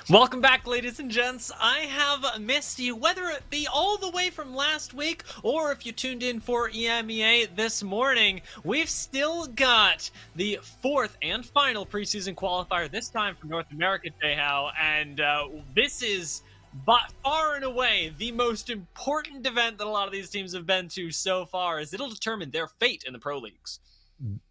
Welcome back, ladies and gents. I have missed you, whether it be all the way from last week or if you tuned in for EMEA this morning. We've still got the fourth and final preseason qualifier, this time for North America, Jayhow, and this is by far and away the most important event that a lot of these teams have been to so far, as it'll determine their fate in the pro leagues.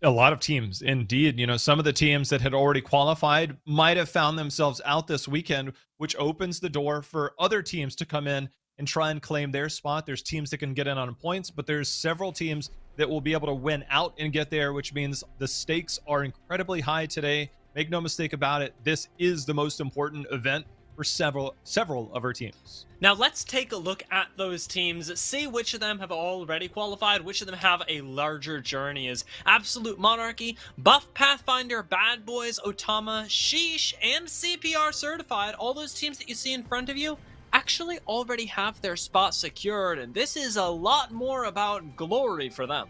A lot of teams, indeed. Some of the teams that had already qualified might have found themselves out this weekend, which opens the door for other teams to come in and try and claim their spot. There's teams that can get in on points, but there's several teams that will be able to win out and get there, which means the stakes are incredibly high today. Make no mistake about it, this is the most important event for several of our teams. Now let's take a look at those teams, see which of them have already qualified, which of them have a larger journey. As Absolute Monarchy, Buff Pathfinder, Bad Boys, Otama, Sheesh, and CPR certified, all those teams that you see in front of you actually already have their spot secured, and this is a lot more about glory for them.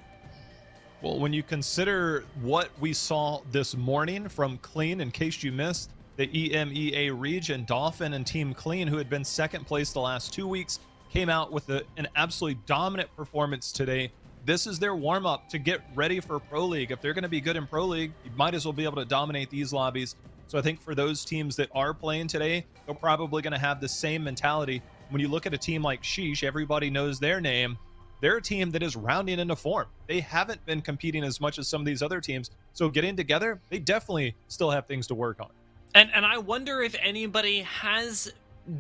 Well, when you consider what we saw this morning from Clean, in case you missed, the EMEA region, Dolphin and Team Clean, who had been second place the last 2 weeks, came out with an absolutely dominant performance today. This is their warm-up to get ready for Pro League. If they're going to be good in Pro League, you might as well be able to dominate these lobbies. So I think for those teams that are playing today, they're probably going to have the same mentality. When you look at a team like Sheesh, everybody knows their name. They're a team that is rounding into form. They haven't been competing as much as some of these other teams. So getting together, they definitely still have things to work on. And I wonder if anybody has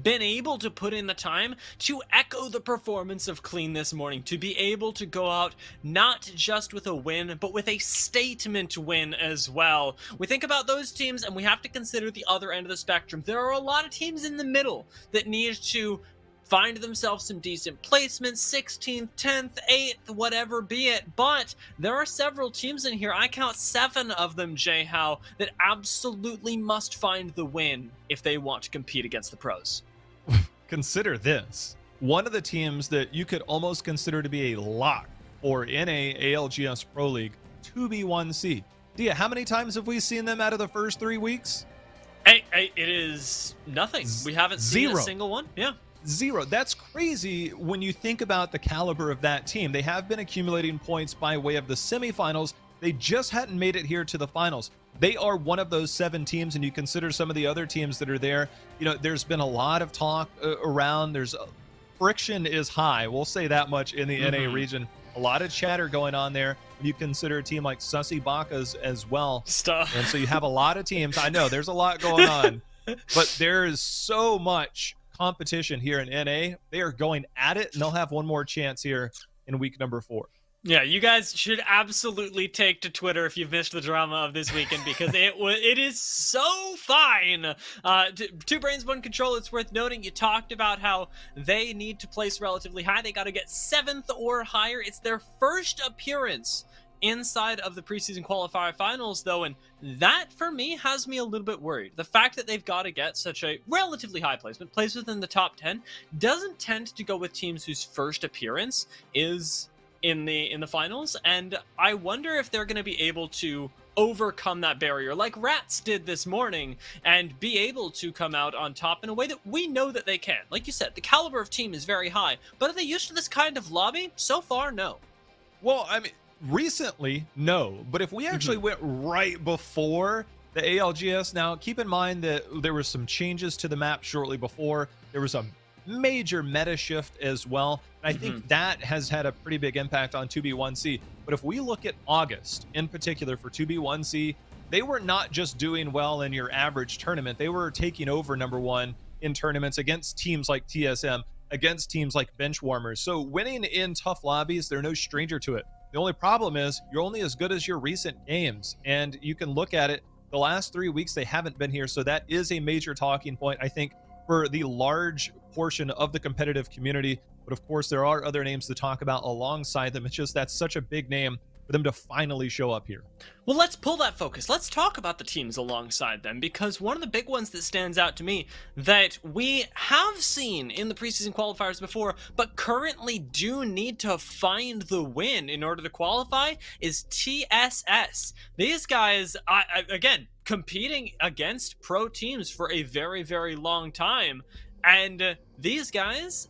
been able to put in the time to echo the performance of Clean this morning, to be able to go out not just with a win, but with a statement win as well. We think about those teams and we have to consider the other end of the spectrum. There are a lot of teams in the middle that need to find themselves some decent placements, 16th, 10th, 8th, whatever be it. But there are several teams in here, I count 7 of them, Jayhow, that absolutely must find the win if they want to compete against the pros. Consider this. One of the teams that you could almost consider to be a lock for NA ALGS Pro League, 2B1C. Dia, how many times have we seen them out of the first 3 weeks? Hey, it is nothing. We haven't seen a single one. Yeah. 0. That's crazy when you think about the caliber of that team. They have been accumulating points by way of the semifinals. They just hadn't made it here to the finals. They are one of those 7 teams, and you consider some of the other teams that are there. There's been a lot of talk around. Friction is high. We'll say that much in the NA region. A lot of chatter going on there. You consider a team like Sussy Bakas as well. Stuff. And so you have a lot of teams. I know there's a lot going on, but there is so much competition here in NA. They are going at it, and they'll have one more chance here in week number 4. Yeah, you guys should absolutely take to Twitter if you've missed the drama of this weekend, because it is so fine. 2 Brains, 1 Control. It's worth noting you talked about how they need to place relatively high. They got to get 7th or higher. It's their first appearance inside of the preseason qualifier finals, though, and that for me has me a little bit worried. The fact that they've got to get such a relatively high placement, placed within the top 10, doesn't tend to go with teams whose first appearance is in the finals, and I wonder if they're going to be able to overcome that barrier like Rats did this morning and be able to come out on top in a way that we know that they can. Like you said, the caliber of team is very high, but are they used to this kind of lobby? So far, no. Well, I mean, recently, no. But if we actually went right before the ALGS, now keep in mind that there were some changes to the map shortly before. There was a major meta shift as well. And I think that has had a pretty big impact on 2B1C. But if we look at August in particular for 2B1C, they were not just doing well in your average tournament. They were taking over #1 in tournaments against teams like TSM, against teams like Benchwarmers. So winning in tough lobbies, they're no stranger to it. The only problem is you're only as good as your recent games. And you can look at it, the last 3 weeks, they haven't been here. So that is a major talking point, I think, for the large portion of the competitive community. But of course, there are other names to talk about alongside them. It's just that's such a big name for them to finally show up here. Well, let's pull that focus. Let's talk about the teams alongside them, because one of the big ones that stands out to me that we have seen in the preseason qualifiers before, but currently do need to find the win in order to qualify, is TSS. These guys, again, competing against pro teams for a very, very long time. And these guys,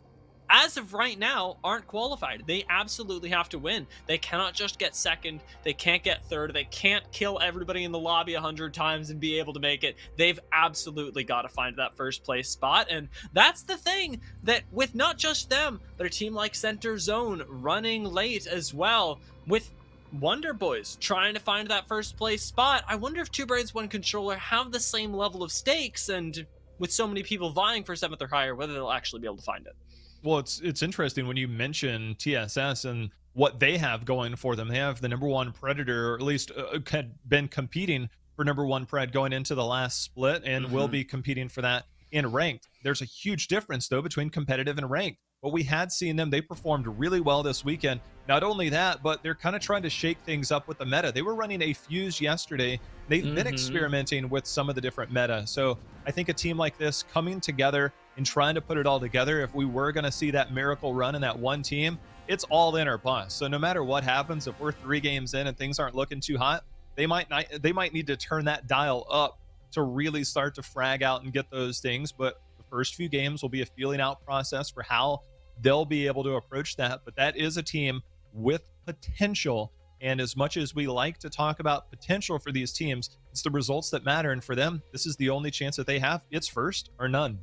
as of right now, aren't qualified. They absolutely have to win. They cannot just get second. They can't get third. They can't kill everybody in the lobby 100 times and be able to make it. They've absolutely got to find that first place spot. And that's the thing, that with not just them, but a team like Center Zone running late as well, with Wonder Boys trying to find that first place spot. I wonder if Two Brains One Controller have the same level of stakes, and with so many people vying for 7th or higher, whether they'll actually be able to find it. Well, it's interesting when you mention TSS and what they have going for them. They have the #1 Predator, or at least had been competing for #1 Pred going into the last split, and will be competing for that in ranked. There's a huge difference, though, between competitive and ranked. But we had seen them. They performed really well this weekend. Not only that, but they're kind of trying to shake things up with the meta. They were running a Fuse yesterday. They've been experimenting with some of the different meta. So I think a team like this coming together and trying to put it all together, if we were going to see that miracle run in that one team, it's all in or bust. So no matter what happens, if we're 3 games in and things aren't looking too hot, they might need to turn that dial up to really start to frag out and get those things. But the first few games will be a feeling out process for how they'll be able to approach that. But that is a team with potential. And as much as we like to talk about potential for these teams, it's the results that matter. And for them, this is the only chance that they have. It's first or none.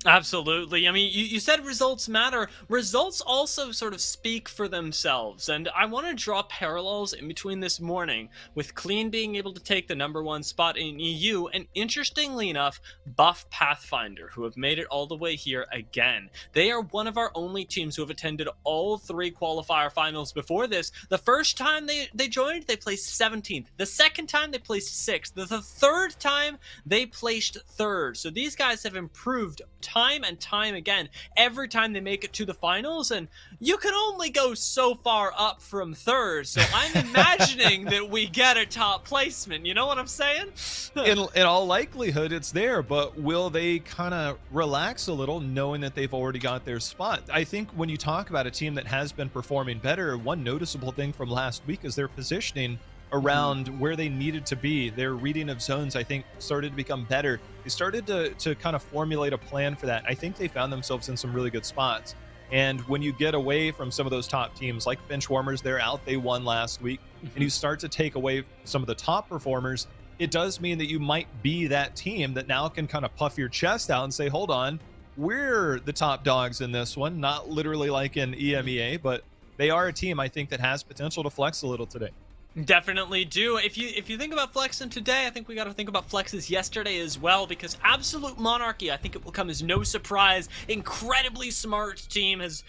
Absolutely. I mean, you said results matter. Results also sort of speak for themselves. And I want to draw parallels in between this morning with Clean being able to take the #1 spot in EU, and interestingly enough, Buff Pathfinder, who have made it all the way here again. They are one of our only teams who have attended all 3 qualifier finals before this. The first time they joined, they placed 17th. The second time, they placed 6th. The third time, they placed 3rd. So these guys have improved time and time again every time they make it to the finals, and you can only go so far up from 3rd. So I'm imagining that we get a top placement. You know what I'm saying? In all likelihood, it's there, but will they kind of relax a little knowing that they've already got their spot? I think when you talk about a team that has been performing better, one noticeable thing from last week is their positioning around where they needed to be. Their reading of zones, I think, started to become better. They started to kind of formulate a plan for that. I think they found themselves in some really good spots. And when you get away from some of those top teams like Benchwarmers, they're out, they won last week, and you start to take away some of the top performers, it does mean that you might be that team that now can kind of puff your chest out and say, hold on, we're the top dogs in this one. Not literally like in EMEA, but they are a team, I think, that has potential to flex a little today. Definitely do. If you think about flexing today, I think we got to think about flexes yesterday as well, because Absolute Monarchy, I think it will come as no surprise. Incredibly smart team has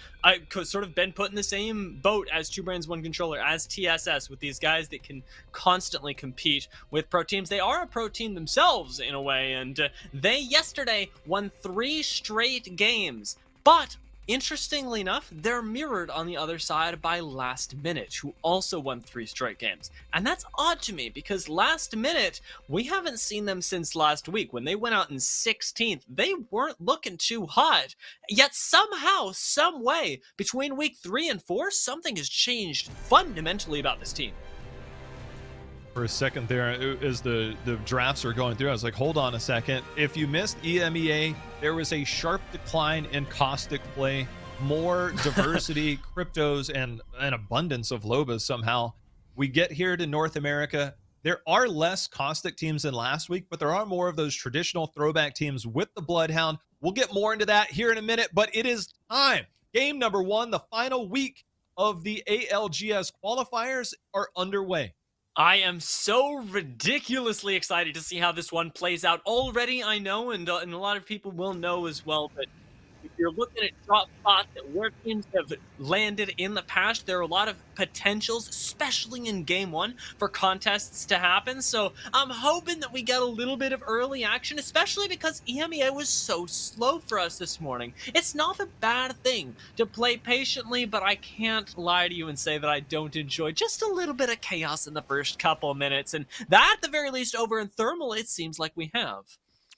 sort of been put in the same boat as Two Brains One Controller, as TSS, with these guys that can constantly compete with pro teams. They are a pro team themselves in a way, and they yesterday won 3 straight games, but interestingly enough, they're mirrored on the other side by Last Minute, who also won 3 straight games. And that's odd to me, because Last Minute, we haven't seen them since last week. When they went out in 16th, they weren't looking too hot. Yet somehow, some way, between week 3 and 4, something has changed fundamentally about this team. For a second there, as the drafts are going through, I was like, hold on a second. If you missed EMEA, there was a sharp decline in caustic play, more diversity, cryptos, and an abundance of Lobas somehow. We get here to North America. There are less caustic teams than last week, but there are more of those traditional throwback teams with the Bloodhound. We'll get more into that here in a minute, but it is time. Game #1, the final week of the ALGS qualifiers are underway. I am so ridiculously excited to see how this one plays out already. I know, and a lot of people will know as well, but if you're looking at drop spots that where teams have landed in the past, there are a lot of potentials, especially in game one, for contests to happen. So I'm hoping that we get a little bit of early action, especially because EMEA was so slow for us this morning. It's not a bad thing to play patiently, but I can't lie to you and say that I don't enjoy just a little bit of chaos in the first couple of minutes. And that, at the very least, over in Thermal, it seems like we have.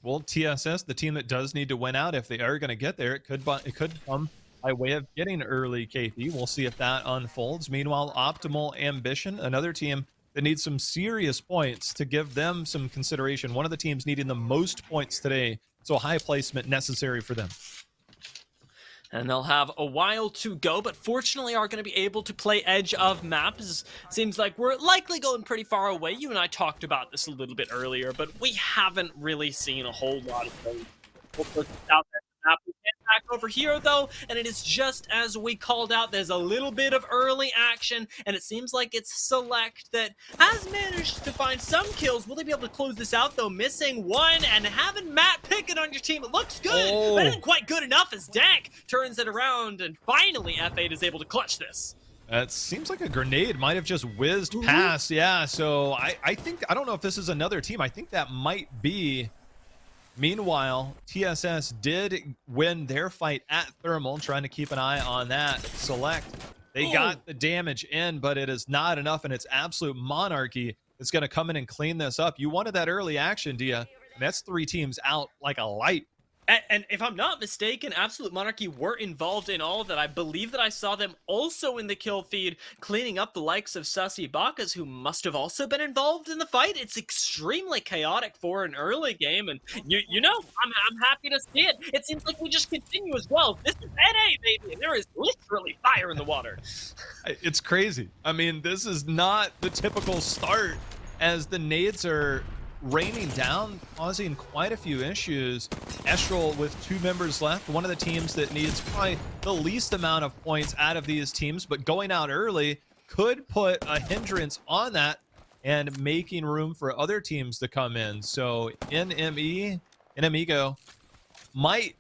Well, TSS, the team that does need to win out, if they are going to get there, it could come by way of getting early KP. We'll see if that unfolds. Meanwhile, Optimal Ambition, another team that needs some serious points to give them some consideration. One of the teams needing the most points today, so high placement necessary for them. And they'll have a while to go, but fortunately are going to be able to play edge of maps. Seems like we're likely going pretty far away. You and I talked about this a little bit earlier, but we haven't really seen a whole lot of those. We'll put this out there. We get back over here, though, and it is just as we called out. There's a little bit of early action, and it seems like it's Select that has managed to find some kills. Will they be able to close this out, though? Missing one, and having Matt Pickett on your team, it looks good, but isn't quite good enough as Dank turns it around, and finally F8 is able to clutch this. It seems like a grenade might have just whizzed past. Yeah, so I think, I don't know if this is another team. I think that might be. Meanwhile, TSS did win their fight at Thermal, trying to keep an eye on that. Select, they got the damage in, but it is not enough, and it's Absolute Monarchy that's going to come in and clean this up. You wanted that early action, Dia, and that's 3 teams out like a light. And if I'm not mistaken, Absolute Monarchy were involved in all of that. I believe that I saw them also in the kill feed, cleaning up the likes of Sussy Bakas, who must have also been involved in the fight. It's extremely chaotic for an early game, and you know, I'm happy to see it. It seems like we just continue as well. This is NA, baby, and there is literally fire in the water. It's crazy. I mean, this is not the typical start, as the nades are raining down, causing quite a few issues. Estral with 2 members left, one of the teams that needs probably the least amount of points out of these teams, but going out early could put a hindrance on that and making room for other teams to come in. So Enemigo might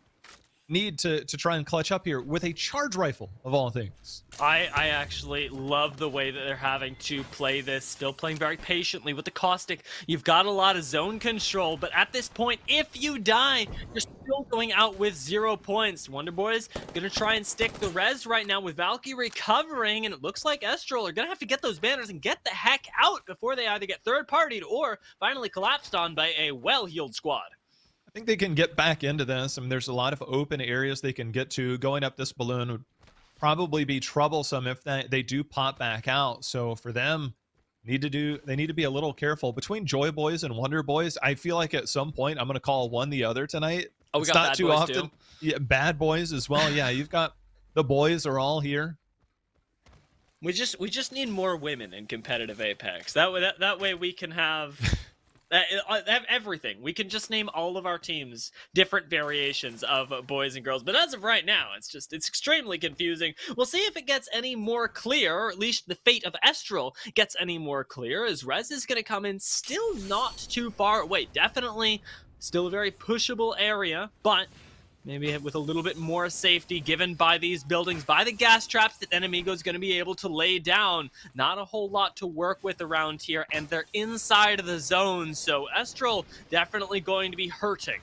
need to try and clutch up here with a charge rifle, of all things. I actually love the way that they're having to play this, still playing very patiently with the caustic. You've got a lot of zone control, but at this point, if you die, you're still going out with 0 points. Wonder Boys gonna try and stick the res right now with Valky recovering, and it looks like Estral are gonna have to get those banners and get the heck out before they either get third-partied or finally collapsed on by a well-healed squad. I think they can get back into this. I mean, there's a lot of open areas they can get to. Going up this balloon would probably be troublesome if they do pop back out. So for them, they need to be a little careful. Between Joy Boys and Wonder Boys, I feel like at some point I'm going to call one the other tonight. Oh, we got Bad Boys too. Yeah, Bad Boys as well. Yeah, you've got the boys are all here. We just need more women in competitive Apex. That way we can have everything. We can just name all of our teams different variations of boys and girls, but as of right now, it's extremely confusing. We'll see if it gets any more clear, or at least the fate of Estral gets any more clear, as Rez is going to come in still not too far away. Definitely still a very pushable area, but maybe with a little bit more safety given by these buildings, by the gas traps that Enemigo is going to be able to lay down. Not a whole lot to work with around here, and they're inside of the zone, so Estral definitely going to be hurting.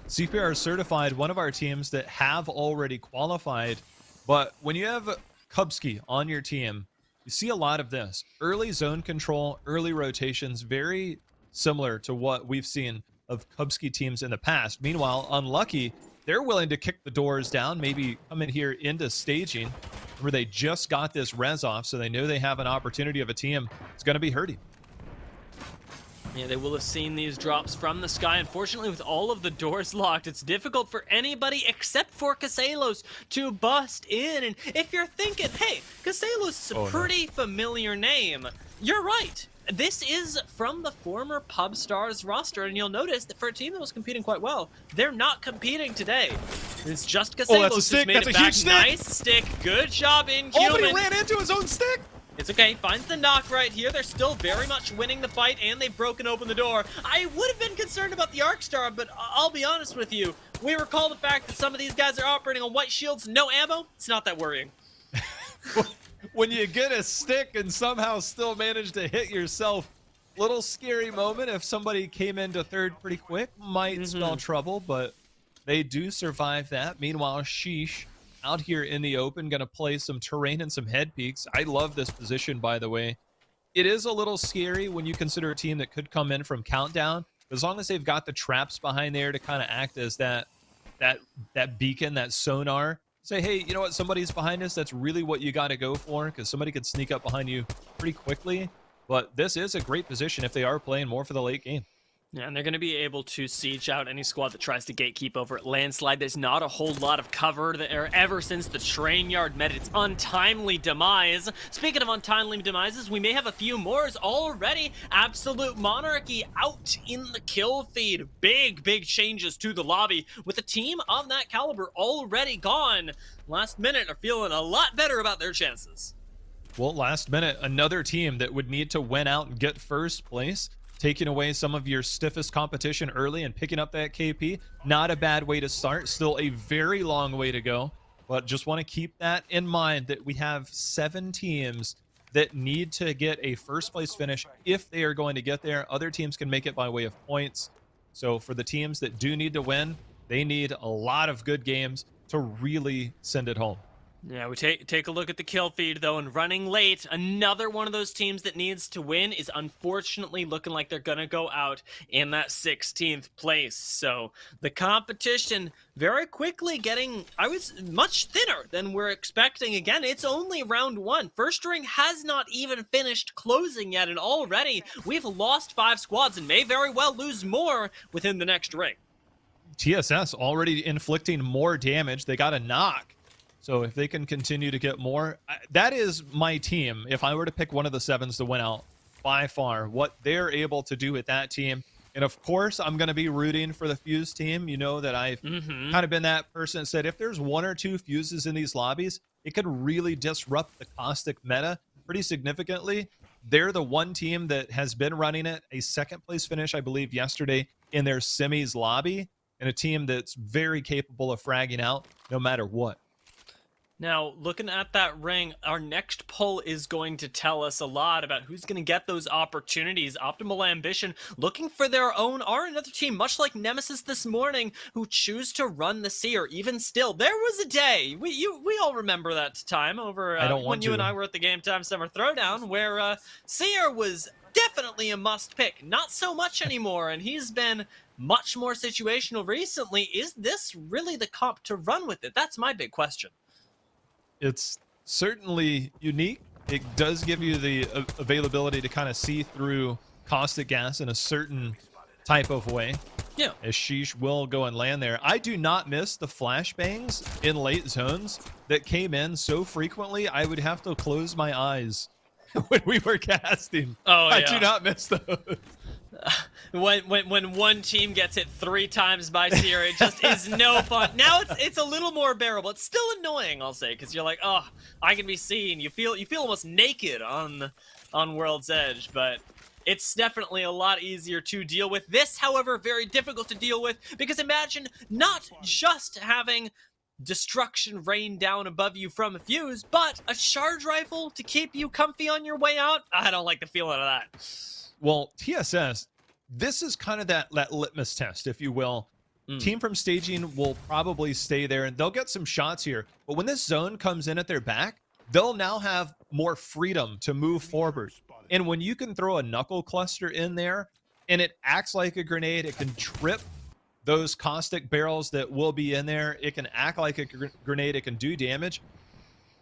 CPR certified, one of our teams that have already qualified, but when you have Kubsky on your team, you see a lot of this. Early zone control, early rotations, very similar to what we've seen of Kubsky teams in the past. Meanwhile, Unlucky, they're willing to kick the doors down, maybe come in here into staging, where they just got this res off, so they know they have an opportunity of a team. It's going to be hurting. Yeah, they will have seen these drops from the sky. Unfortunately, with all of the doors locked, it's difficult for anybody except for Caselos to bust in. And if you're thinking, hey, Caselos is a pretty familiar name, you're right. This is from the former Pub Stars roster, and you'll notice that for a team that was competing quite well, they're not competing today. It's just Caselos that's a stick. Made that's it a back. huge stick. Nice stick. Good job in Oh, but he ran into his own stick. It's okay, finds the knock right here. They're still very much winning the fight, and they've broken open the door. I would have been concerned about the Arc Star, but I'll be honest with you. We recall the fact that some of these guys are operating on white shields, no ammo. It's not that worrying. When you get a stick and somehow still manage to hit yourself, little scary moment. If somebody came into third pretty quick, might spell trouble, but they do survive that. Meanwhile, Sheesh out here in the open, going to play some terrain and some head peaks. I love this position, by the way. It is a little scary when you consider a team that could come in from countdown. As long as they've got the traps behind there to kind of act as that beacon, that sonar. Say, hey, you know what? Somebody's behind us. That's really what you got to go for, because somebody could sneak up behind you pretty quickly. But this is a great position if they are playing more for the late game. Yeah, and they're going to be able to siege out any squad that tries to gatekeep over at Landslide. There's not a whole lot of cover there ever since the train yard met its untimely demise. Speaking of untimely demises, we may have a few more already. Absolute Monarchy out in the kill feed. Big changes to the lobby with a team of that caliber already gone. Last minute are feeling a lot better about their chances. Well, last minute, another team that would need to win out and get first place, taking away some of your stiffest competition early and picking up that KP. Not a bad way to start. Still a very long way to go, but just want to keep that in mind that we have 7 teams that need to get a first place finish if they are going to get there. Other teams can make it by way of points. So for the teams that do need to win, they need a lot of good games to really send it home. Yeah, we take a look at the kill feed, though, and running late, another one of those teams that needs to win is unfortunately looking like they're going to go out in that 16th place. So the competition very quickly getting, much thinner than we're expecting. Again, it's only round 1. First ring has not even finished closing yet, and already we've lost 5 squads and may very well lose more within the next ring. TSS already inflicting more damage. They got a knock. So if they can continue to get more, that is my team. If I were to pick one of the 7s to win out, by far, what they're able to do with that team. And of course, I'm going to be rooting for the Fuse team. You know that I've kind of been that person that said, if there's 1 or 2 Fuses in these lobbies, it could really disrupt the caustic meta pretty significantly. They're the one team that has been running it, a 2nd place finish, I believe, yesterday in their semis lobby, and a team that's very capable of fragging out no matter what. Now, looking at that ring, our next poll is going to tell us a lot about who's going to get those opportunities. Optimal Ambition looking for their own, or another team, much like Nemesis this morning, who choose to run the Seer. Even still, there was a day, we all remember that time over when you and I were at the Game Time Summer Throwdown, where Seer was definitely a must pick. Not so much anymore, and he's been much more situational recently. Is this really the comp to run with it? That's my big question. It's certainly unique. It does give you the availability to kind of see through caustic gas in a certain type of way. Yeah. As Sheesh will go and land there. I do not miss the flashbangs in late zones that came in so frequently. I would have to close my eyes when we were casting. Oh, yeah. I do not miss those. When one team gets hit 3 times by Seer, it just is no fun. Now it's a little more bearable. It's still annoying, I'll say, because you're like, oh, I can be seen. You feel almost naked on World's Edge, but it's definitely a lot easier to deal with. This, however, very difficult to deal with, because imagine not just having destruction rain down above you from a fuse, but a charge rifle to keep you comfy on your way out. I don't like the feeling of that. Well, TSS, this is kind of that litmus test, if you will. Team from staging will probably stay there, and they'll get some shots here. But when this zone comes in at their back, they'll now have more freedom to move forward. And when you can throw a knuckle cluster in there, and it acts like a grenade, it can trip those caustic barrels that will be in there. It can act like a grenade. It can do damage.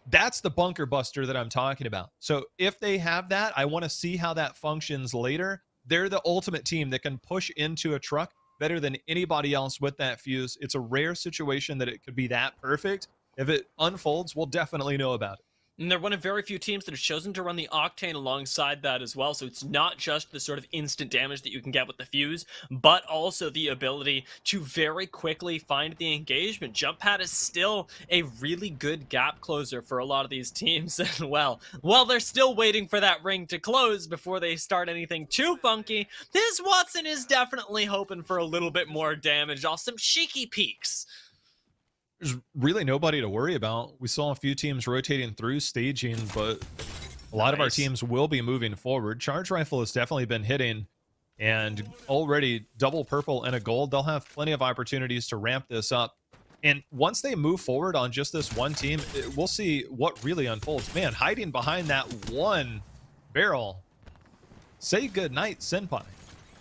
That's the bunker buster that I'm talking about. So if they have that, I want to see how that functions later. They're the ultimate team that can push into a truck better than anybody else with that fuse. It's a rare situation that it could be that perfect. If it unfolds, we'll definitely know about it. And they're one of very few teams that have chosen to run the Octane alongside that as well. So it's not just the sort of instant damage that you can get with the fuse, but also the ability to very quickly find the engagement. Jump pad is still a really good gap closer for a lot of these teams. And well, while they're still waiting for that ring to close before they start anything too funky, this Watson is definitely hoping for a little bit more damage off some cheeky peaks. There's really nobody to worry about. We saw a few teams rotating through staging, but a lot of our teams will be moving forward. Charge Rifle has definitely been hitting, and already double purple and a gold. They'll have plenty of opportunities to ramp this up. And once they move forward on just this one team, we'll see what really unfolds. Man, hiding behind that one barrel. Say goodnight, Senpai.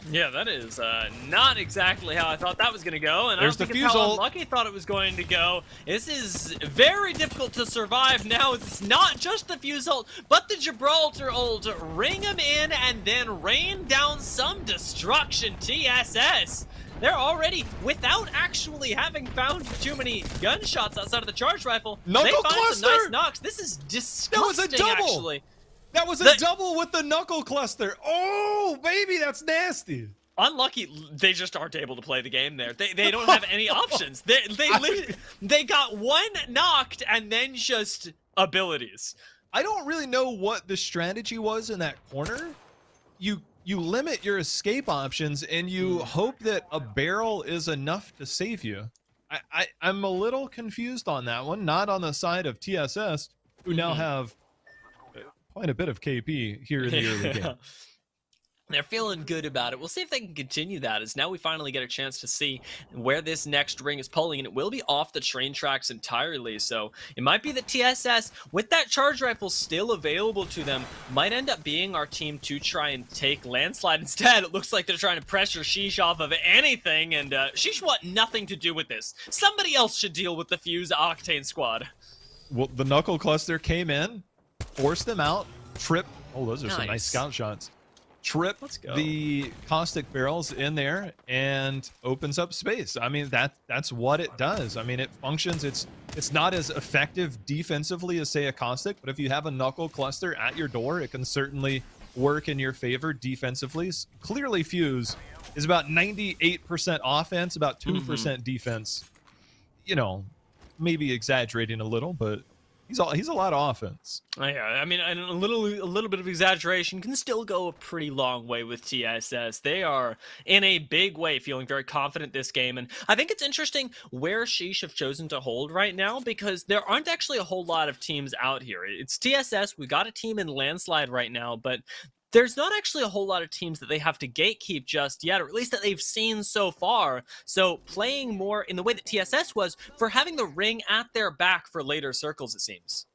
Yeah, that is not exactly how I thought that was going to go, and There's I don't the think it's how fuse ult. Unlucky thought it was going to go. This is very difficult to survive now. It's not just the fuse ult, but the Gibraltar ult. Ring him in and then rain down some destruction. TSS. They're already, without actually having found too many gunshots outside of the charge rifle, Knuckle they find cluster! some nice knocks. This is disgusting, That was a double! actually. That was a double with the knuckle cluster. Oh, baby, that's nasty. Unlucky, they just aren't able to play the game there. They don't have any options. They got one knocked and then just abilities. I don't really know what the strategy was in that corner. You limit your escape options and you hope that a barrel is enough to save you. I'm a little confused on that one. Not on the side of TSS, who now have quite a bit of KP here in the early game. They're feeling good about it. We'll see if they can continue that, as now we finally get a chance to see where this next ring is pulling, and it will be off the train tracks entirely. So it might be that TSS, with that charge rifle still available to them, might end up being our team to try and take Landslide. Instead, it looks like they're trying to pressure Sheesh off of anything, and Sheesh want nothing to do with this. Somebody else should deal with the Fuse Octane squad. Well, the knuckle cluster came in, forced them out, trip. Oh, those are some nice scout shots. Trip the caustic barrels in there and opens up space. I mean, that's what it does. I mean, it functions. It's not as effective defensively as, say, a caustic, but if you have a knuckle cluster at your door, it can certainly work in your favor defensively. Clearly, Fuse is about 98% offense, about 2% defense. You know, maybe exaggerating a little, but he's a lot of offense. Yeah, I mean, and a little bit of exaggeration can still go a pretty long way with TSS. They are, in a big way, feeling very confident this game, and I think it's interesting where Sheesh have chosen to hold right now, because there aren't actually a whole lot of teams out here. It's TSS. We got a team in Landslide right now, but there's not actually a whole lot of teams that they have to gatekeep just yet, or at least that they've seen so far. So playing more in the way that TSS was, for having the ring at their back for later circles, it seems.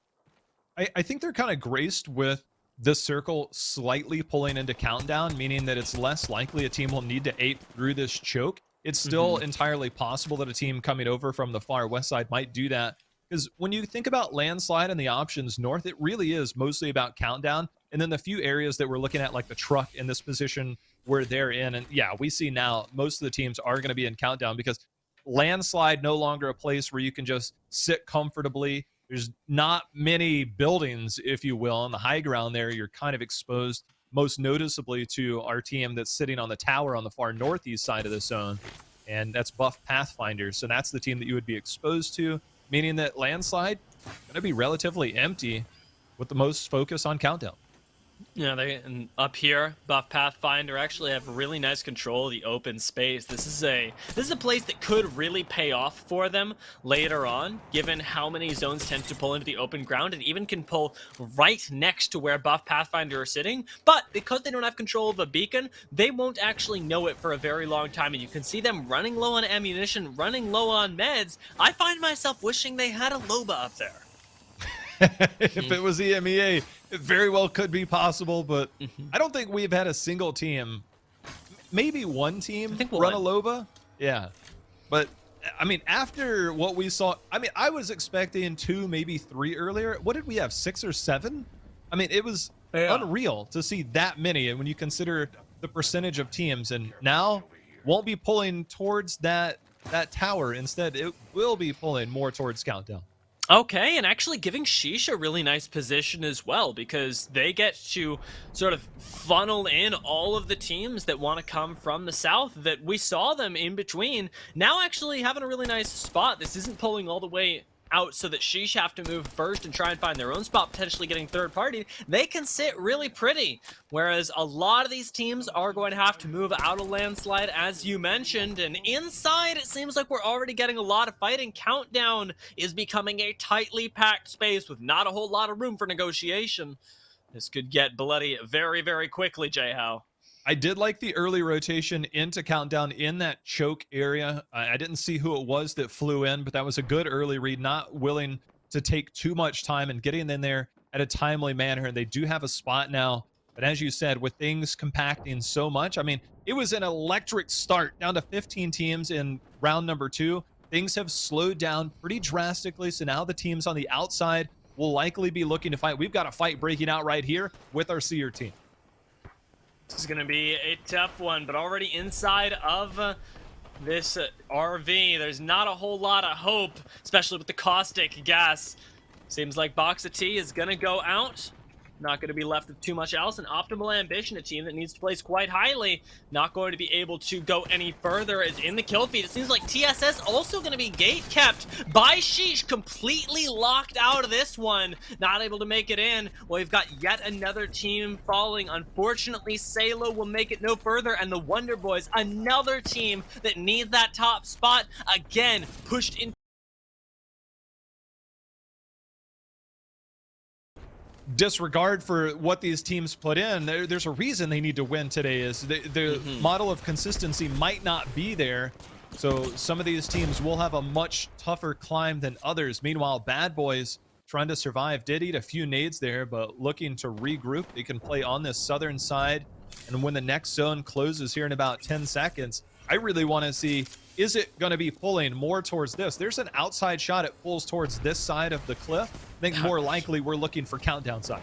I think they're kind of graced with this circle slightly pulling into countdown, meaning that it's less likely a team will need to ape through this choke. It's still entirely possible that a team coming over from the far west side might do that, because when you think about Landslide and the options north, it really is mostly about countdown. And then the few areas that we're looking at, like the truck in this position where they're in. And yeah, we see now most of the teams are going to be in countdown, because Landslide no longer a place where you can just sit comfortably. There's not many buildings, if you will, on the high ground there. You're kind of exposed most noticeably to our team that's sitting on the tower on the far northeast side of the zone. And that's Buff Pathfinder. So that's the team that you would be exposed to, meaning that Landslide going to be relatively empty with the most focus on countdown. Yeah, and up here, Buff Pathfinder actually have really nice control of the open space. This is a place that could really pay off for them later on, given how many zones tend to pull into the open ground, and even can pull right next to where Buff Pathfinder are sitting. But because they don't have control of a beacon, they won't actually know it for a very long time, and you can see them running low on ammunition, running low on meds. I find myself wishing they had a Loba up there. If it was EMEA, it very well could be possible, but I don't think we've had a single team, maybe one team, run a Loba. Yeah. But, I mean, after what we saw, I mean, I was expecting 2, maybe 3 earlier. What did we have, 6 or 7? I mean, it was unreal to see that many, and when you consider the percentage of teams, and now won't be pulling towards that tower. Instead, it will be pulling more towards countdown. Okay, and actually giving Sheesh a really nice position as well, because they get to sort of funnel in all of the teams that want to come from the south that we saw them in between. Now actually having a really nice spot. This isn't pulling all the way out so that Sheesh have to move first and try and find their own spot, potentially getting third party. They can sit really pretty, whereas a lot of these teams are going to have to move out of landslide, as you mentioned. And inside, it seems like we're already getting a lot of fighting. Countdown is becoming a tightly packed space with not a whole lot of room for negotiation. This could get bloody very, very quickly, Jay-How. I did like the early rotation into Countdown in that choke area. I didn't see who it was that flew in, but that was a good early read, not willing to take too much time and getting in there at a timely manner. And they do have a spot now. But as you said, with things compacting so much, I mean, it was an electric start down to 15 teams in round number 2. Things have slowed down pretty drastically. So now the teams on the outside will likely be looking to fight. We've got a fight breaking out right here with our Seer team. This is going to be a tough one, but already inside of this RV, there's not a whole lot of hope, especially with the caustic gas. Seems like Box of Tea is going to go out. Not going to be left with too much else. An Optimal Ambition, a team that needs to place quite highly, not going to be able to go any further as in the kill feed. It seems like TSS also going to be gate kept by Sheesh, completely locked out of this one, not able to make it in. Well, we've got yet another team falling. Unfortunately, Salo will make it no further, and the Wonder Boys, another team that needs that top spot, again pushed in. Disregard for what these teams put in. There's a reason they need to win today. Is the model of consistency might not be there, so some of these teams will have a much tougher climb than others. Meanwhile, Bad Boys trying to survive did eat a few nades there, but looking to regroup. They can play on this southern side, and when the next zone closes here in about 10 seconds, I really want to see, is it going to be pulling more towards this? There's an outside shot. It pulls towards this side of the cliff. I think more likely we're looking for Countdown side.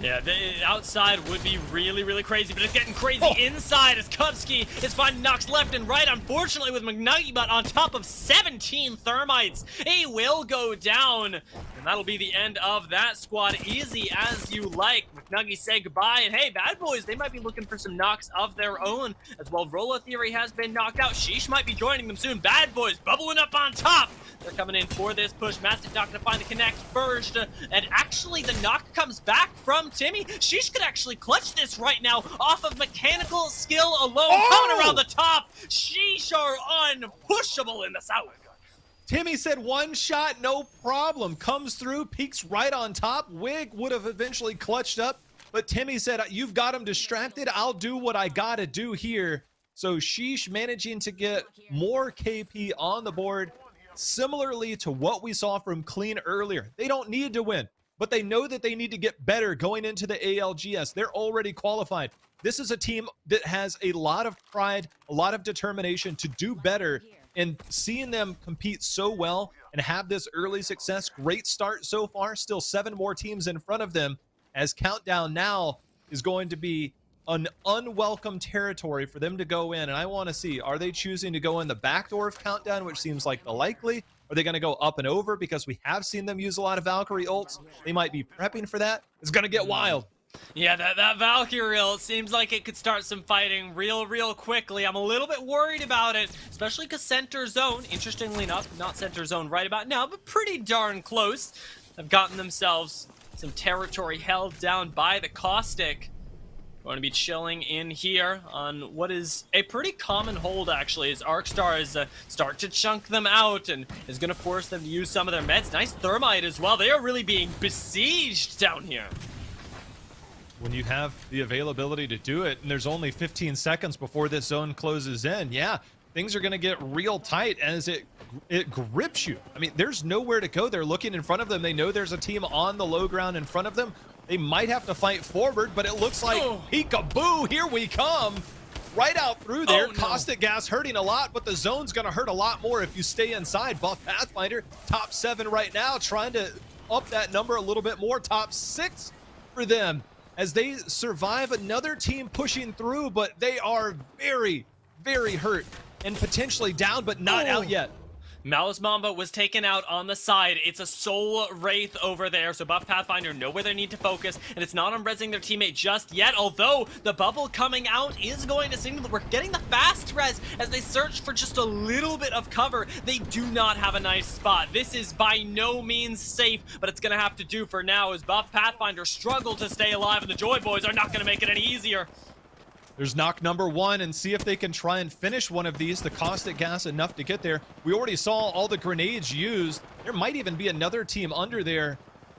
Yeah, the outside would be really, really crazy, but it's getting crazy inside as Kupski is finding knocks left and right, unfortunately, with McNuggy, but on top of 17 thermites. He will go down, and that'll be the end of that squad. Easy as you like. McNuggy say goodbye, and hey, Bad Boys, they might be looking for some knocks of their own, as well. Rolla Theory has been knocked out. Sheesh might be joining them soon. Bad Boys bubbling up on top. They're coming in for this push. Mastiff not gonna find the connect first, and actually the knock comes back from Timmy. Sheesh could actually clutch this right now off of mechanical skill alone. Coming around the top. Sheesh are unpushable in the south. Timmy said one shot, no problem. Comes through, peeks right on top. Wig would have eventually clutched up, but Timmy said, you've got him distracted. I'll do what I gotta do here. So Sheesh managing to get more KP on the board, similarly to what we saw from Clean earlier. They don't need to win, but they know that they need to get better going into the ALGS. They're already qualified. This is a team that has a lot of pride, a lot of determination to do better, and seeing them compete so well and have this early success, great start so far, still 7 more teams in front of them, as Countdown now is going to be an unwelcome territory for them to go in. And I want to see, are they choosing to go in the back door of Countdown, which seems like the likely? Are they going to go up and over, because we have seen them use a lot of Valkyrie ults? They might be prepping for that. It's going to get wild. Yeah, that Valkyrie ult seems like it could start some fighting real quickly. I'm a little bit worried about it, especially because center zone, interestingly enough, not center zone right about now, but pretty darn close, have gotten themselves some territory held down by the caustic. Going to be chilling in here on what is a pretty common hold, actually, as Arcstar is start to chunk them out and is going to force them to use some of their meds. Nice thermite as well. They are really being besieged down here. When you have the availability to do it, and there's only 15 seconds before this zone closes in, yeah, things are going to get real tight as it grips you. I mean, there's nowhere to go. They're looking in front of them. They know there's a team on the low ground in front of them. They might have to fight forward, but it looks like peekaboo, here we come. Right out through there. No. Caustic gas hurting a lot, but the zone's going to hurt a lot more if you stay inside. Buff Pathfinder, top 7 right now, trying to up that number a little bit more. Top 6 for them as they survive another team pushing through, but they are very hurt and potentially down, but not out yet. Malice Mamba was taken out on the side. It's a Soul Wraith over there, so Buff Pathfinder know where they need to focus, and it's not on rezzing their teammate just yet, although the bubble coming out is going to signal that we're getting the fast res as they search for just a little bit of cover. They do not have a nice spot. This is by no means safe, but it's going to have to do for now as Buff Pathfinder struggle to stay alive, and the Joy Boys are not going to make it any easier. There's knock number one, and see if they can try and finish one of these. The caustic gas enough to get there. We already saw all the grenades used. There might even be another team under there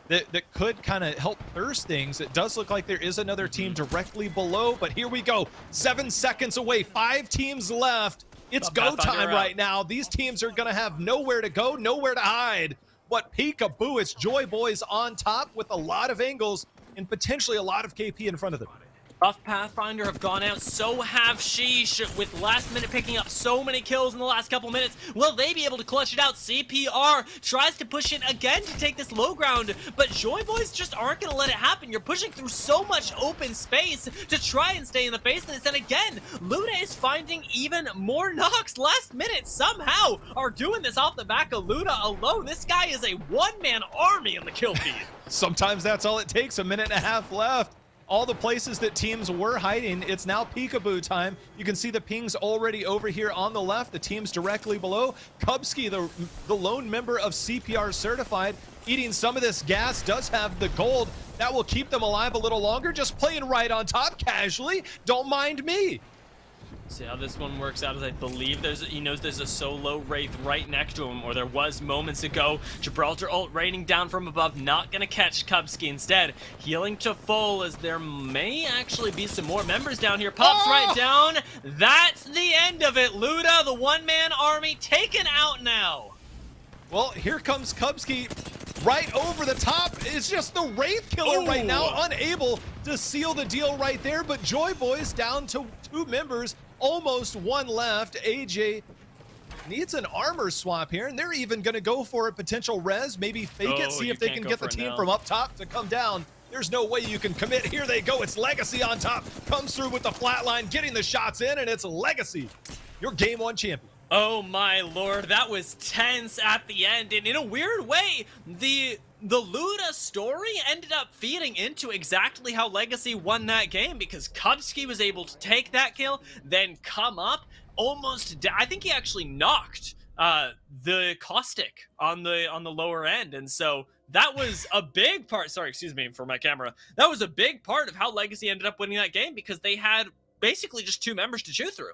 that could kind of help thirst things. It does look like there is another team directly below, but here we go. 7 seconds away, 5 teams left. It's go time right now. These teams are gonna have nowhere to go, nowhere to hide. What peekaboo, it's Joy Boys on top with a lot of angles and potentially a lot of KP in front of them. Buff Pathfinder have gone out, so have Sheesh, with last minute picking up so many kills in the last couple minutes. Will they be able to clutch it out? CPR tries to push it again to take this low ground, but Joy Boys just aren't going to let it happen. You're pushing through so much open space to try and stay in the face of this, and again, Luda is finding even more knocks last minute. Somehow are doing this off the back of Luda alone. This guy is a one-man army in the kill feed. Sometimes that's all it takes, a minute and a half left. All the places that teams were hiding, it's now peekaboo time. You can see the pings already over here on the left, the teams directly below. Kubsky, the lone member of CPR certified, eating some of this gas, does have the gold. That will keep them alive a little longer, just playing right on top casually. Don't mind me. See how this one works out, as I believe he knows there's a solo Wraith right next to him, or there was moments ago. Gibraltar ult raining down from above, not gonna catch Kubsky. Instead, healing to full, as there may actually be some more members down here. Pops right down. That's the end of it. Luda, the one-man army, taken out now. Well, here comes Kubsky right over the top. It's just the Wraith killer right now, unable to seal the deal right there, but Joy Boys down to 2 members. Almost 1 left. AJ needs an armor swap here, and they're even going to go for a potential res, maybe fake it, see if they can get the team from up top to come down. There's no way you can commit. Here they go. It's Legacy on top. Comes through with the flatline, getting the shots in, and it's Legacy, your game 1 champion. Oh my lord, that was tense at the end, and in a weird way, the Luda story ended up feeding into exactly how Legacy won that game, because Kubsky was able to take that kill, then come up, I think he actually knocked the Caustic on the lower end, and so that was a big part. Sorry, excuse me for my camera. That was a big part of how Legacy ended up winning that game, because they had basically just 2 members to chew through.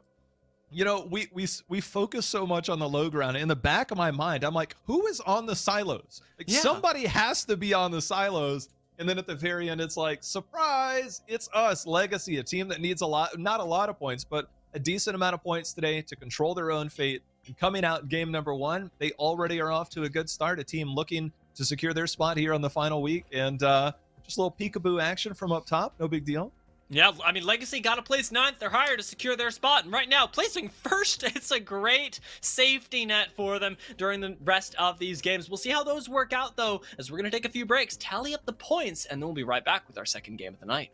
You know, we focus so much on the low ground. In the back of my mind, I'm like, who is on the silos? Like, somebody has to be on the silos. And then at the very end, it's like, surprise, it's us, Legacy, a team that needs not a lot of points, but a decent amount of points today to control their own fate. And coming out game number 1, they already are off to a good start. A team looking to secure their spot here on the final week. And just a little peekaboo action from up top. No big deal. Yeah, I mean, Legacy got to place 9th. They're higher to secure their spot. And right now, placing first, it's a great safety net for them during the rest of these games. We'll see how those work out, though, as we're going to take a few breaks, tally up the points, and then we'll be right back with our second game of the night.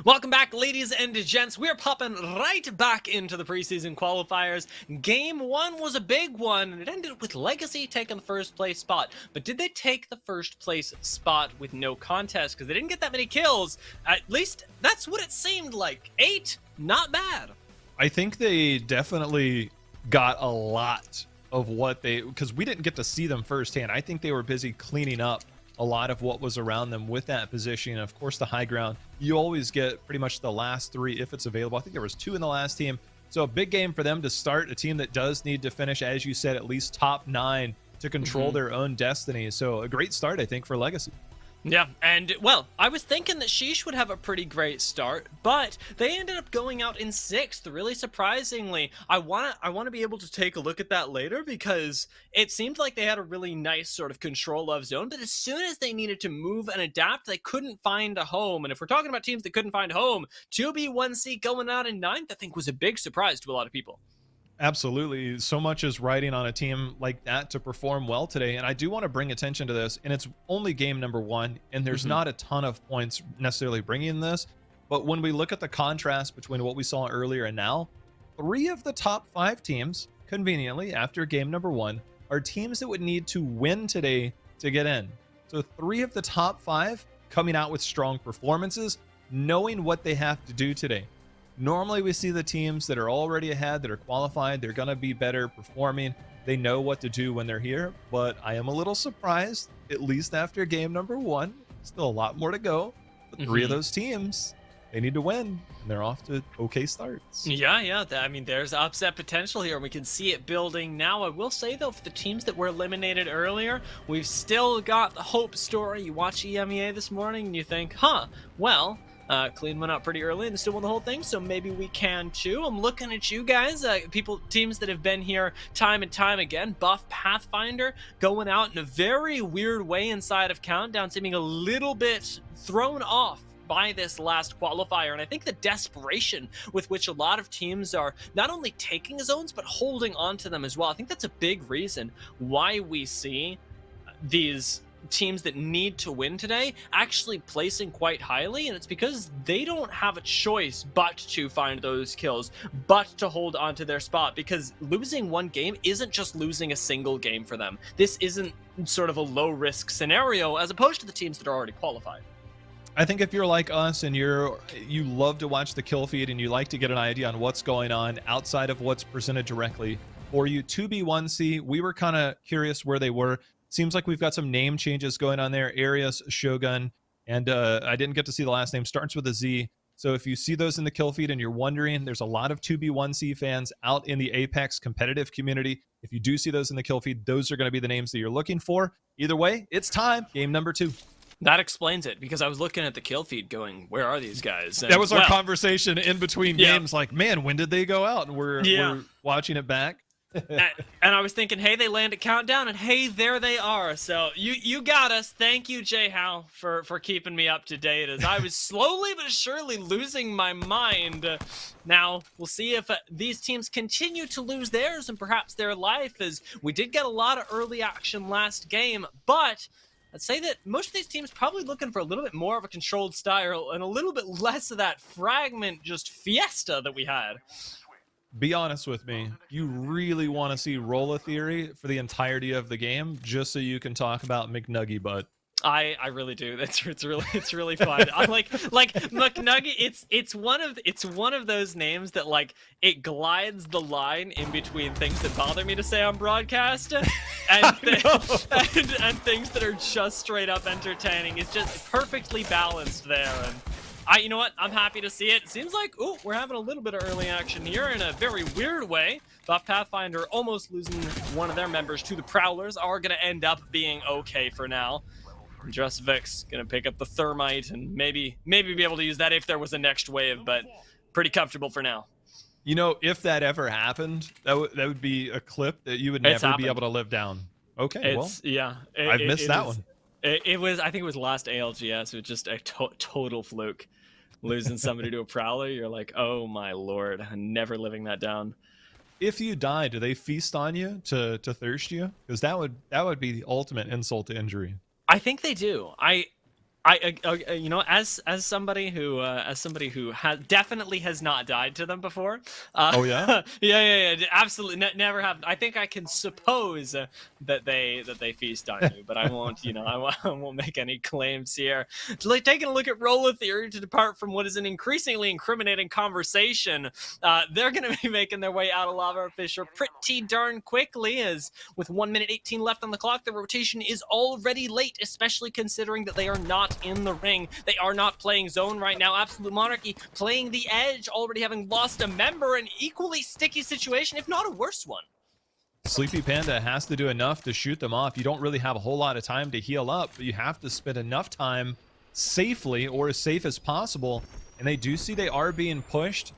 Welcome back, ladies and gents. We're popping right back into the preseason qualifiers. Game 1 was a big one, and it ended with Legacy taking the first place spot. But did they take the first place spot with no contest? Because they didn't get that many kills. At least that's what it seemed like. 8, not bad. I think they definitely got a lot of what because we didn't get to see them firsthand. I think they were busy cleaning up a lot of what was around them with that position. Of course, the high ground, you always get pretty much the last 3 if it's available. I think there was 2 in the last team. So a big game for them to start, a team that does need to finish, as you said, at least top 9 to control their own destiny. So a great start, I think, for Legacy. Yeah, and, well, I was thinking that Sheesh would have a pretty great start, but they ended up going out in 6th, really surprisingly. I wanna be able to take a look at that later, because it seemed like they had a really nice sort of control of zone, but as soon as they needed to move and adapt, they couldn't find a home. And if we're talking about teams that couldn't find a home, 2B1C going out in 9th, I think, was a big surprise to a lot of people. Absolutely. So much is riding on a team like that to perform well today. And I do want to bring attention to this. And it's only game number 1. And there's not a ton of points necessarily bringing this. But when we look at the contrast between what we saw earlier and now, 3 of the top 5 teams, conveniently, after game number 1, are teams that would need to win today to get in. So 3 of the top 5 coming out with strong performances, knowing what they have to do today. Normally we see the teams that are already ahead, that are qualified, they're going to be better performing. They know what to do when they're here, but I am a little surprised, at least after game number 1. Still a lot more to go. But 3 of those teams, they need to win, and they're off to okay starts. Yeah. I mean, there's upset potential here, and we can see it building now. I will say, though, for the teams that were eliminated earlier, we've still got the hope story. You watch EMEA this morning, and you think, well, Clean went out pretty early and still won the whole thing, so maybe we can too. I'm looking at you guys, teams that have been here time and time again. Buff Pathfinder going out in a very weird way inside of Countdown, seeming a little bit thrown off by this last qualifier, and I think the desperation with which a lot of teams are not only taking zones but holding on to them as well. I think that's a big reason why we see these teams that need to win today actually placing quite highly, and it's because they don't have a choice but to find those kills, but to hold on to their spot, because losing one game isn't just losing a single game for them. This isn't sort of a low risk scenario as opposed to the teams that are already qualified. I think if you're like us and you love to watch the kill feed and you like to get an idea on what's going on outside of what's presented directly for you, 2B1C, we were kind of curious where they were. Seems like we've got some name changes going on there. Arius, Shogun, and I didn't get to see the last name. Starts with a Z. So if you see those in the kill feed and you're wondering, there's a lot of 2B1C fans out in the Apex competitive community. If you do see those in the kill feed, those are going to be the names that you're looking for. Either way, it's time. Game number 2. That explains it, because I was looking at the kill feed going, where are these guys? And, that was our conversation in between games. Like, man, when did they go out? And we're watching it back. And I was thinking, hey, they land at Countdown, and hey, there they are. So you got us. Thank you, Jay Howe, for keeping me up to date, as I was slowly but surely losing my mind. Now, we'll see if these teams continue to lose theirs and perhaps their life, as we did get a lot of early action last game, but I'd say that most of these teams probably looking for a little bit more of a controlled style and a little bit less of that fragment, just fiesta that we had. Be honest with me. You really want to see Rolla Theory for the entirety of the game, just so you can talk about McNuggy Butt. I really do. It's really fun. I'm like McNugget. It's one of those names that, like, it glides the line in between things that bother me to say on broadcast and and things that are just straight up entertaining. It's just perfectly balanced there. And you know what? I'm happy to see it. It seems like, we're having a little bit of early action here in a very weird way. Buff Pathfinder almost losing one of their members to the Prowlers are going to end up being okay for now. Just Vic's going to pick up the Thermite and maybe be able to use that if there was a next wave, but pretty comfortable for now. You know, if that ever happened, that would be a clip that you would never be able to live down. Okay, I've missed that one. It was, I think it was last ALGS. It was just a total fluke. Losing somebody to a Prowler, you're like, oh my lord, I'm never living that down. If you die, do they feast on you to thirst you? Because that would be the ultimate insult to injury. I think they do. You know, as somebody who has definitely has not died to them before. Oh yeah. Yeah, absolutely, never have. I think I can suppose that they feast on you, but I won't. You know, I won't make any claims here. Like taking a look at Roller Theory to depart from what is an increasingly incriminating conversation. They're going to be making their way out of Lava Fisher pretty darn quickly, as with 1 minute 18 left on the clock, the rotation is already late, especially considering that they are not in the ring. They are not playing zone right now. Absolute Monarchy playing the edge, already having lost a member, an equally sticky situation, if not a worse one. Sleepy Panda has to do enough to shoot them off. You don't really have a whole lot of time to heal up, but you have to spend enough time safely, or as safe as possible. And they do see they are being pushed.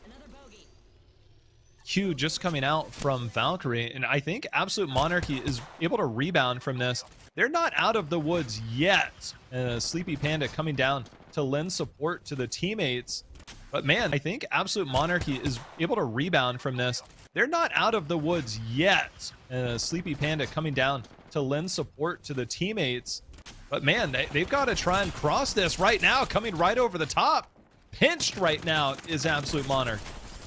Q just coming out from Valkyrie, and I think Absolute Monarchy is able to rebound from this. They're not out of the woods yet. Sleepy Panda coming down to lend support to the teammates. But man, I think Absolute Monarchy is able to rebound from this. They're not out of the woods yet. Sleepy Panda coming down to lend support to the teammates. But man, they've got to try and cross this right now, coming right over the top. Pinched right now is Absolute Monarch.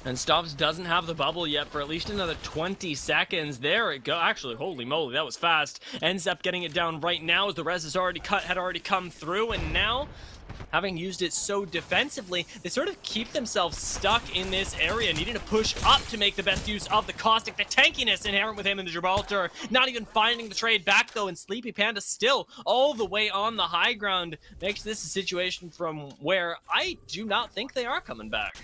And Stops doesn't have the bubble yet for at least another 20 seconds. There it go. Actually, holy moly, that was fast. Ends up getting it down right now as the res is had already come through. And now, having used it so defensively, they sort of keep themselves stuck in this area, needing to push up to make the best use of the caustic, the tankiness inherent with him in the Gibraltar. Not even finding the trade back, though, and Sleepy Panda still all the way on the high ground. Makes this a situation from where I do not think they are coming back.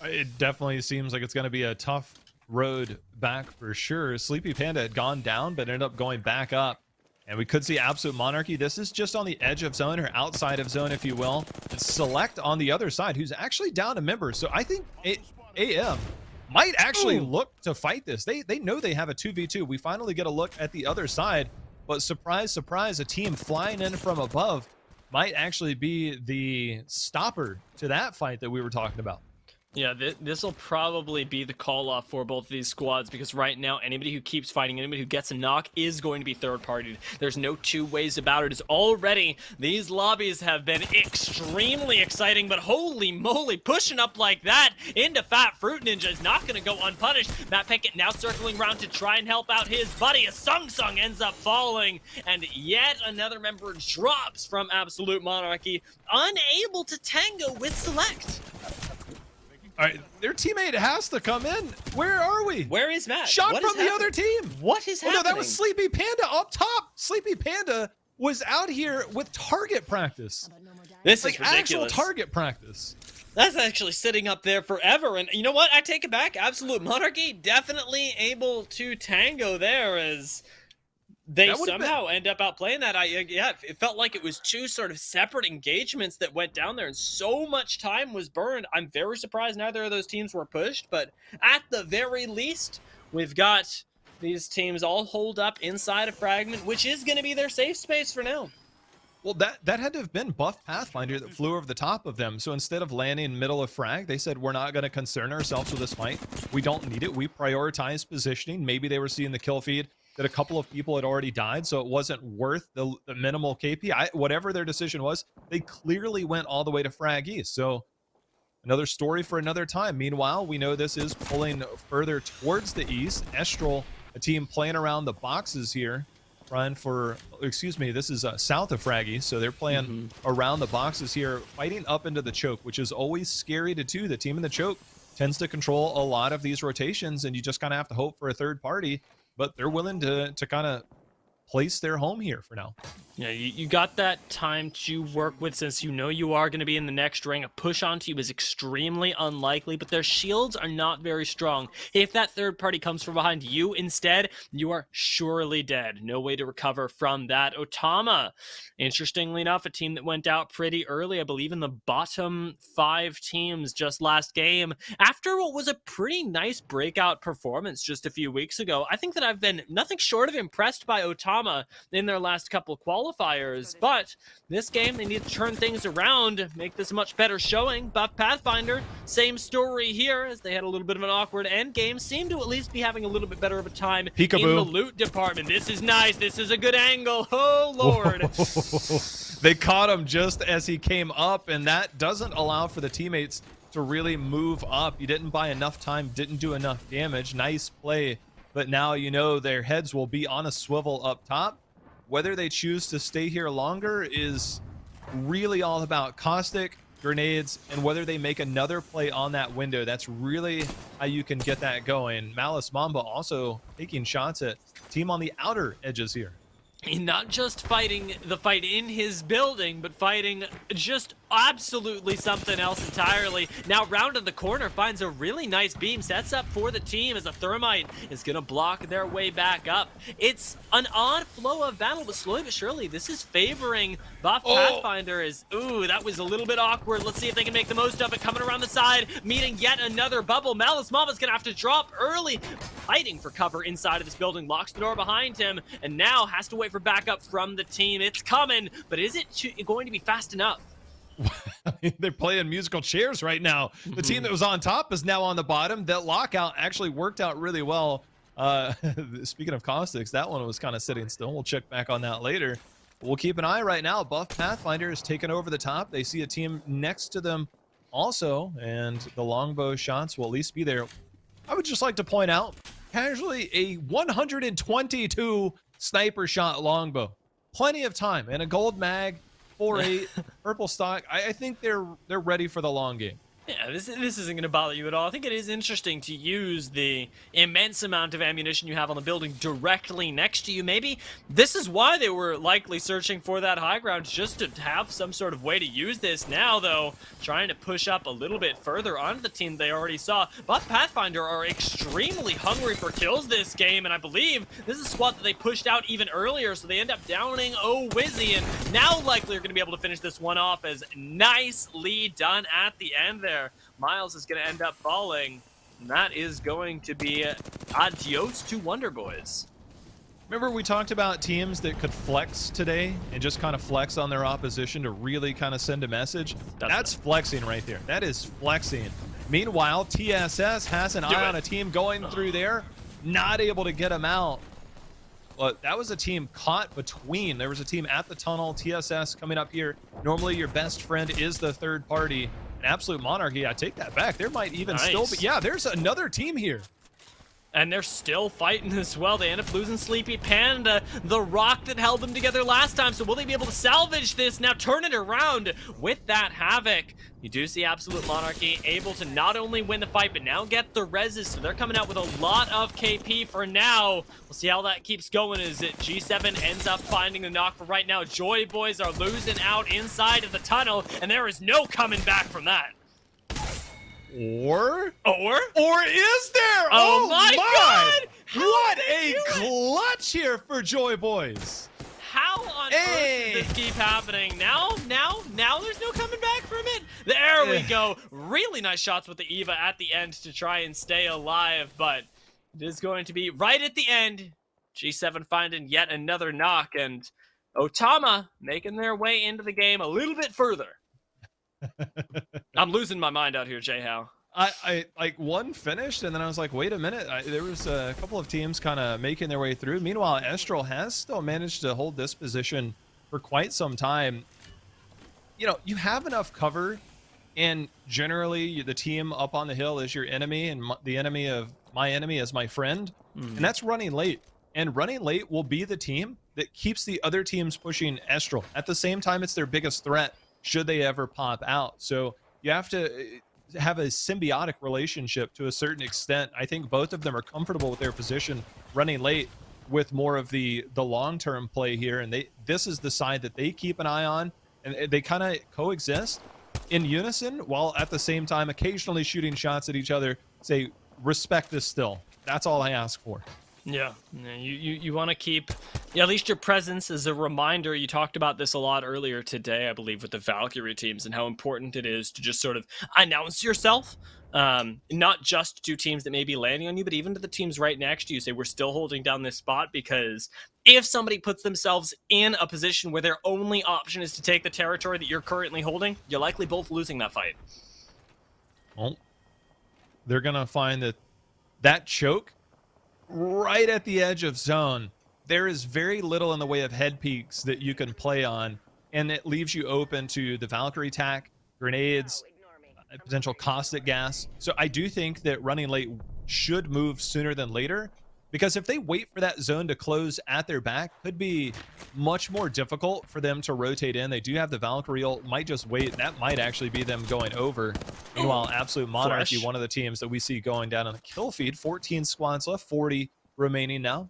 It definitely seems like it's going to be a tough road back for sure. Sleepy Panda had gone down, but ended up going back up. And we could see Absolute Monarchy. This is just on the edge of zone, or outside of zone, if you will. And Select on the other side, who's actually down a member. So I think AM might actually look to fight this. They know they have a 2v2. We finally get a look at the other side. But surprise, surprise, a team flying in from above might actually be the stopper to that fight that we were talking about. Yeah, this will probably be the call-off for both of these squads, because right now, anybody who keeps fighting, anybody who gets a knock is going to be third-partied. There's no two ways about it. It's already, these lobbies have been extremely exciting, but holy moly, pushing up like that into Fat Fruit Ninja is not going to go unpunished. Matt Pickett now circling around to try and help out his buddy. A Sung Sung ends up falling, and yet another member drops from Absolute Monarchy, unable to tango with Select. All right, their teammate has to come in. Where are we? Where is Matt? Shot what from the other team. What is happening? No, that was Sleepy Panda up top. Sleepy Panda was out here with target practice. This is like ridiculous. Actual target practice. That's actually sitting up there forever. And you know what? I take it back. Absolute Monarchy definitely able to tango there, as they somehow end up outplaying that. Yeah, it felt like it was two sort of separate engagements that went down there, and so much time was burned. I'm very surprised neither of those teams were pushed, but at the very least, we've got these teams all holed up inside a fragment, which is going to be their safe space for now. Well, that had to have been Buff Pathfinder that flew over the top of them. So instead of landing middle of frag, they said, we're not going to concern ourselves with this fight. We don't need it. We prioritize positioning. Maybe they were seeing the kill feed that a couple of people had already died, so it wasn't worth the minimal KP. Whatever their decision was, they clearly went all the way to Frag East. So another story for another time. Meanwhile, we know this is pulling further towards the east. Estral, a team playing around the boxes here, trying for, excuse me, this is south of Frag East, so they're playing around the boxes here, fighting up into the choke, which is always scary to do. The team in the choke tends to control a lot of these rotations, and you just kind of have to hope for a third party. But they're willing to kind of place their home here for now. Yeah, you got that time to work with, since you know you are going to be in the next ring. A push onto you is extremely unlikely, but their shields are not very strong. If that third party comes from behind you instead, you are surely dead. No way to recover from that. Otama, interestingly enough, a team that went out pretty early, I believe in the bottom 5 teams just last game. After what was a pretty nice breakout performance just a few weeks ago, I think that I've been nothing short of impressed by Otama in their last couple qualifiers. qualifiers, but this game they need to turn things around, make this a much better showing. Buff Pathfinder, same story here, as they had a little bit of an awkward end game, seem to at least be having a little bit better of a time Peekaboo. in the loot department. This is nice. This is a good angle. Oh, Lord. They caught him just as he came up, and that doesn't allow for the teammates to really move up. You didn't buy enough time, didn't do enough damage. Nice play, but now you know their heads will be on a swivel up top. Whether they choose to stay here longer is really all about Caustic, grenades, and whether they make another play on that window. That's really how you can get that going. Malice Mamba also taking shots at team on the outer edges here. Not just fighting the fight in his building, but fighting just absolutely something else entirely. Now rounded the corner, finds a really nice beam, sets up for the team as a thermite is gonna block their way back up. It's an odd flow of battle, but slowly but surely this is favoring Buff Pathfinder. Ooh, that was a little bit awkward. Let's see if they can make the most of it. Coming around the side, meeting yet another bubble. Malice Mama's gonna have to drop early, fighting for cover inside of this building, locks the door behind him, and now has to wait for backup from the team. It's coming, but is it going to be fast enough? They're playing musical chairs right now. The team that was on top is now on the bottom. That lockout actually worked out really well. Speaking of Caustics, that one was kind of sitting still. We'll check back on that later. We'll keep an eye right now. Buff Pathfinder is taking over the top. They see a team next to them also, and the longbow shots will at least be there. I would just like to point out, casually, a 122 sniper shot longbow. Plenty of time, and a gold mag, 4.8, purple stock. I think they're ready for the long game. Yeah, this isn't going to bother you at all. I think it is interesting to use the immense amount of ammunition you have on the building directly next to you. Maybe this is why they were likely searching for that high ground, just to have some sort of way to use this. Now, though, trying to push up a little bit further onto the team they already saw. But Pathfinder are extremely hungry for kills this game, and I believe this is a squad that they pushed out even earlier, so they end up downing Wizzy, and now likely are going to be able to finish this one off as nicely done at the end there. Miles is going to end up falling, and that is going to be adios to Wonder Boys. Remember we talked about teams that could flex today and just kind of flex on their opposition to really kind of send a message? That's flexing right there. That is flexing. Meanwhile, TSS has an eye on a team going through there, not able to get them out. But that was a team caught between. There was a team at the tunnel, TSS coming up here. Normally your best friend is the third party. An absolute monarchy. I take that back. There might even still be. Yeah, there's another team here. And they're still fighting as well. They end up losing Sleepy Panda, the rock that held them together last time. So will they be able to salvage this? Now turn it around with that Havoc. You do see Absolute Monarchy able to not only win the fight, but now get the reses. So they're coming out with a lot of KP for now. We'll see how that keeps going as G7 ends up finding the knock for right now. Joy Boys are losing out inside of the tunnel, and there is no coming back from that. Or is there? Oh my God! What a clutch here for Joy Boys. How on earth does this keep happening? Now there's no coming back from it. There we go. Really nice shots with the Eva at the end to try and stay alive, but it is going to be right at the end. G7 finding yet another knock, and Otama making their way into the game a little bit further. I'm losing my mind out here, J-How. I like one finished, and then I was like, wait a minute. There was a couple of teams kind of making their way through. Meanwhile, Estral has still managed to hold this position for quite some time. You know, you have enough cover, and generally the team up on the hill is your enemy, and the enemy of my enemy is my friend, and that's running late. And running late will be the team that keeps the other teams pushing Estral. At the same time, it's their biggest threat should they ever pop out. So you have to have a symbiotic relationship to a certain extent. I think both of them are comfortable with their position running late with more of the long-term play here. And this is the side that they keep an eye on, and they kind of coexist in unison while at the same time occasionally shooting shots at each other. Say, respect this still. That's all I ask for. Yeah, you want to keep at least your presence as a reminder. You talked about this a lot earlier today, I believe, with the Valkyrie teams and how important it is to just sort of announce yourself not just to teams that may be landing on you, but even to the teams right next to you. Say, we're still holding down this spot, because if somebody puts themselves in a position where their only option is to take the territory that you're currently holding, you're likely both losing that fight. Well, they're going to find that choke right at the edge of zone. There is very little in the way of head peaks that you can play on, and it leaves you open to the Valkyrie attack, grenades, potential caustic gas. So I do think that running late should move sooner than later, because if they wait for that zone to close at their back, could be much more difficult for them to rotate in. They do have the Valkyrie ult, might just wait. That might actually be them going over. Meanwhile, Absolute Monarchy, one of the teams that we see going down on the kill feed. 14 squads left, 40 remaining now.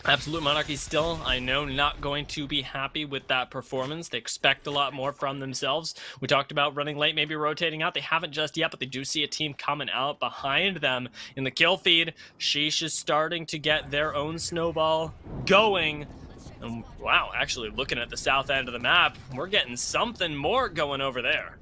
Absolute Monarchy still, I know, not going to be happy with that performance. They expect a lot more from themselves. We talked about running late, maybe rotating out. They haven't just yet, but they do see a team coming out behind them in the kill feed. Sheesh is starting to get their own snowball going. And wow, actually looking at the south end of the map, we're getting something more going over there.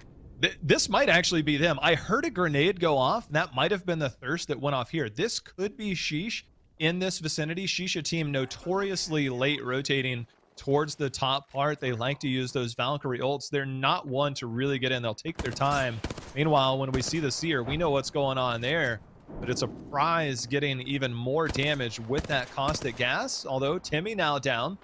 This might actually be them. I heard a grenade go off. That might have been the thirst that went off here. This could be Sheesh in this vicinity. Shisha team notoriously late rotating towards the top part. They like to use those Valkyrie ults. They're not one to really get in. They'll take their time. Meanwhile, when we see the Seer, we know what's going on there, but it's a prize getting even more damage with that caustic gas. Although Timmy now down.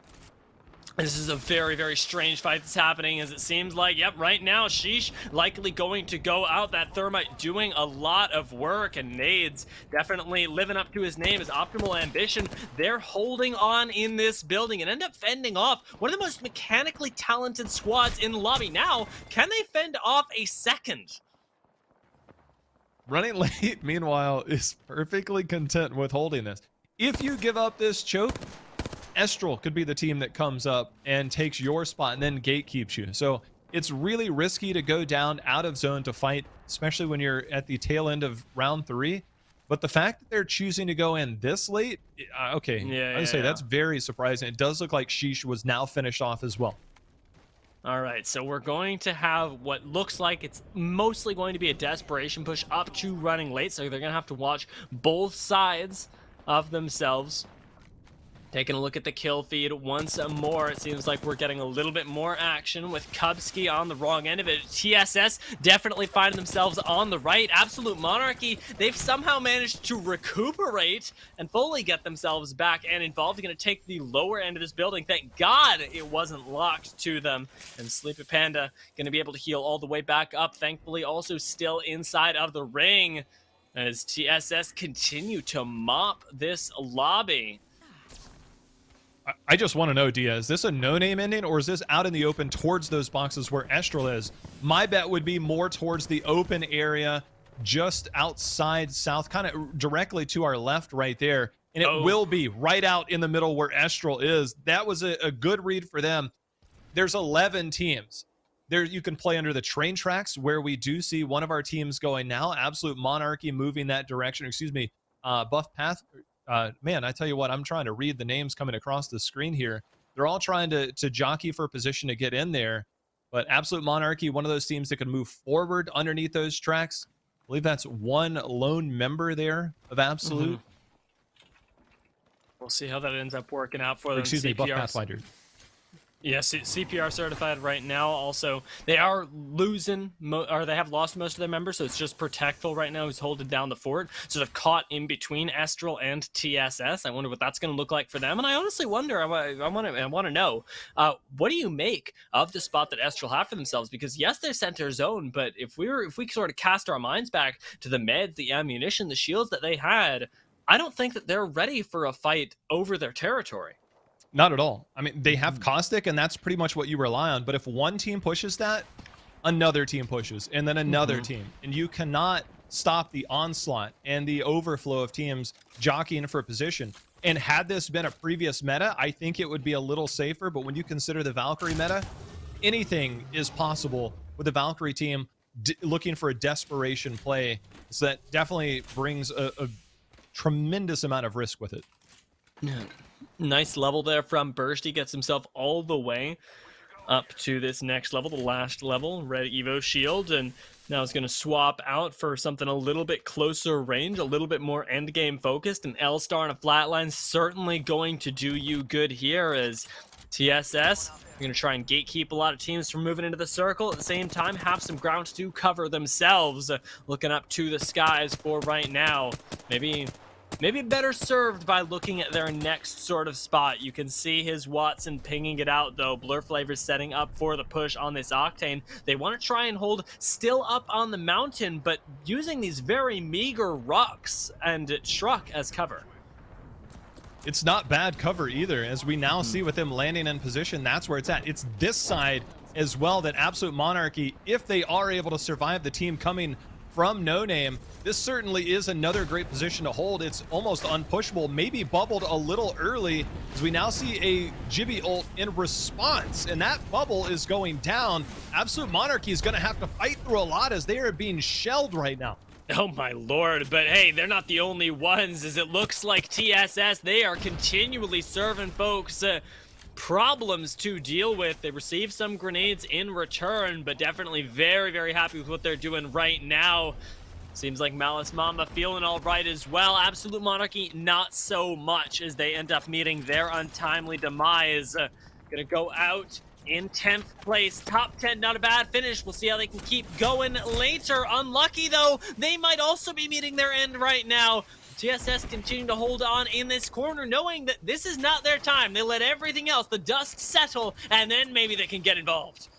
This is a very, very strange fight that's happening, as it seems like, yep, right now, Sheesh likely going to go out. That Thermite doing a lot of work, and Nades definitely living up to his name, his Optimal Ambition. They're holding on in this building and end up fending off one of the most mechanically talented squads in the lobby. Now, can they fend off a second? Running late, meanwhile, is perfectly content with holding this. If you give up this choke, Estral could be the team that comes up and takes your spot and then gatekeeps you. So it's really risky to go down out of zone to fight, especially when you're at the tail end of round 3. But the fact that they're choosing to go in this late, okay, I would say that's very surprising. It does look like Sheesh was now finished off as well. All right, so we're going to have what looks like it's mostly going to be a desperation push up to running late. So they're going to have to watch both sides of themselves. Taking a look at the kill feed once more, it seems like we're getting a little bit more action with Kubsky on the wrong end of it. TSS definitely finding themselves on the right. Absolute Monarchy, they've somehow managed to recuperate and fully get themselves back and involved. They're going to take the lower end of this building. Thank God it wasn't locked to them. And Sleepy Panda going to be able to heal all the way back up. Thankfully, also still inside of the ring as TSS continue to mop this lobby. I just want to know, Dia, is this a no-name ending, or is this out in the open towards those boxes where Estral is? My bet would be more towards the open area, just outside south, kind of directly to our left right there. And it will be right out in the middle where Estral is. That was a good read for them. There's 11 teams. There you can play under the train tracks, where we do see one of our teams going now. Absolute Monarchy moving that direction. Excuse me, Buff Path. Man, I tell you what, I'm trying to read the names coming across the screen here. They're all trying to jockey for position to get in there. But Absolute Monarchy, one of those teams that can move forward underneath those tracks. I believe that's one lone member there of Absolute. We'll see how that ends up working out for them. Excuse me, Buff Pathfinder. Yes, CPR certified right now. Also, they are losing, or they have lost most of their members, so it's just Protectful right now who's holding down the fort. So they're caught in between Estral and TSS. I wonder what that's going to look like for them. And I honestly wonder, I want to know, what do you make of the spot that Estral have for themselves? Because yes, they're center zone, but if we sort of cast our minds back to the meds, the ammunition, the shields that they had, I don't think that they're ready for a fight over their territory. Not at all. I mean, they have Caustic, and that's pretty much what you rely on. But if one team pushes that, another team pushes, and then another team. And you cannot stop the onslaught and the overflow of teams jockeying for position. And had this been a previous meta, I think it would be a little safer. But when you consider the Valkyrie meta, anything is possible with the Valkyrie team looking for a desperation play. So that definitely brings a tremendous amount of risk with it. Yeah. Nice level there from Burst. He gets himself all the way up to this next level, the last level, Red Evo Shield, and Now it's going to swap out for something a little bit closer range, a little bit more end game focused. An L-Star and a flatline certainly going to do you good here as TSS. You're going to try and gatekeep a lot of teams from moving into the circle. At the same time, have some ground to cover themselves. Looking up to the skies for right now. Maybe better served by looking at their next sort of spot. You can see his Watson pinging it out, though. Blur Flavor's setting up for the push on this Octane. They want to try and hold still up on the mountain, but using these very meager rocks and Shruck as cover. It's not bad cover either, as we now see with him landing in position. That's where it's at. It's this side as well that Absolute Monarchy, if they are able to survive the team coming from No Name, this certainly is another great position to hold. It's almost unpushable, maybe bubbled a little early, as we now see a Jibby ult in response, and that bubble is going down. Absolute Monarchy is going to have to fight through a lot as they are being shelled right now. Oh my lord, but hey, they're not the only ones, as it looks like TSS, they are continually serving folks problems to deal with. They receive some grenades in return, but definitely very, very happy with what they're doing right now. Seems like Malice Mamba feeling all right as well. Absolute Monarchy, not so much, as they end up meeting their untimely demise. Gonna go out in 10th place. Top 10, not a bad finish. We'll see how they can keep going later. Unlucky, though, they might also be meeting their end right now. TSS continuing to hold on in this corner, knowing that this is not their time. They let everything else, the dust settle, and then maybe they can get involved.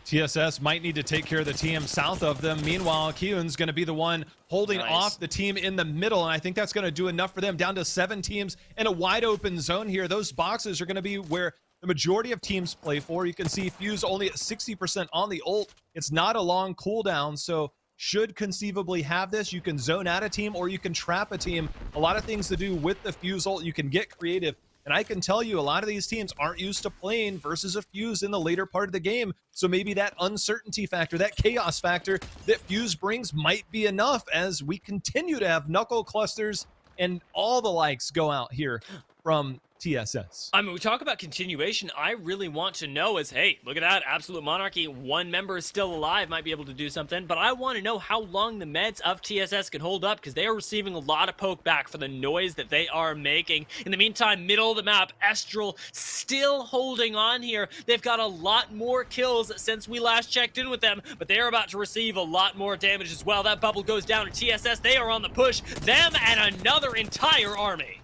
TSS might need to take care of the team south of them. Meanwhile, Kyun's going to be the one holding off the team in the middle, and I think that's going to do enough for them. Down to 7 teams in a wide open zone here. Those boxes are going to be where the majority of teams play for. You can see Fuse only at 60% on the ult. It's not a long cooldown, so should conceivably have this. You can zone out a team or you can trap a team. A lot of things to do with the Fuse ult. You can get creative. And I can tell you, a lot of these teams aren't used to playing versus a Fuse in the later part of the game. So maybe that uncertainty factor, that chaos factor that Fuse brings might be enough as we continue to have knuckle clusters and all the likes go out here from TSS. I mean, we talk about continuation. I really want to know is, hey, look at that. Absolute Monarchy, one member is still alive, might be able to do something. But I want to know how long the meds of TSS can hold up, because they are receiving a lot of poke back for the noise that they are making. In the meantime, middle of the map, Estral still holding on here. They've got a lot more kills since we last checked in with them, but they are about to receive a lot more damage as well. That bubble goes down to TSS. They are on the push. Them and another entire army.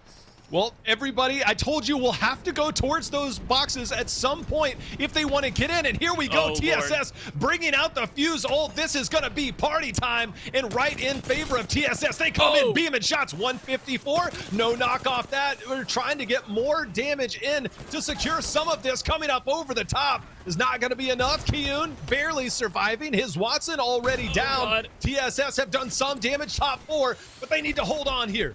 Well, everybody, I told you we'll have to go towards those boxes at some point if they want to get in. And here we go, TSS bringing out the Fuse ult. This is going to be party time and right in favor of TSS. They come in, beaming shots, 154. No knock off that. We're trying to get more damage in to secure some of this. Coming up over the top is not going to be enough. Kyun barely surviving. His Watson already down. God. TSS have done some damage, top 4, but they need to hold on here.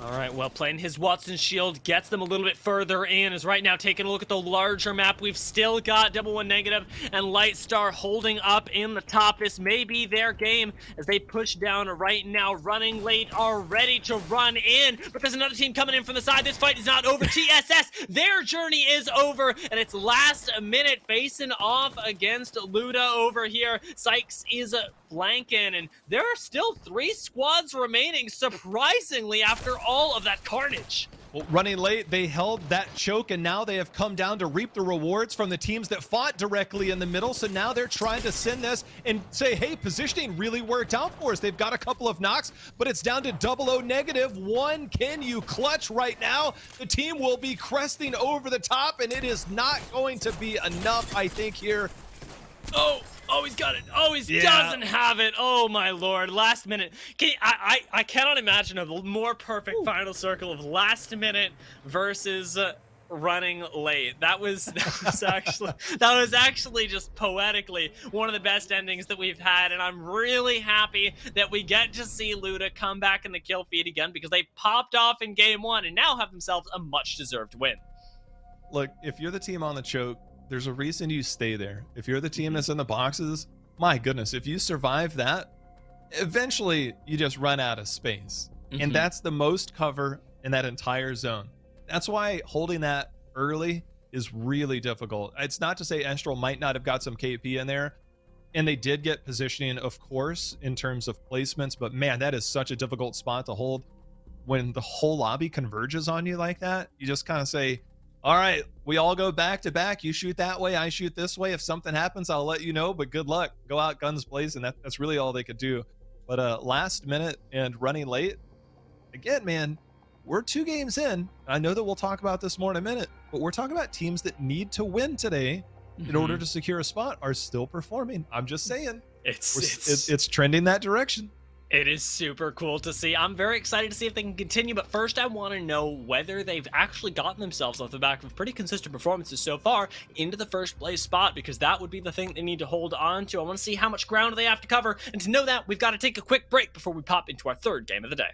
All right, well, playing his Watson shield gets them a little bit further in, as right now taking a look at the larger map, we've still got 1-1 negative and Lightstar holding up in the top. This may be their game as they push down right now, running late, are ready to run in, but there's another team coming in from the side. This fight is not over. TSS, their journey is over, and it's last minute facing off against Luda over here. Sykes is flanking, and there are still 3 squads remaining, surprisingly, after all of that carnage. Well, running late, they held that choke, and now they have come down to reap the rewards from the teams that fought directly in the middle. So now they're trying to send this and say, hey, positioning really worked out for us. They've got a couple of knocks, but it's down to 0-0 negative. 1, can you clutch right now? The team will be cresting over the top, and it is not going to be enough, I think, here. Oh, he's got it. Oh, he doesn't have it. Oh, my lord. Last minute. I cannot imagine a more perfect final circle of last minute versus running late. That was actually just poetically one of the best endings that we've had, and I'm really happy that we get to see Luda come back in the kill feed again, because they popped off in game 1 and now have themselves a much-deserved win. Look, if you're the team on the choke, there's a reason you stay there. If you're the team that's in the boxes, my goodness, if you survive that, eventually you just run out of space. And that's the most cover in that entire zone. That's why holding that early is really difficult. It's not to say Estral might not have got some KP in there. and they did get positioning, of course, in terms of placements, but man, that is such a difficult spot to hold when the whole lobby converges on you like that. You just kind of say, all right, we all go back to back. You shoot that way, I shoot this way. If something happens, I'll let you know, but good luck. Go out guns blazing. That's really all they could do. But last minute and running late, again, man, we're 2 games in. I know that we'll talk about this more in a minute, but we're talking about teams that need to win today in order to secure a spot are still performing. I'm just saying, it's trending that direction. It is super cool to see. I'm very excited to see if they can continue, but first I want to know whether they've actually gotten themselves off the back of pretty consistent performances so far into the first place spot, because that would be the thing they need to hold on to. I want to see how much ground they have to cover, and to know that, we've got to take a quick break before we pop into our third game of the day.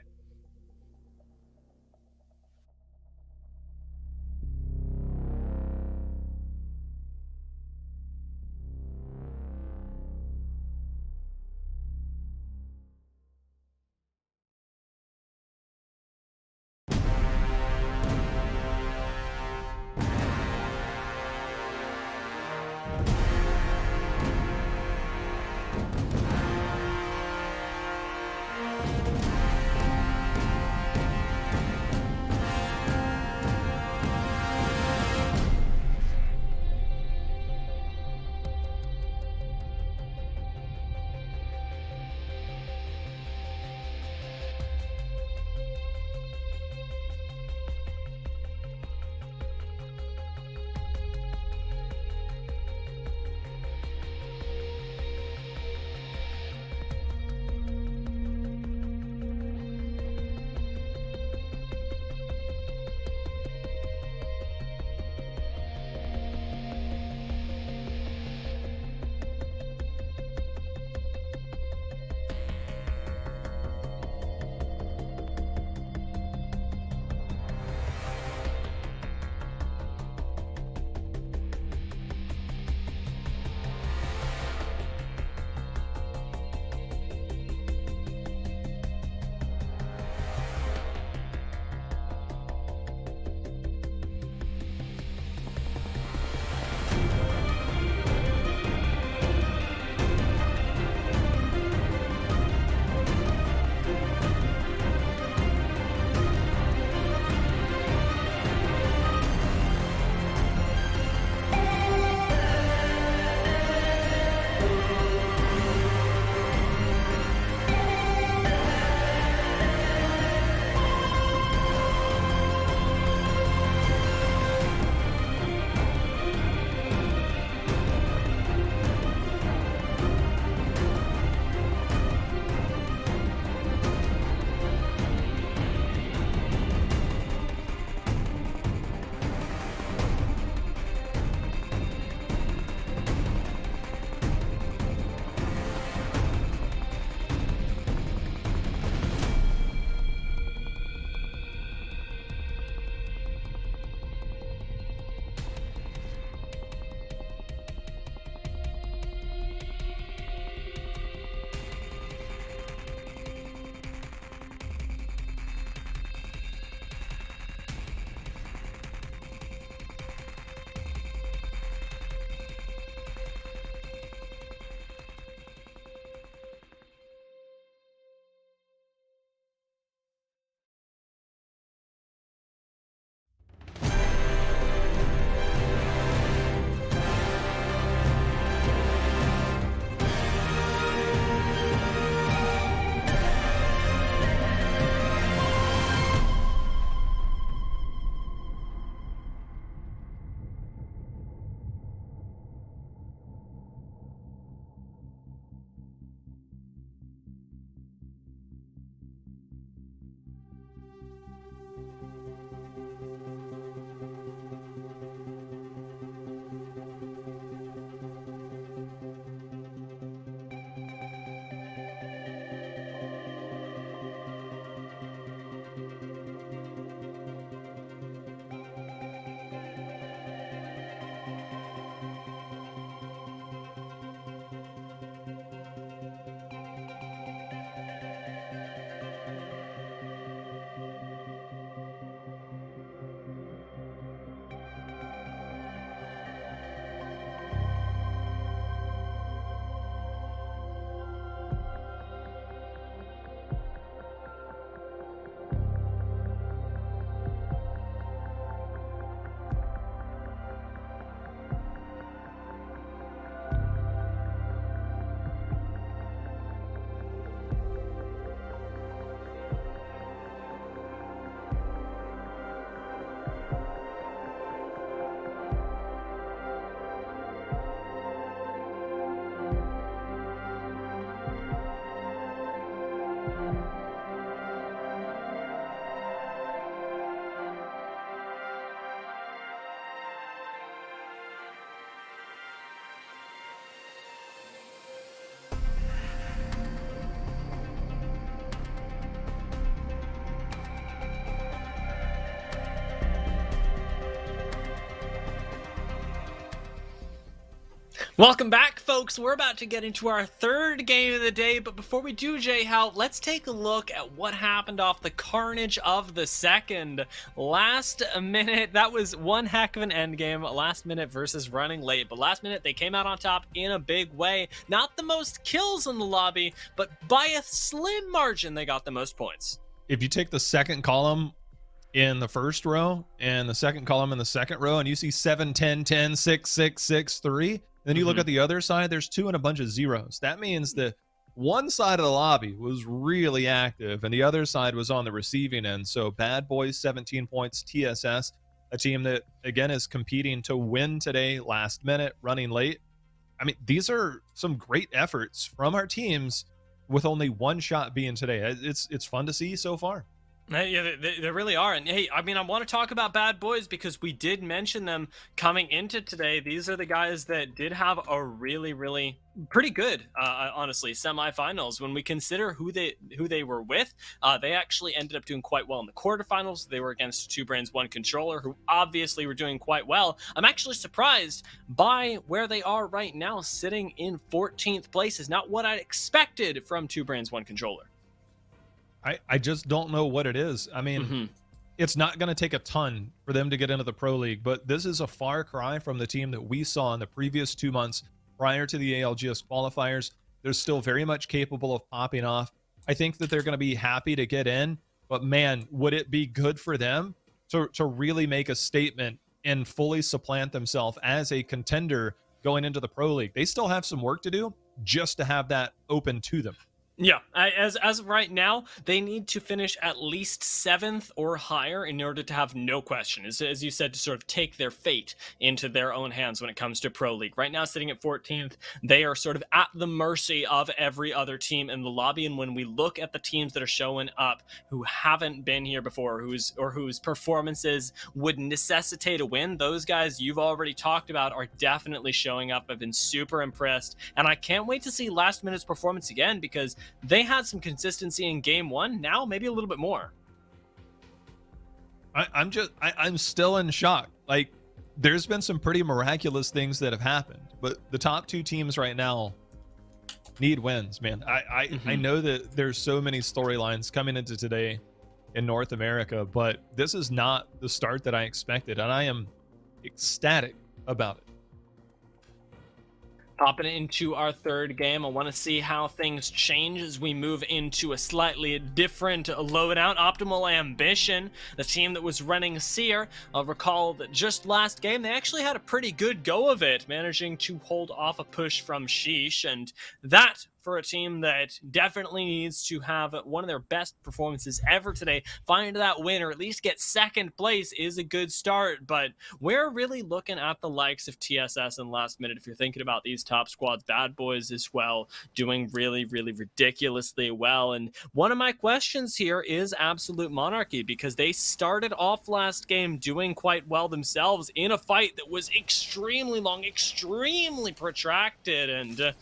Welcome back, folks. We're about to get into our third game of the day, but before we do, Jay-How, let's take a look at what happened off the carnage of the second. Last minute, that was one heck of an end game. Last minute versus running late, but last minute they came out on top in a big way. Not the most kills in the lobby, but by a slim margin, they got the most points. If you take the second column in the first row and the second column in the second row, and you see 7, 10, 10, 6, 6, 6, 3, then you look at the other side, there's 2 and a bunch of zeros. That means that one side of the lobby was really active and the other side was on the receiving end. So Bad Boys, 17 points, TSS, a team that, again, is competing to win today, last minute, running late. I mean, these are some great efforts from our teams with only one shot being today. It's fun to see so far. Yeah, they really are. And hey, I mean, I want to talk about Bad Boys because we did mention them coming into today. These are the guys that did have a really pretty good, honestly, semifinals. When we consider who they were with, they actually ended up doing quite well in the quarterfinals. They were against Two Brains One Controller, who obviously were doing quite well. I'm actually surprised by where they are right now, sitting in 14th place. Is not what I expected from Two Brains One Controller. I just don't know what it is. I mean, it's not going to take a ton for them to get into the Pro League, but this is a far cry from the team that we saw in the previous 2 months prior to the ALGS qualifiers. They're still very much capable of popping off. I think that they're going to be happy to get in, but man, would it be good for them to really make a statement and fully supplant themselves as a contender going into the Pro League. They still have some work to do just to have that open to them. Yeah, as of right now, they need to finish at least 7th or higher in order to have no question, as you said, to sort of take their fate into their own hands when it comes to Pro League. Right now, sitting at 14th, they are sort of at the mercy of every other team in the lobby. And when we look at the teams that are showing up who haven't been here before, whose performances would necessitate a win, those guys you've already talked about are definitely showing up. I've been super impressed, and I can't wait to see last minute's performance again, because they had some consistency in game one. Now maybe a little bit more. I'm still in shock. Like, there's been some pretty miraculous things that have happened, but the top 2 teams right now need wins, man. I know that there's so many storylines coming into today in North America, but this is not the start that I expected, and I am ecstatic about it. Popping into our third game, I want to see how things change as we move into a slightly different loadout. Optimal Ambition, the team that was running Seer. I'll recall that just last game, they actually had a pretty good go of it, managing to hold off a push from Sheesh, and that, for a team that definitely needs to have one of their best performances ever today, find that win or at least get second place is a good start. But we're really looking at the likes of TSS and last minute. If you're thinking about these top squads, Bad Boys as well, doing really ridiculously well. And one of my questions here is Absolute Monarchy, because they started off last game doing quite well themselves in a fight that was extremely long, extremely protracted, and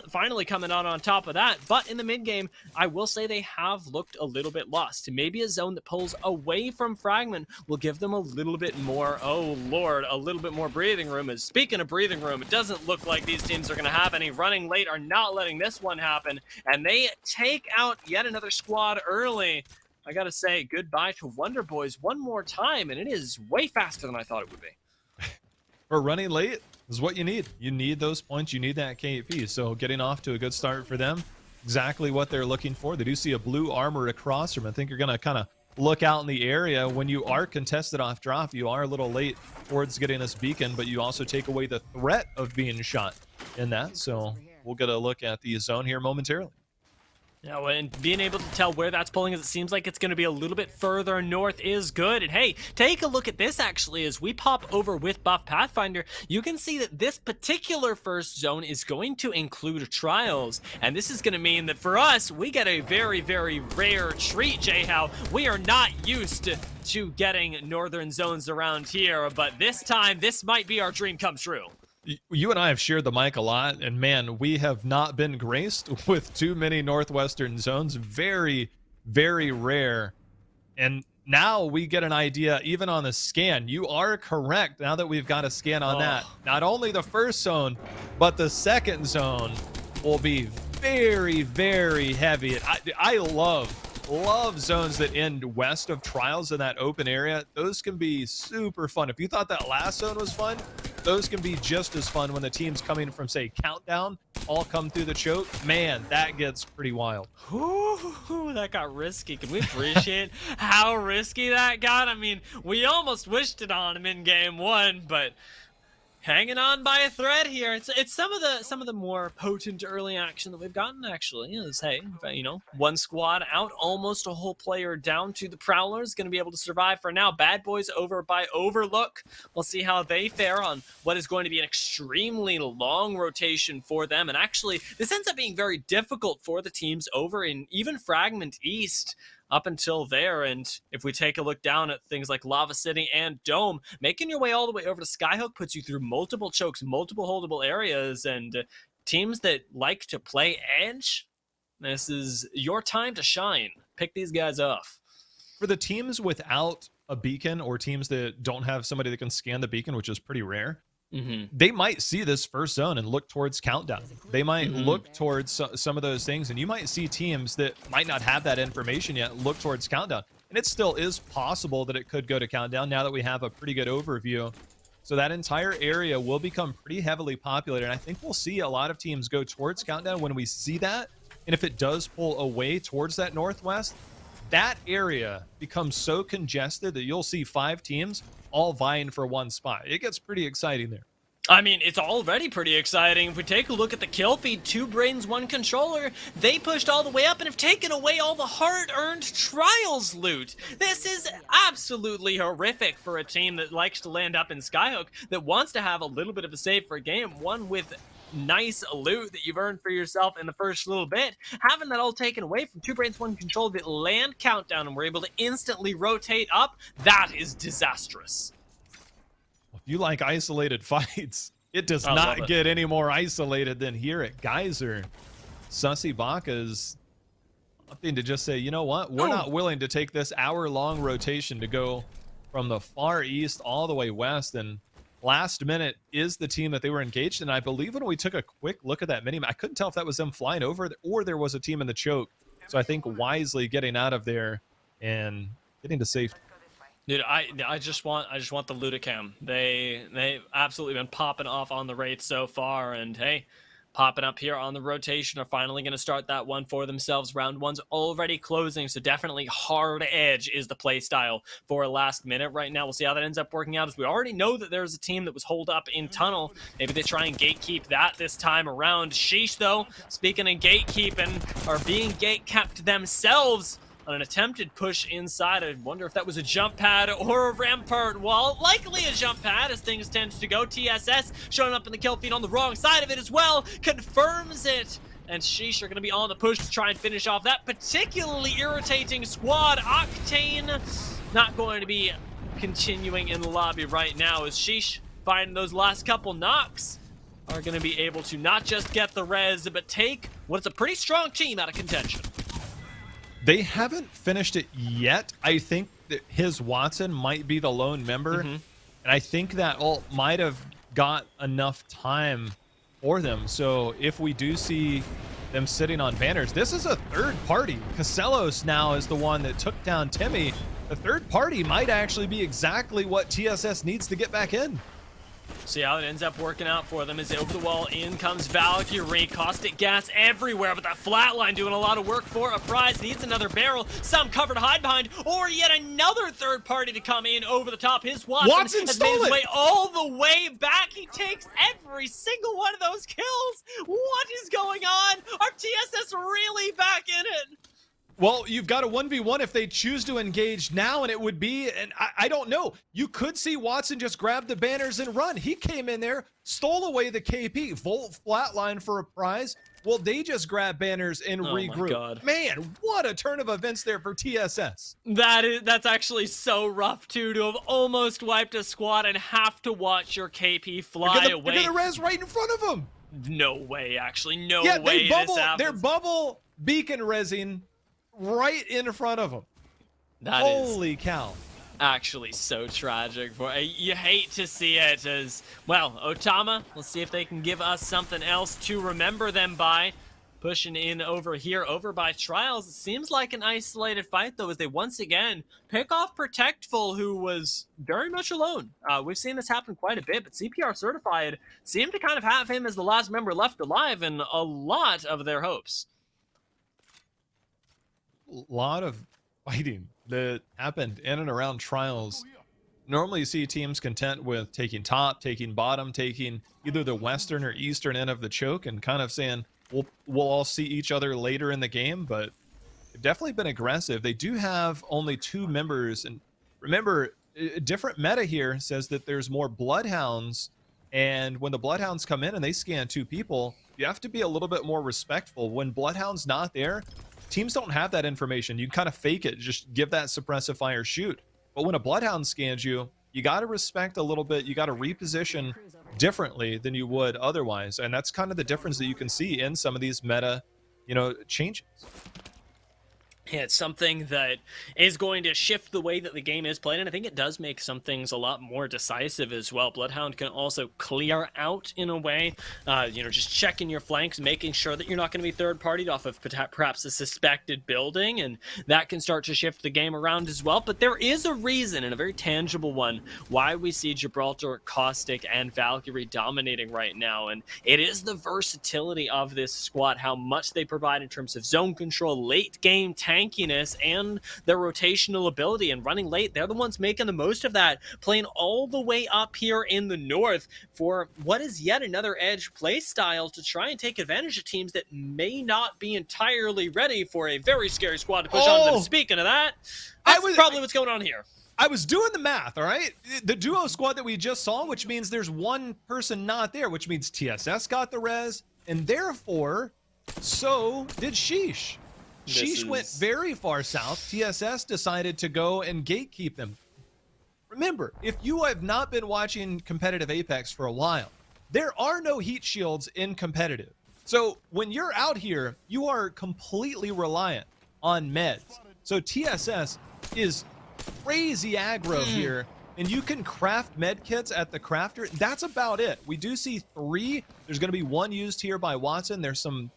finally coming out on top of that. But in the mid game, I will say they have looked a little bit lost. Maybe a zone that pulls away from Fragment will give them a little bit more, oh lord, a little bit more breathing room. As speaking of breathing room, it doesn't look like these teams are going to have any. Running late are not letting this one happen, and they take out yet another squad early. I gotta say goodbye to Wonder Boys one more time, and it is way faster than I thought it would be. For running late is what you need. You need those points. You need that KP. So getting off to a good start for them, exactly what they're looking for. They do see a blue armor across from. I think you're going to kind of look out in the area. When you are contested off drop, you are a little late towards getting this beacon, but you also take away the threat of being shot in that. So we'll get a look at the zone here momentarily. Yeah, well, and being able to tell where that's pulling, as it seems like it's going to be a little bit further north, is good. And hey, take a look at this actually. As we pop over with Buff Pathfinder, you can see that this particular first zone is going to include trials. And this is going to mean that for us, we get a very, very rare treat, Jayhow. We are not used to getting northern zones around here, but this time, this might be our dream come true. You and I have shared the mic a lot, and man, we have not been graced with too many northwestern zones. Very, very rare. And now we get an idea, even on the scan. You are correct, now that we've got a scan on that. Not only the first zone, but the second zone will be very, very heavy. I love zones that end west of trials in that open area. Those can be super fun. If you thought that last zone was fun, those can be just as fun when the teams coming from, say, Countdown all come through the choke. Man, that gets pretty wild. Ooh, that got risky. Can we appreciate how risky that got? I mean, we almost wished it on him in game one, but hanging on by a thread here. It's some of the more potent early action that we've gotten, actually. Is, hey, you know, one squad out, almost a whole player down to the Prowlers, going to be able to survive for now. Bad Boys over by Overlook. We'll see how they fare on what is going to be an extremely long rotation for them. And actually, this ends up being very difficult for the teams over in even Fragment East up until there. And if we take a look down at things like Lava City and Dome, making your way all the way over to Skyhook puts you through multiple chokes, multiple holdable areas, and teams that like to play edge, this is your time to shine. Pick these guys off. For the teams without a beacon, or teams that don't have somebody that can scan the beacon, which is pretty rare, they might see this first zone and look towards Countdown. They might look towards some of those things, and you might see teams that might not have that information yet look towards Countdown. And it still is possible that it could go to Countdown now that we have a pretty good overview. So that entire area will become pretty heavily populated, and I think we'll see a lot of teams go towards Countdown when we see that. And if it does pull away towards that northwest, that area becomes so congested that you'll see 5 teams all vying for one spot. It gets pretty exciting there. I mean, it's already pretty exciting. If we take a look at the kill feed, 2 brains, 1 controller, they pushed all the way up and have taken away all the hard-earned trials loot. This is absolutely horrific for a team that likes to land up in Skyhook, that wants to have a little bit of a save for a game, one with nice loot that you've earned for yourself in the first little bit. Having that all taken away from 2 brains, 1 control, that land Countdown and we're able to instantly rotate up, that is disastrous. If you like isolated fights, it does not get any more isolated than here at Geyser. Sussy Baka's opting to just say, you know what, we're not willing to take this hour-long rotation to go from the far east all the way west. And last minute is the team that they were engaged in. I believe when we took a quick look at that minimap, I couldn't tell if that was them flying over or there was a team in the choke. So I think wisely getting out of there and getting to safety. Dude, I just want the Ludicam. They've absolutely been popping off on the rates so far, and hey, popping up here on the rotation are finally going to start that one for themselves. Round 1's already closing, so definitely hard edge is the play style for last minute right now. We'll see how that ends up working out, as we already know that there's a team that was holed up in tunnel. Maybe they try and gatekeep that this time around. Sheesh, though, speaking of gatekeeping, are being gatekept themselves on an attempted push inside. I wonder if that was a jump pad or a rampart wall. Likely a jump pad, as things tend to go. TSS showing up in the kill feed on the wrong side of it as well, confirms it. And Sheesh are going to be on the push to try and finish off that particularly irritating squad. Octane not going to be continuing in the lobby right now, as Sheesh, finding those last couple knocks, are going to be able to not just get the res, but take what's a pretty strong team out of contention. They haven't finished it yet. I think that his Watson might be the lone member. And I think that ult might have got enough time for them. So if we do see them sitting on banners, this is a third party. Casellos now is the one that took down Timmy. The third party might actually be exactly what TSS needs to get back in. See how it ends up working out for them as over the wall, in comes Valkyrie. Caustic gas everywhere, but that flatline doing a lot of work for a prize. Needs another barrel, some cover to hide behind, or yet another third party to come in over the top. His Watson has made his way all the way back. He takes every single one of those kills. What is going on? Are TSS really back in it? Well, you've got a 1v1 if they choose to engage now, and it would be, and I don't know, you could see Watson just grab the banners and run. He came in there, stole away the KP, Volt flatline for a prize. Well, they just grab banners and regroup. My God. Man, what a turn of events there for TSS. That's actually so rough, too, to have almost wiped a squad and have to watch your KP fly away. You're gonna res right in front of them. No way, actually, no way this happens. They're bubble beacon resing right in front of them. Holy cow. Actually so tragic. You hate to see it as, well, Otama, let's see if they can give us something else to remember them by. Pushing in over here, over by Trials. It seems like an isolated fight, though, as they once again pick off Protectful, who was very much alone. We've seen this happen quite a bit, but CPR Certified seemed to kind of have him as the last member left alive in a lot of their hopes. Lot of fighting that happened in and around Trials. Normally you see teams content with taking top, taking bottom, taking either the western or eastern end of the choke and kind of saying we'll all see each other later in the game, but they've definitely been aggressive. They do have only 2 members, and remember, a different meta here says that there's more Bloodhounds, and when the Bloodhounds come in and they scan 2 people, you have to be a little bit more respectful. When Bloodhound's not there, teams don't have that information. You kind of fake it, just give that suppressive fire shoot. But when a Bloodhound scans you, you got to respect a little bit. You got to reposition differently than you would otherwise. And that's kind of the difference that you can see in some of these meta, changes. Yeah, it's something that is going to shift the way that the game is played, and I think it does make some things a lot more decisive as well. Bloodhound can also clear out in a way, just checking your flanks, making sure that you're not going to be third-partied off of perhaps a suspected building, and that can start to shift the game around as well. But there is a reason, and a very tangible one, why we see Gibraltar, Caustic, and Valkyrie dominating right now, and it is the versatility of this squad, how much they provide in terms of zone control, late-game tankiness, and their rotational ability and running late. They're the ones making the most of that, playing all the way up here in the north for what is yet another edge play style to try and take advantage of teams that may not be entirely ready for a very scary squad to push on them. Speaking of that, that's probably what's going on here. I was doing the math, all right? The duo squad that we just saw, which means there's one person not there, which means TSS got the res, and therefore, so did Sheesh. Sheesh went very far south. TSS decided to go and gatekeep them. Remember, if you have not been watching competitive Apex for a while, there are no heat shields in competitive. So when you're out here, you are completely reliant on meds. So TSS is crazy aggro here, and you can craft med kits at the crafter. That's about it. We do see 3. There's going to be 1 used here by Watson. There's some...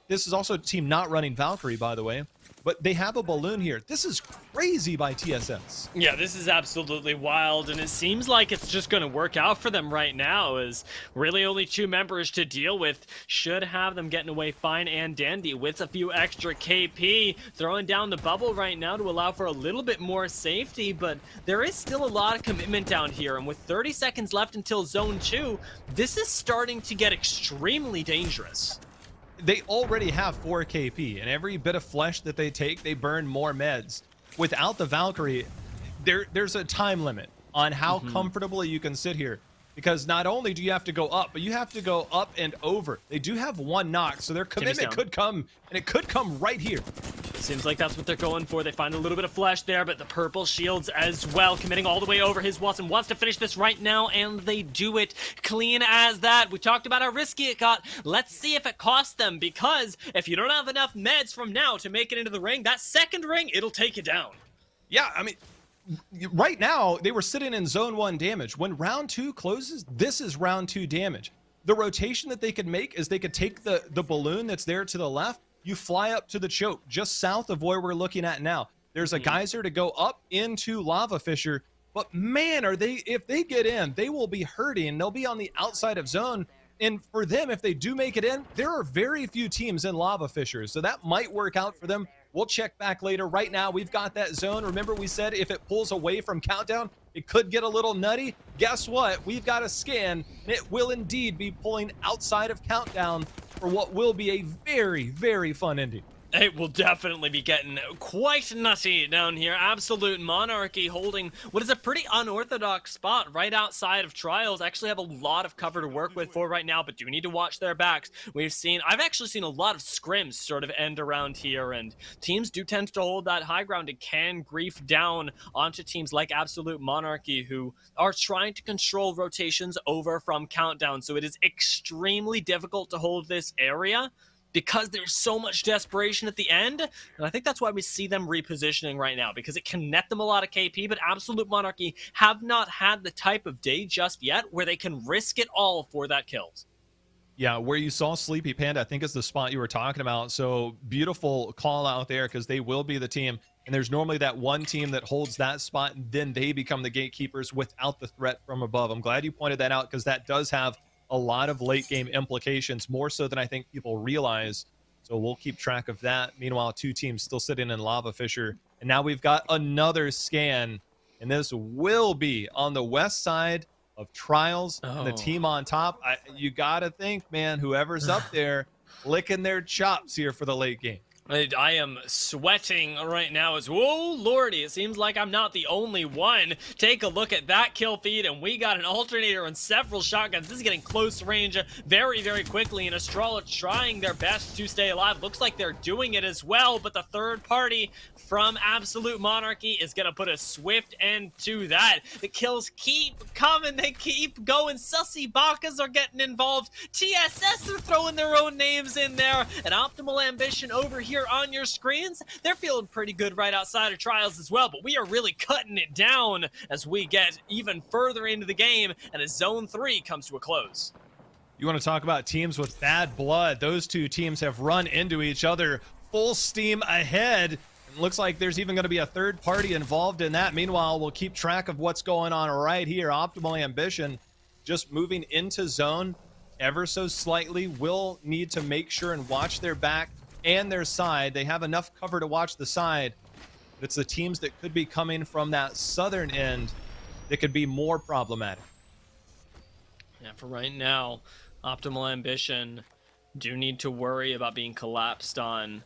This is also a team not running Valkyrie, by the way, but they have a balloon here. This is crazy by TSS. Yeah, this is absolutely wild, and it seems like it's just going to work out for them right now, as really only 2 members to deal with should have them getting away fine and dandy with a few extra KP, throwing down the bubble right now to allow for a little bit more safety, but there is still a lot of commitment down here, and with 30 seconds left until Zone 2, this is starting to get extremely dangerous. They already have 4 KP, and every bit of flesh that they take, they burn more meds. Without the Valkyrie, there's a time limit on how comfortably you can sit here, because not only do you have to go up, but you have to go up and over. They do have 1 knock, so their commitment could come, and it could come right here. Seems like that's what they're going for. They find a little bit of flesh there, but the purple shields as well, committing all the way over. His Watson wants to finish this right now, and they do it clean as that. We talked about how risky it got. Let's see if it costs them, because if you don't have enough meds from now to make it into the ring, that second ring, it'll take you down. Yeah, I mean, right now, they were sitting in zone 1 damage. When round 2 closes, this is round 2 damage. The rotation that they could make is they could take the balloon that's there to the left. You fly up to the choke just south of where we're looking at now. There's a geyser to go up into Lava Fissure. But man, are they, if they get in, they will be hurting. They'll be on the outside of zone. And for them, if they do make it in, there are very few teams in lava fissures. So that might work out for them. We'll check back later. Right now, we've got that zone. Remember, we said if it pulls away from countdown, it could get a little nutty. Guess what? We've got a scan. It will indeed be pulling outside of countdown for what will be a very, very fun ending. It will definitely be getting quite nutty down here. Absolute Monarchy holding what is a pretty unorthodox spot right outside of Trials. Actually have a lot of cover to work with for right now, but do need to watch their backs. I've actually seen a lot of scrims sort of end around here, and teams do tend to hold that high ground and can grief down onto teams like Absolute Monarchy, who are trying to control rotations over from countdown. So it is extremely difficult to hold this area, because there's so much desperation at the end. And I think that's why we see them repositioning right now, because it can net them a lot of KP, but Absolute Monarchy have not had the type of day just yet where they can risk it all for that kills. Yeah, where you saw Sleepy Panda, I think is the spot you were talking about. So beautiful call out there, because they will be the team. And there's normally that one team that holds that spot, and then they become the gatekeepers without the threat from above. I'm glad you pointed that out, because that does have a lot of late game implications, more so than I think people realize. So we'll keep track of that. Meanwhile, two teams still sitting in lava fissure, and now we've got another scan, and this will be on the west side of Trials. And the team on top, you gotta think, man, whoever's up there licking their chops here for the late game. I am sweating right now as, whoa, lordy, it seems like I'm not the only one. Take a look at that kill feed, and we got an alternator and several shotguns. This is getting close range very, very quickly, and Astrala trying their best to stay alive. Looks like they're doing it as well, but the third party from Absolute Monarchy is going to put a swift end to that. The kills keep coming, they keep going. Sussy Bakas are getting involved. TSS are throwing their own names in there, and Optimal Ambition over here on your screens, they're feeling pretty good right outside of Trials as well, but we are really cutting it down as we get even further into the game and as Zone 3 comes to a close. You want to talk about teams with bad blood? Those two teams have run into each other full steam ahead. It looks like there's even going to be a third party involved in that. Meanwhile, we'll keep track of what's going on right here. Optimal Ambition just moving into zone ever so slightly. Will need to make sure and watch their back and their side. They have enough cover to watch the side. But it's the teams that could be coming from that southern end that could be more problematic. Yeah, for right now, Optimal Ambition do need to worry about being collapsed on,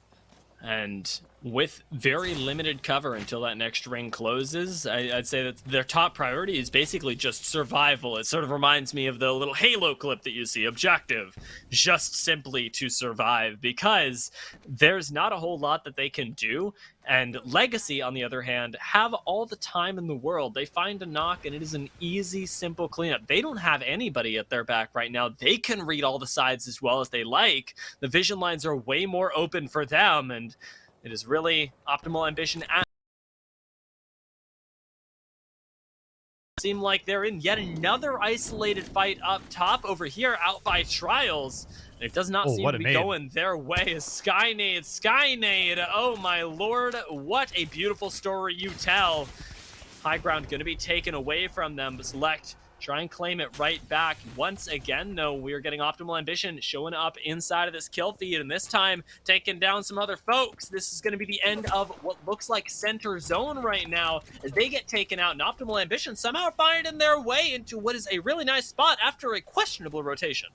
and with very limited cover until that next ring closes, I'd say that their top priority is basically just survival. It sort of reminds me of the little Halo clip that you see. Objective, just simply to survive, because there's not a whole lot that they can do. And Legacy, on the other hand, have all the time in the world. They find a knock, and it is an easy, simple cleanup. They don't have anybody at their back right now. They can read all the sides as well as they like. The vision lines are way more open for them, and it is really Optimal Ambition. Seem like they're in yet another isolated fight up top over here out by Trials. It does not seem to be going their way. Skynade, oh my lord, what a beautiful story you tell. High ground going to be taken away from them, but Select try and claim it right back. Once again, though, we're getting Optimal Ambition showing up inside of this kill feed, and this time taking down some other folks. This is going to be the end of what looks like center zone right now as they get taken out, and Optimal Ambition somehow finding their way into what is a really nice spot after a questionable rotation.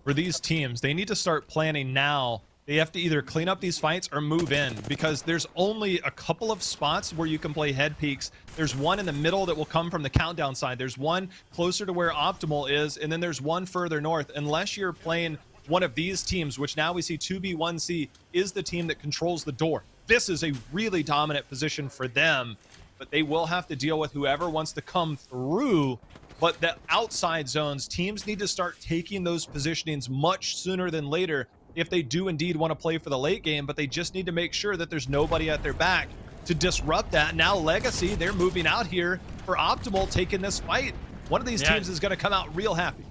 For these teams, they need to start planning now. They have to either clean up these fights or move in, because there's only a couple of spots where you can play head peaks. There's one in the middle that will come from the countdown side. There's one closer to where Optimal is, and then there's one further north. Unless you're playing one of these teams, which now we see 2B1C is the team that controls the door. This is a really dominant position for them, but they will have to deal with whoever wants to come through. But the outside zones, teams need to start taking those positionings much sooner than later if they do indeed want to play for the late game, but they just need to make sure that there's nobody at their back to disrupt that. Now Legacy, they're moving out here for Optimal, taking this fight. One of these teams is going to come out real happy.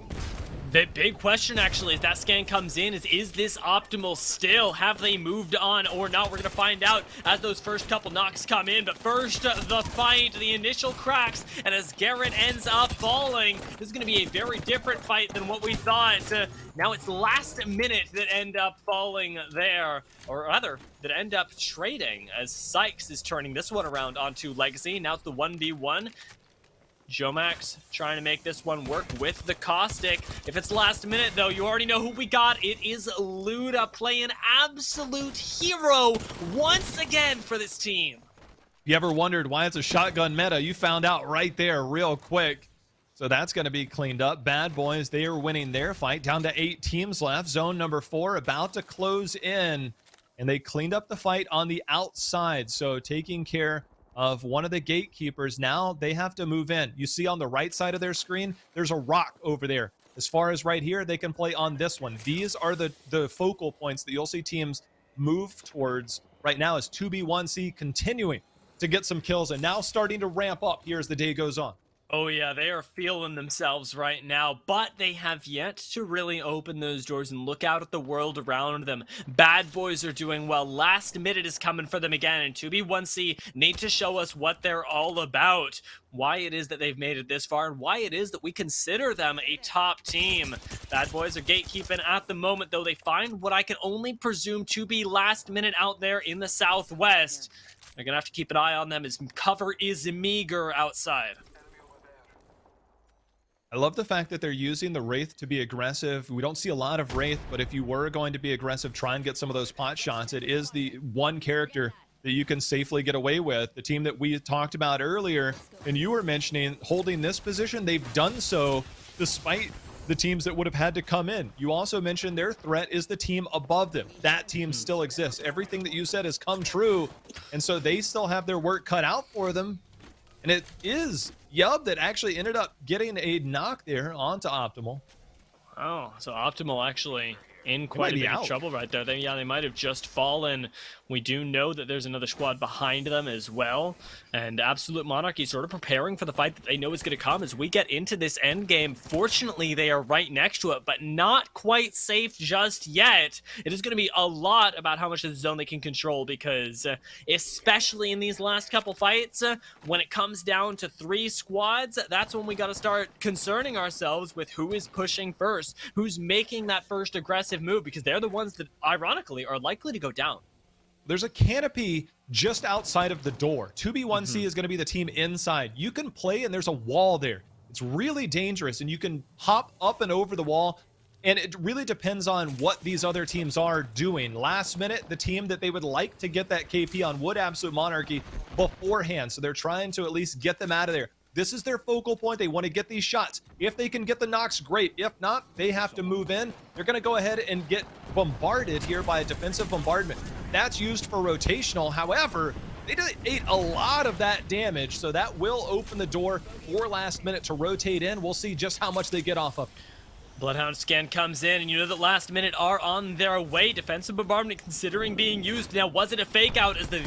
The big question actually as that scan comes in is this optimal still? Have they moved on or not? We're gonna find out as those first couple knocks come in, but first the fight, the initial cracks, and as Garrett ends up falling, this is gonna be a very different fight than what we thought. Now it's last minute that end up falling there, or rather, that end up trading as Sykes is turning this one around onto Legacy. Now it's the 1v1. Jomax trying to make this one work with the Caustic. If it's last minute, though, you already know who we got. It is Luda playing absolute hero once again for this team. You ever wondered why it's a shotgun meta? You found out right there real quick. So that's going to be cleaned up. Bad Boys, they are winning their fight. Down to 8 teams left. Zone number 4 about to close in. And they cleaned up the fight on the outside. So taking care of one of the gatekeepers. Now they have to move in. You see on the right side of their screen, there's a rock over there. As far as right here, they can play on this one. These are the focal points that you'll see teams move towards right now as 2B1C continuing to get some kills and now starting to ramp up here as the day goes on. Oh yeah, they are feeling themselves right now, but they have yet to really open those doors and look out at the world around them. Bad Boys are doing well. Last minute is coming for them again, and 2B1C need to show us what they're all about, why it is that they've made it this far, and why it is that we consider them a top team. Bad Boys are gatekeeping at the moment, though. They find what I can only presume to be last minute out there in the southwest. They're gonna have to keep an eye on them as cover is meager outside. I love the fact that they're using the Wraith to be aggressive. We don't see a lot of Wraith, but if you were going to be aggressive, try and get some of those pot shots. It is the one character that you can safely get away with. The team that we talked about earlier, and you were mentioning holding this position, they've done so despite the teams that would have had to come in. You also mentioned their threat is the team above them. That team still exists. Everything that you said has come true, and so they still have their work cut out for them. And it is Yub that actually ended up getting a knock there onto Optimal. Oh, so Optimal actually in quite a bit of trouble right there. They might have just fallen. We do know that there's another squad behind them as well. And Absolute Monarchy sort of preparing for the fight that they know is going to come as we get into this end game. Fortunately, they are right next to it, but not quite safe just yet. It is going to be a lot about how much of the zone they can control because especially in these last couple fights, when it comes down to 3 squads, that's when we got to start concerning ourselves with who is pushing first, who's making that first aggressive move, because they're the ones that ironically are likely to go down. There's a canopy just outside of the door. 2B1C is going to be the team inside. You can play and there's a wall there. It's really dangerous and you can hop up and over the wall, and it really depends on what these other teams are doing. Last minute, the team that they would like to get that KP on would Absolute Monarchy beforehand, so they're trying to at least get them out of there. This is their focal point. They want to get these shots. If they can get the knocks, great. If not, they have to move in. They're going to go ahead and get bombarded here by a defensive bombardment. That's used for rotational. However, they ate a lot of that damage, so that will open the door for last minute to rotate in. We'll see just how much they get off of. Bloodhound scan comes in, and you know that last minute are on their way. Defensive bombardment considering being used. Now, was it a fake out as the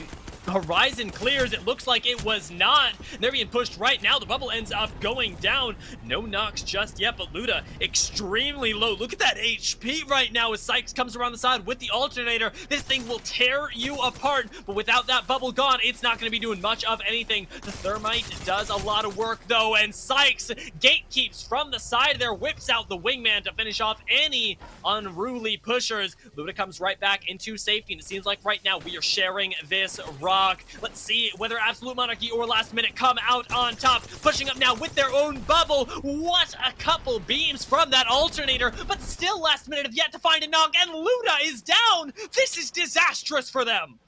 horizon clears? It looks like it was not. They're being pushed right now. The bubble ends up going down. No knocks just yet, but Luda extremely low. Look at that HP right now as Sykes comes around the side with the alternator. This thing will tear you apart, but without that bubble gone, it's not going to be doing much of anything. The thermite does a lot of work though, and Sykes gatekeeps from the side there, whips out the wingman to finish off any unruly pushers. Luda comes right back into safety, and it seems like right now we are sharing this rock. Let's see whether Absolute Monarchy or Last Minute come out on top, pushing up now with their own bubble. What a couple beams from that alternator, but still Last Minute have yet to find a knock, and Luda is down. This is disastrous for them.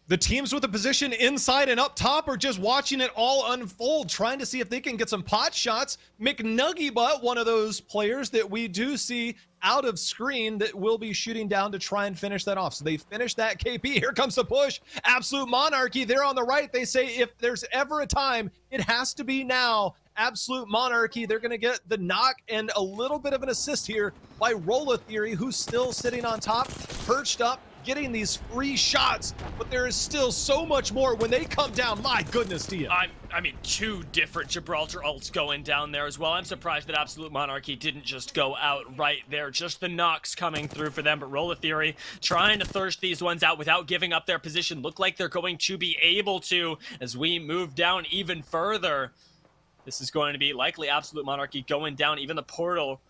The teams with the position inside and up top are just watching it all unfold, trying to see if they can get some pot shots. McNuggy Butt, one of those players that we do see out of screen that will be shooting down to try and finish that off. So they finished that KP. Here comes the push. Absolute Monarchy, they're on the right. They say if there's ever a time, it has to be now. Absolute Monarchy, they're going to get the knock and a little bit of an assist here by Rolla Theory, who's still sitting on top, perched up, getting these free shots, but there is still so much more when they come down. My goodness, Dia. I mean, 2 different Gibraltar ults going down there as well. I'm surprised that Absolute Monarchy didn't just go out right there. Just the knocks coming through for them, but Roller Theory trying to thirst these ones out without giving up their position. Look like they're going to be able to as we move down even further. This is going to be likely Absolute Monarchy going down. Even the portal,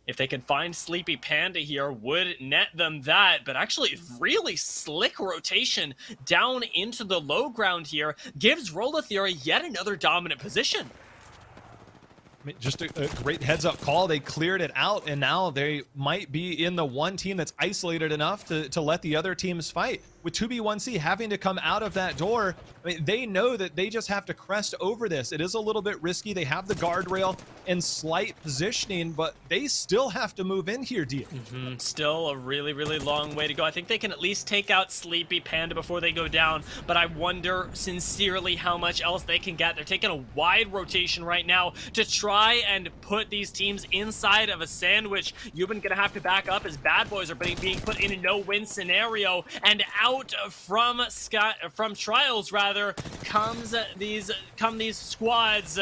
if they can find Sleepy Panda here, would net them that. But actually, really slick rotation down into the low ground here gives Roller Theory yet another dominant position. I mean, just a great heads-up call. They cleared it out, and now they might be in the one team that's isolated enough to let the other teams fight. With 2B1C having to come out of that door, I mean, they know that they just have to crest over this. It is a little bit risky. They have the guardrail and slight positioning, but they still have to move in here, Dia. Still a really, really long way to go. I think they can at least take out Sleepy Panda before they go down, but I wonder sincerely how much else they can get. They're taking a wide rotation right now to try and put these teams inside of a sandwich. Yuban gonna have to back up as Bad Boys are being put in a no-win scenario, and out from Trials rather come these squads.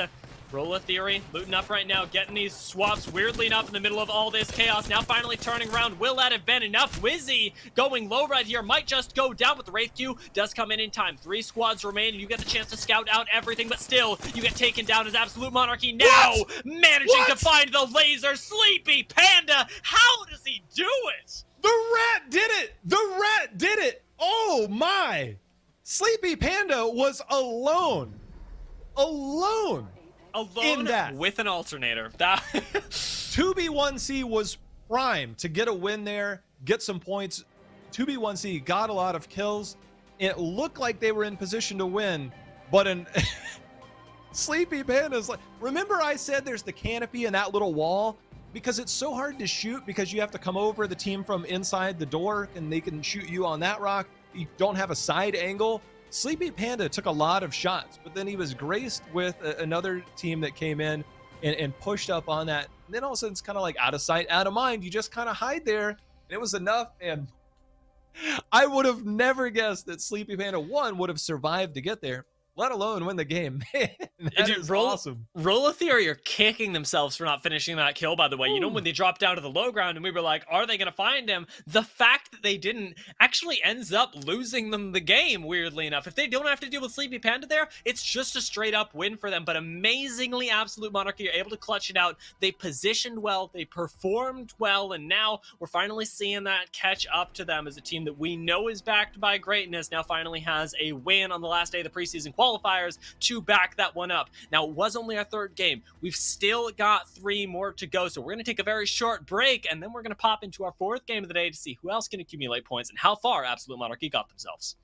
Roller Theory looting up right now, getting these swaps weirdly enough in the middle of all this chaos. Now finally turning around. Will that have been enough? Wizzy going low right here, might just go down, but the Wraith Q does come in time. 3 squads remain, and you get the chance to scout out everything, but still, you get taken down as Absolute Monarchy now managing to find the laser. Sleepy Panda, how does he do it? The rat did it! The rat did it! Oh my! Sleepy Panda was alone in that. With an alternator. That 2B1C was primed to get a win there, get some points. 2B1C got a lot of kills. It looked like they were in position to win, but Sleepy Panda's like, remember I said there's the canopy and that little wall? Because it's so hard to shoot because you have to come over the team from inside the door and they can shoot you on that rock. You don't have a side angle. Sleepy Panda took a lot of shots, but then he was graced with another team that came in and pushed up on that. And then all of a sudden it's kind of like out of sight, out of mind. You just kind of hide there, and it was enough. And I would have never guessed that Sleepy Panda 1 would have survived to get there, let alone win the game. Man, that is awesome. Roller Theory are kicking themselves for not finishing that kill, by the way. Ooh. You know, when they dropped down to the low ground and we were like, are they going to find him? The fact that they didn't actually ends up losing them the game, weirdly enough. If they don't have to deal with Sleepy Panda there, it's just a straight up win for them. But amazingly, Absolute Monarchy are able to clutch it out. They positioned well, they performed well, and now we're finally seeing that catch up to them as a team that we know is backed by greatness. Now finally has a win on the last day of the preseason qualifiers to back that one up. Now, it was only our 3rd game. We've still got 3 more to go, so we're going to take a very short break, and then we're going to pop into our 4th game of the day to see who else can accumulate points and how far Absolute Monarchy got themselves.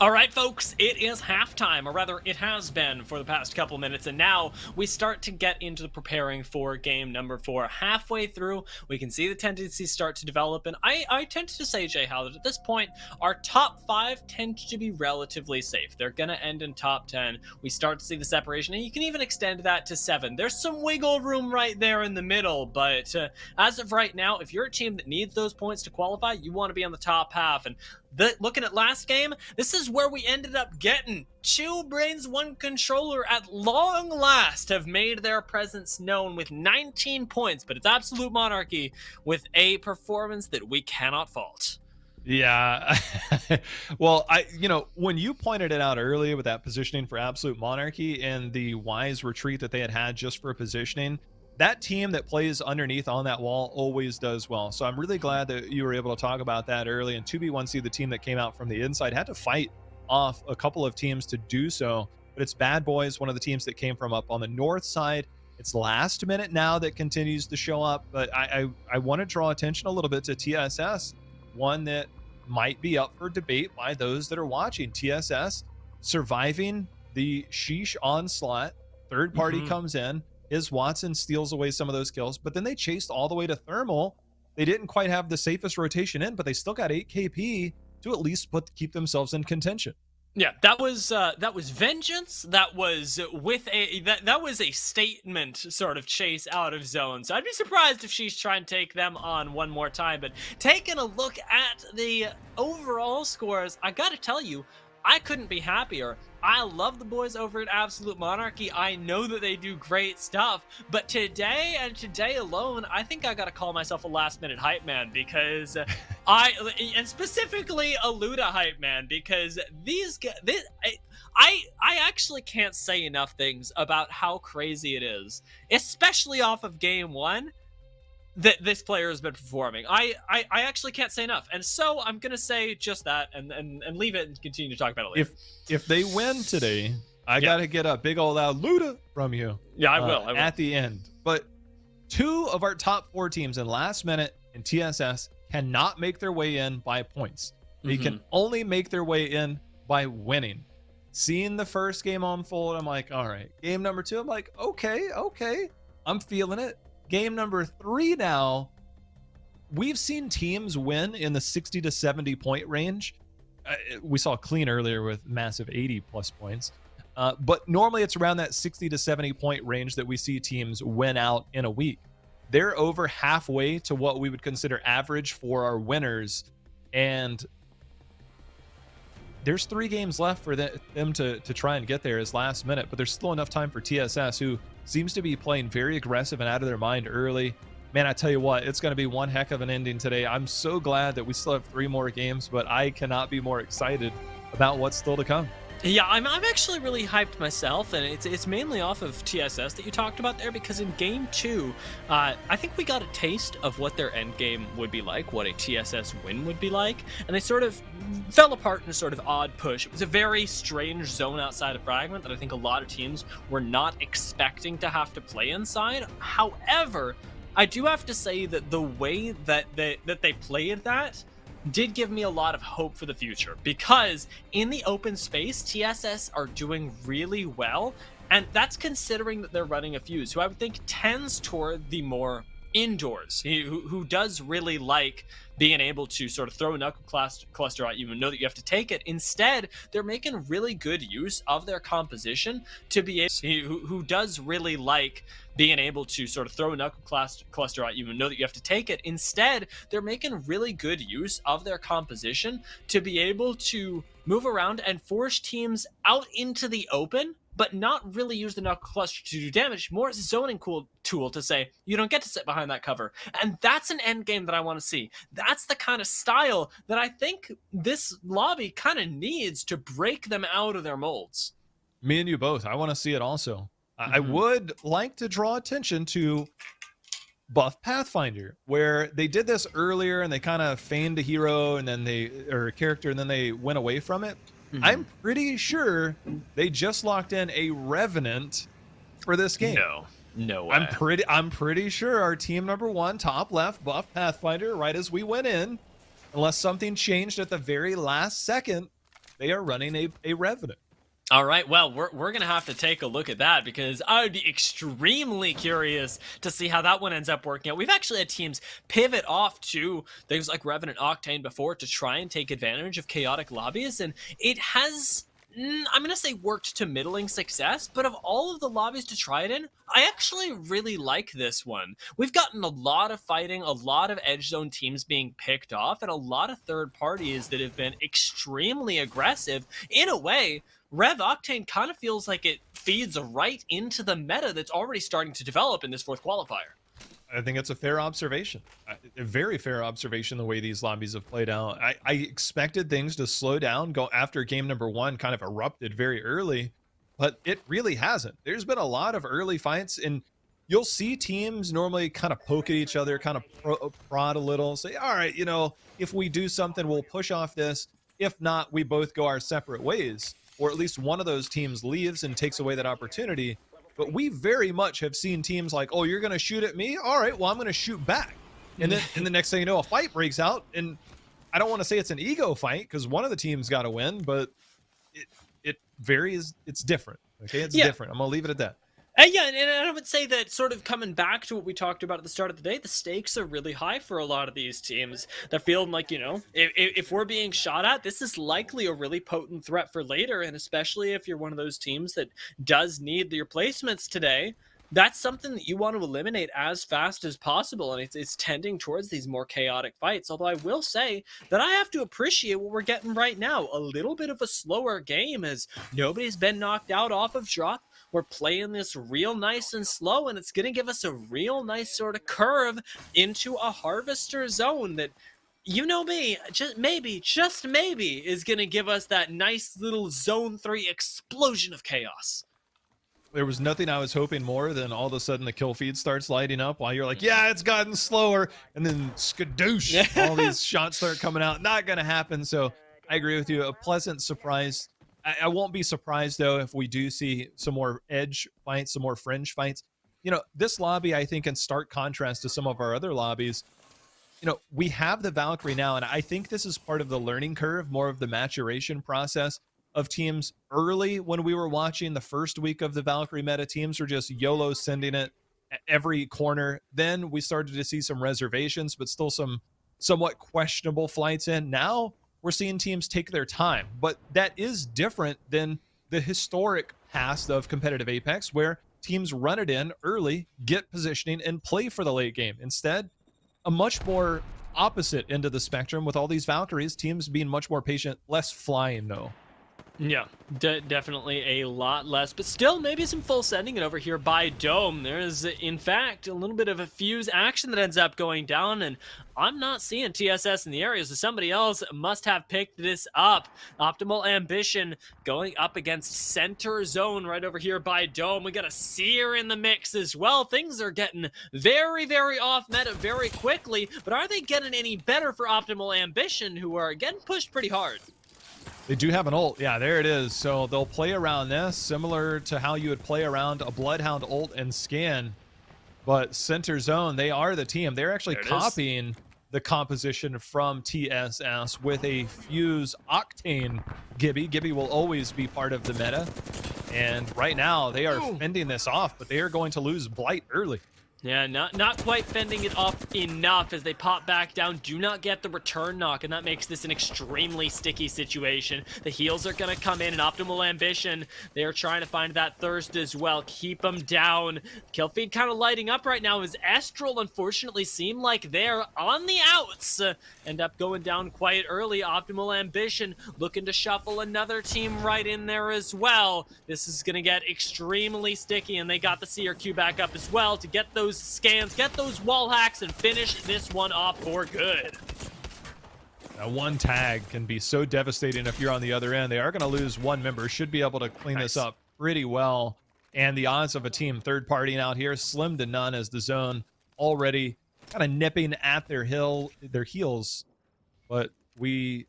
All right, folks, it is halftime, or rather, it has been for the past couple minutes, and now we start to get into the preparing for game number 4. Halfway through, we can see the tendencies start to develop, and I tend to say, Jay, how that at this point, our top 5 tend to be relatively safe. They're going to end in top 10. We start to see the separation, and you can even extend that to 7. There's some wiggle room right there in the middle, but as of right now, if you're a team that needs those points to qualify, you want to be on the top half, and looking at last game, this is where we ended up getting 2 brains, 1 controller at long last have made their presence known with 19 points, but it's Absolute Monarchy with a performance that we cannot fault. Yeah. Well, when you pointed it out earlier with that positioning for Absolute Monarchy and the wise retreat that they had just for positioning, that team that plays underneath on that wall always does well. So I'm really glad that you were able to talk about that early. And 2B1C, the team that came out from the inside, had to fight off a couple of teams to do so. But it's Bad Boys, one of the teams that came from up on the north side. It's last minute now that continues to show up. But I want to draw attention a little bit to TSS, one that might be up for debate by those that are watching. TSS surviving the Sheesh onslaught. Third party comes in. Watson steals away some of those kills, but then they chased all the way to Thermal. They didn't quite have the safest rotation in, but they still got 8 KP to at least keep themselves in contention. Yeah, that was vengeance. That was that was a statement sort of chase out of zone. So I'd be surprised if she's trying to take them on one more time. But taking a look at the overall scores, I gotta tell you, I couldn't be happier. I love the boys over at Absolute Monarchy. I know that they do great stuff, but today and today alone, I think I gotta call myself a last-minute hype man, because and specifically a Luda hype man, because I actually can't say enough things about how crazy it is, especially off of game 1. That this player has been performing. I actually can't say enough, and so I'm gonna say just that and leave it and continue to talk about it later. If they win today, I gotta get a big old loud Luda from you. Yeah, I will at the end. But 2 of our top 4 teams in last minute in TSS cannot make their way in by points. They can only make their way in by winning. Seeing the first game unfold, I'm like, all right. Game number 2, I'm like, okay, I'm feeling it. Game number 3 now, we've seen teams win in the 60 to 70 point range. We saw Clean earlier with massive 80 plus points. But normally it's around that 60 to 70 point range that we see teams win out in a week. They're over halfway to what we would consider average for our winners. And there's 3 games left for them to try and get there as last minute, but there's still enough time for TSS, who seems to be playing very aggressive and out of their mind early. Man, I tell you what, it's going to be one heck of an ending today. I'm so glad that we still have 3 more games, but I cannot be more excited about what's still to come. Yeah, I'm actually really hyped myself, and it's mainly off of TSS that you talked about there, because in game 2, I think we got a taste of what their end game would be like, what a TSS win would be like, and they sort of fell apart in a sort of odd push. It was a very strange zone outside of Fragment that I think a lot of teams were not expecting to have to play inside. However, I do have to say that the way that they played that did give me a lot of hope for the future, because in the open space, TSS are doing really well, and that's considering that they're running a Fuse, who I would think tends toward the more indoors, who does really like being able to sort of throw a knuckle cluster at you and know that you have to take it. Instead, they're making really good use of their composition to be able, who does really like being able to sort of throw a knuckle cluster at you and know that you have to take it. Instead, they're making really good use of their composition to be able to move around and force teams out into the open, but not really use the knuckle cluster to do damage. More as a zoning tool to say, you don't get to sit behind that cover. And that's an end game that I want to see. That's the kind of style that I think this lobby kind of needs to break them out of their molds. Me and you both. I want to see it also. I would like to draw attention to Buff Pathfinder, where they did this earlier and they kind of feigned a hero and then a character, and then they went away from it. I'm pretty sure they just locked in a Revenant for this game. No way. I'm pretty sure our team number 1, top left, Buff Pathfinder, right as we went in, unless something changed at the very last second, they are running a Revenant. All right, well, we're going to have to take a look at that because I would be extremely curious to see how that one ends up working out. We've actually had teams pivot off to things like Revenant Octane before to try and take advantage of chaotic lobbies, and it has, I'm going to say, worked to middling success, but of all of the lobbies to try it in, I actually really like this one. We've gotten a lot of fighting, a lot of edge zone teams being picked off, and a lot of third parties that have been extremely aggressive. In a way, Rev Octane kind of feels like it feeds right into the meta that's already starting to develop in this fourth qualifier. I think it's a fair observation, a very fair observation, the way these lobbies have played out. I expected things to slow down, go after game number one, kind of erupted very early, but it really hasn't. There's been a lot of early fights, and you'll see teams normally kind of poke at each other, kind of prod a little, say, all right, you know, if we do something, we'll push off this. If not, we both go our separate ways. Or at least one of those teams leaves and takes away that opportunity. But we very much have seen teams like, oh, you're going to shoot at me? All right, well, I'm going to shoot back. And then the next thing you know, a fight breaks out. And I don't want to say it's an ego fight because one of the teams got to win, but it varies. It's different. Okay, it's different. I'm going to leave it at that. Yeah, and I would say that sort of coming back to what we talked about at the start of the day, the stakes are really high for a lot of these teams. They're feeling like, you know, if we're being shot at, this is likely a really potent threat for later, and especially if you're one of those teams that does need your placements today, that's something that you want to eliminate as fast as possible, and it's tending towards these more chaotic fights. Although I will say that I have to appreciate what we're getting right now. A little bit of a slower game as nobody's been knocked out off of drop. We're playing this real nice and slow, and it's going to give us a real nice sort of curve into a harvester zone that, you know me, just maybe is going to give us that nice little zone 3 explosion of chaos. There was nothing I was hoping more than all of a sudden the kill feed starts lighting up while you're like, yeah, it's gotten slower. And then skadoosh, all these shots start coming out. Not going to happen. So I agree with you. A pleasant surprise. I won't be surprised, though, if we do see some more edge fights, some more fringe fights. You know, this lobby, I think, in stark contrast to some of our other lobbies, you know, we have the Valkyrie now, and I think this is part of the learning curve, more of the maturation process of teams. Early when we were watching the first week of the Valkyrie meta, teams were just YOLO sending it at every corner. Then we started to see some reservations, but still some somewhat questionable flights in. Now we're seeing teams take their time, but that is different than the historic past of competitive Apex, where teams run it in early, get positioning, and play for the late game. Instead, a much more opposite end of the spectrum with all these Valkyries, teams being much more patient, less flying, though. Yeah, definitely a lot less, but still maybe some full sending it over here by Dome. There's, in fact, a little bit of a fuse action that ends up going down, and I'm not seeing TSS in the area, so somebody else must have picked this up. Optimal Ambition going up against Center Zone right over here by Dome. We got a Seer in the mix as well. Things are getting very, very off meta very quickly, but are they getting any better for Optimal Ambition, who are getting pushed pretty hard? They do have an ult. Yeah, there it is. So they'll play around this, similar to how you would play around a Bloodhound ult and scan. But Center Zone, they are the team. They're actually copying the composition from TSS with a Fuse Octane Gibby. Gibby will always be part of the meta. And right now, they are fending this off, but they are going to lose Blight early. Yeah, not quite fending it off enough as they pop back down. Do not get the return knock, and that makes this an extremely sticky situation. The heals are going to come in, and Optimal Ambition, they're trying to find that thirst as well. Keep them down. Kill feed kind of lighting up right now as Estral, unfortunately, seem like they're on the outs. End up going down quite early. Optimal Ambition looking to shuffle another team right in there as well. This is going to get extremely sticky, and they got the CRQ back up as well to get those scans, get those wall hacks, and finish this one off for good. Now, one tag can be so devastating if you're on the other end. They are going to lose one member. Should be able to clean this up pretty well. And the odds of a team third partying out here, slim to none, as the zone already kind of nipping at their heels. But we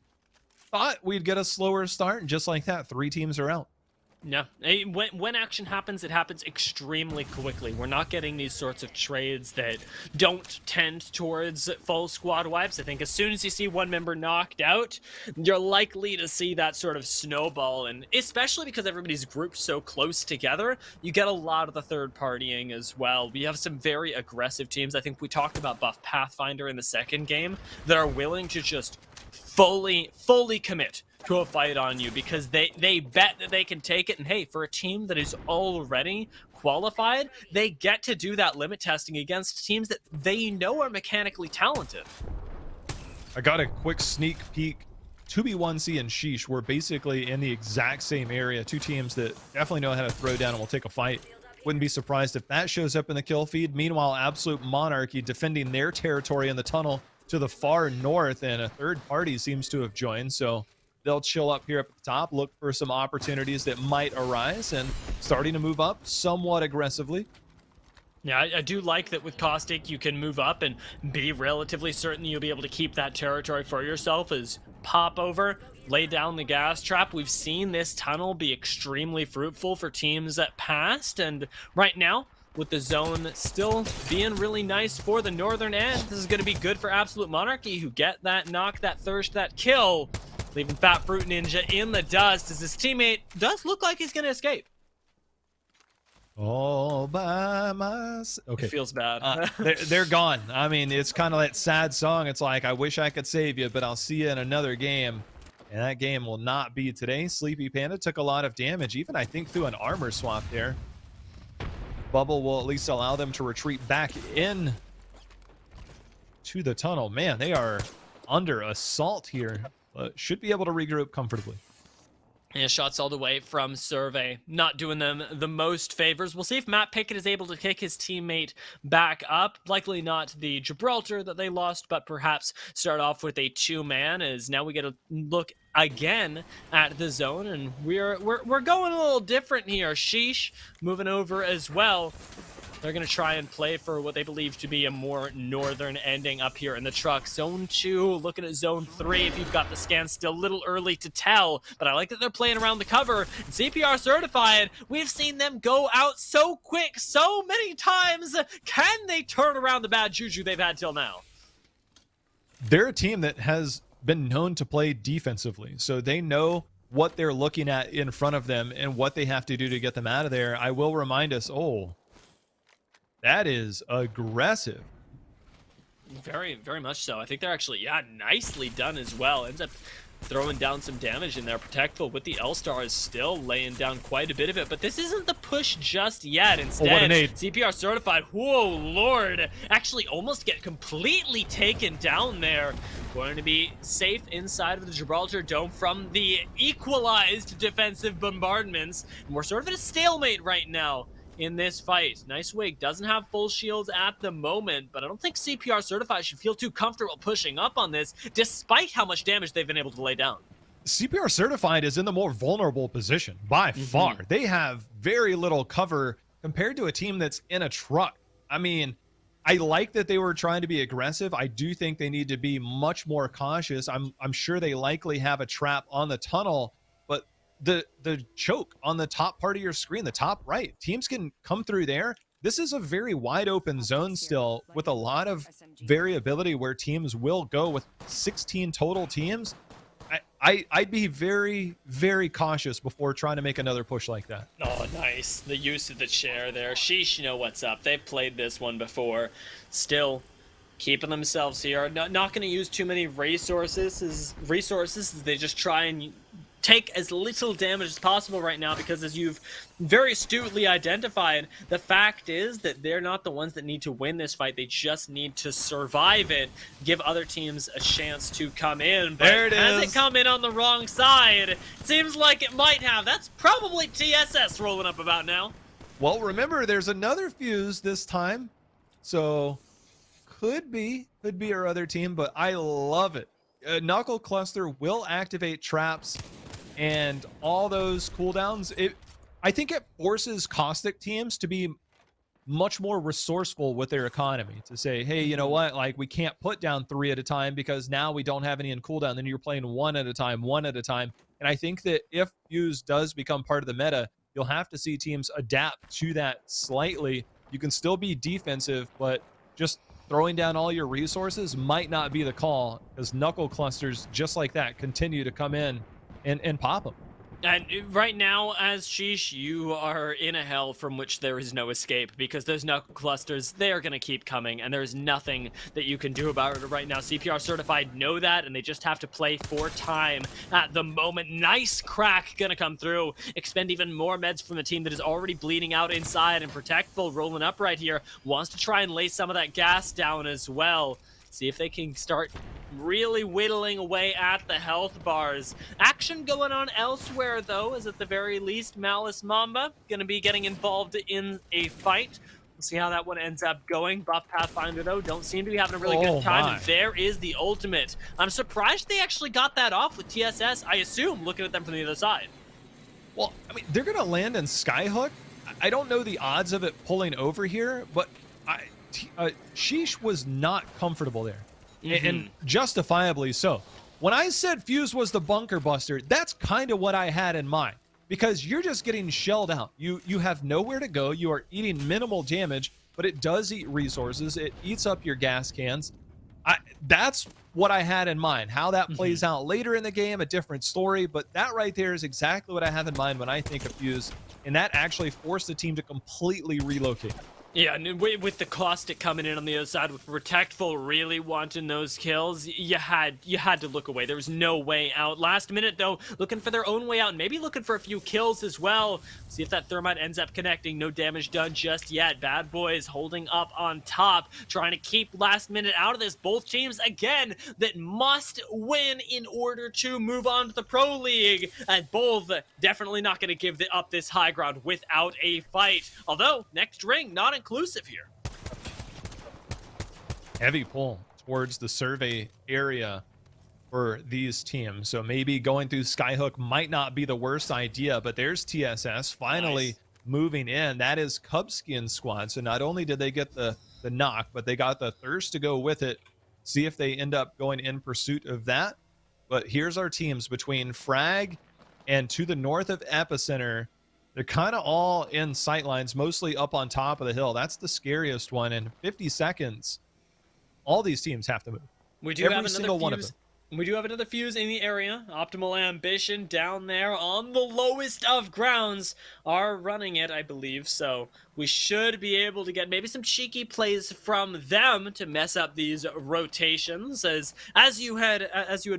thought we'd get a slower start, and just like that, 3 teams are out. Yeah, when action happens, it happens extremely quickly. We're not getting these sorts of trades that don't tend towards full squad wipes. I think as soon as you see one member knocked out, you're likely to see that sort of snowball, and especially because everybody's grouped so close together, you get a lot of the third partying as well. We have some very aggressive teams. I think we talked about Buff Pathfinder in the second game that are willing to just fully commit to a fight on you because they bet that they can take it. And hey, for a team that is already qualified, they get to do that limit testing against teams that they know are mechanically talented. I got a quick sneak peek. 2B1C and Sheesh were basically in the exact same area. Two teams that definitely know how to throw down and will take a fight. Wouldn't be surprised if that shows up in the kill feed. Meanwhile, Absolute Monarchy defending their territory in the tunnel to the far north, and a third party seems to have joined, so they'll chill up here up at the top, look for some opportunities that might arise, and starting to move up somewhat aggressively. Yeah, I do like that with Caustic, you can move up and be relatively certain you'll be able to keep that territory for yourself as pop over, lay down the gas trap. We've seen this tunnel be extremely fruitful for teams that passed, and right now, with the zone still being really nice for the northern end, this is going to be good for Absolute Monarchy, who get that knock, that thirst, that kill, leaving Fat Fruit Ninja in the dust as his teammate does look like he's going to escape. All by myself. Okay. It feels bad. They're gone. I mean, it's kind of that sad song. It's like, I wish I could save you, but I'll see you in another game. And that game will not be today. Sleepy Panda took a lot of damage, even I think through an armor swap there. Bubble will at least allow them to retreat back in to the tunnel. Man, they are under assault here. Should be able to regroup comfortably. And shots all the way from Survey, not doing them the most favors. We'll see if Matt Pickett is able to kick his teammate back up. Likely not the Gibraltar that they lost, but perhaps start off with a two-man, as now we get a look again at the zone, and we're going a little different here. Sheesh moving over as well. They're going to try and play for what they believe to be a more northern ending up here in the truck. Zone 2, looking at Zone 3. If you've got the scan, still a little early to tell, but I like that they're playing around the cover. And CPR certified, we've seen them go out so quick so many times. Can they turn around the bad juju they've had till now? They're a team that has been known to play defensively, so they know what they're looking at in front of them and what they have to do to get them out of there. I will remind us, that is aggressive. Very, very much so. I think they're actually, nicely done as well. Ends up throwing down some damage in there. Protectful with the L-Star is still laying down quite a bit of it, but this isn't the push just yet. Instead, what an aid. CPR certified, whoa, Lord, actually almost get completely taken down there. Going to be safe inside of the Gibraltar Dome from the equalized defensive bombardments. And we're sort of at a stalemate right now in this fight. Nice Wig doesn't have full shields at the moment, but I don't think CPR certified should feel too comfortable pushing up on this, despite how much damage they've been able to lay down. CPR certified is in the more vulnerable position by far. They have very little cover compared to a team that's in a truck. I mean, I like that they were trying to be aggressive. I do think they need to be much more cautious. I'm sure they likely have a trap on the tunnel, but the choke on the top part of your screen, the top right, teams can come through there. This is a very wide open zone still with a lot of variability where teams will go with 16 total teams. I'd be very, very cautious before trying to make another push like that. Oh, nice. The use of the chair there. Sheesh, you know what's up. They've played this one before. Still keeping themselves here. Not going to use too many resources as they just try and take as little damage as possible right now, because as you've very astutely identified, the fact is that they're not the ones that need to win this fight. They just need to survive it, give other teams a chance to come in. But there it has is. it come in on the wrong side? Seems like it might have. That's probably TSS rolling up about now. Well, remember, there's another fuse this time, so could be our other team, but I love it. Knuckle Cluster will activate traps and all those cooldowns. I think it forces Caustic teams to be much more resourceful with their economy, to say, hey, you know what, like, we can't put down 3 at a time because now we don't have any in cooldown. Then you're playing one at a time. And I think that if Fuse does become part of the meta, you'll have to see teams adapt to that slightly. You can still be defensive, but just throwing down all your resources might not be the call, because knuckle clusters just like that continue to come in and pop them. And right now, as Sheesh, you are in a hell from which there is no escape, because those knuckle clusters, they are going to keep coming, and there's nothing that you can do about it right now. CPR certified know that, and they just have to play for time at the moment. Nice crack going to come through. Expend even more meds from the team that is already bleeding out inside, and Protectful rolling up right here. Wants to try and lay some of that gas down as well. See if they can start really whittling away at the health bars. Action going on elsewhere, though, is at the very least Malice Mamba going to be getting involved in a fight. We'll see how that one ends up going. Buff Pathfinder, though, don't seem to be having a really good time. And there is the ultimate. I'm surprised they actually got that off with TSS, I assume, looking at them from the other side. Well, I mean, they're going to land in Skyhook. I don't know the odds of it pulling over here, but Sheesh was not comfortable there. And justifiably so. When I said Fuse was the bunker buster, that's kind of what I had in mind, because you're just getting shelled out. You have nowhere to go. You are eating minimal damage, but it does eat resources. It eats up your gas cans. That's what I had in mind. How that plays out later in the game, a different story, but that right there is exactly what I have in mind when I think of Fuse, and that actually forced the team to completely relocate. Yeah, and with the Caustic coming in on the other side, with Protectful really wanting those kills, you had to look away. There was no way out. Last minute, though, looking for their own way out, and maybe looking for a few kills as well. See if that Thermite ends up connecting. No damage done just yet. Bad Boys holding up on top, trying to keep last minute out of this. Both teams, again, that must win in order to move on to the Pro League, and both definitely not going to give up this high ground without a fight. Although, next ring, not inclusive here. Heavy pull towards the survey area for these teams. So maybe going through Skyhook might not be the worst idea, but there's TSS finally moving in. That is Cubskin squad. So not only did they get the knock, but they got the thirst to go with it. See if they end up going in pursuit of that. But here's our teams between Frag and to the north of Epicenter. They're kind of all in sightlines, mostly up on top of the hill. That's the scariest one. In 50 seconds, all these teams have to move. We do have another one of them. We do have another Fuse in the area. Optimal Ambition down there on the lowest of grounds are running it, I believe. So we should be able to get maybe some cheeky plays from them to mess up these rotations. As you had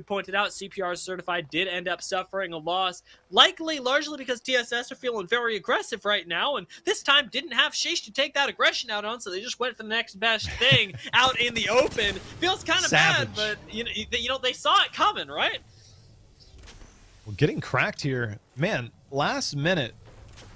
pointed out, CPR certified did end up suffering a loss, largely because TSS are feeling very aggressive right now, and this time didn't have Sheesh to take that aggression out on, so they just went for the next best thing out in the open. Feels kind of bad, but you know they saw it coming, right? Well, getting cracked here, man. Last minute,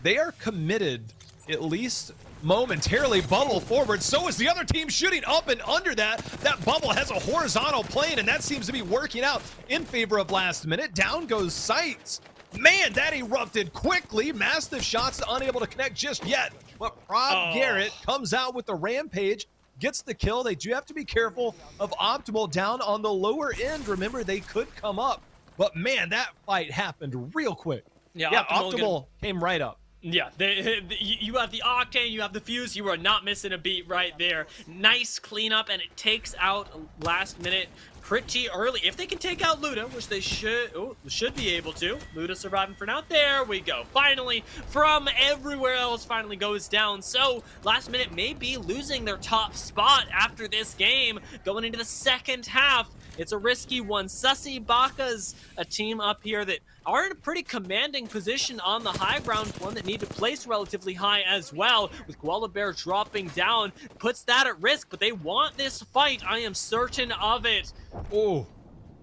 they are committed, at least momentarily. Bubble forward, so is the other team shooting up and under that. That bubble has a horizontal plane, and that seems to be working out in favor of last minute. Down goes Sights. Man, that erupted quickly. Massive shots unable to connect just yet. But Garrett comes out with the rampage, gets the kill. They do have to be careful of Optimal down on the lower end. Remember, they could come up. But man, that fight happened real quick. Yeah, Optimal came right up. Yeah, you have the Octane, you have the Fuse, you are not missing a beat right there. Nice cleanup, and it takes out last minute pretty early. If they can take out Luda, which they should be able to. Luda surviving for now. There we go. Finally, from everywhere else, finally goes down. So last minute may be losing their top spot after this game. Going into the second half, it's a risky one. Sussy Baka's a team up here that are in a pretty commanding position on the high ground, one that need to place relatively high as well. With Koala Bear dropping down, puts that at risk, but they want this fight. I am certain of it. Oh,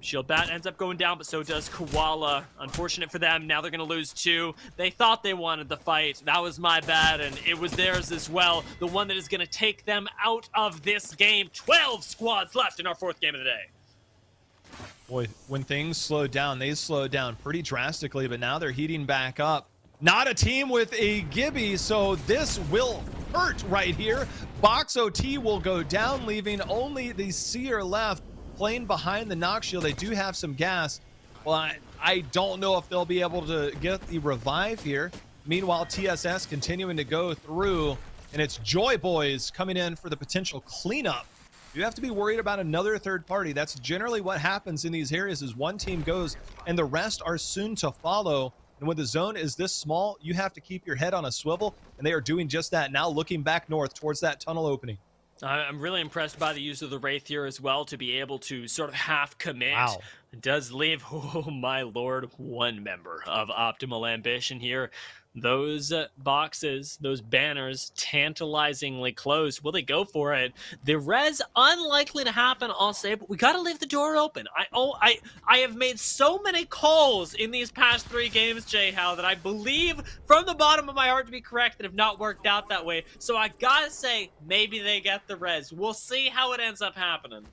Shield Bat ends up going down, but so does Koala. Unfortunate for them. Now they're going to lose two. They thought they wanted the fight. That was my bad, and it was theirs as well. The one that is going to take them out of this game. 12 squads left in our fourth game of the day. Boy, when things slowed down, they slowed down pretty drastically, but now they're heating back up. Not a team with a Gibby, so this will hurt right here. Box OT will go down, leaving only the Seer left, playing behind the knock shield. They do have some gas. Well, I don't know if they'll be able to get the revive here. Meanwhile, TSS continuing to go through, and it's Joy Boys coming in for the potential cleanup. You have to be worried about another third party. That's generally what happens in these areas is one team goes and the rest are soon to follow. And when the zone is this small, you have to keep your head on a swivel, and they are doing just that now, looking back north towards that tunnel opening. I'm really impressed by the use of the Wraith here as well to be able to sort of half commit. Wow. It does leave, oh my lord, one member of Optimal Ambition here. Those boxes, those banners, tantalizingly close. Will they go for it? The res, unlikely to happen, I'll say, but we got to leave the door open. I have made so many calls in these past 3 games, Jay-How, that I believe from the bottom of my heart to be correct that have not worked out that way. So I got to say, maybe they get the res. We'll see how it ends up happening.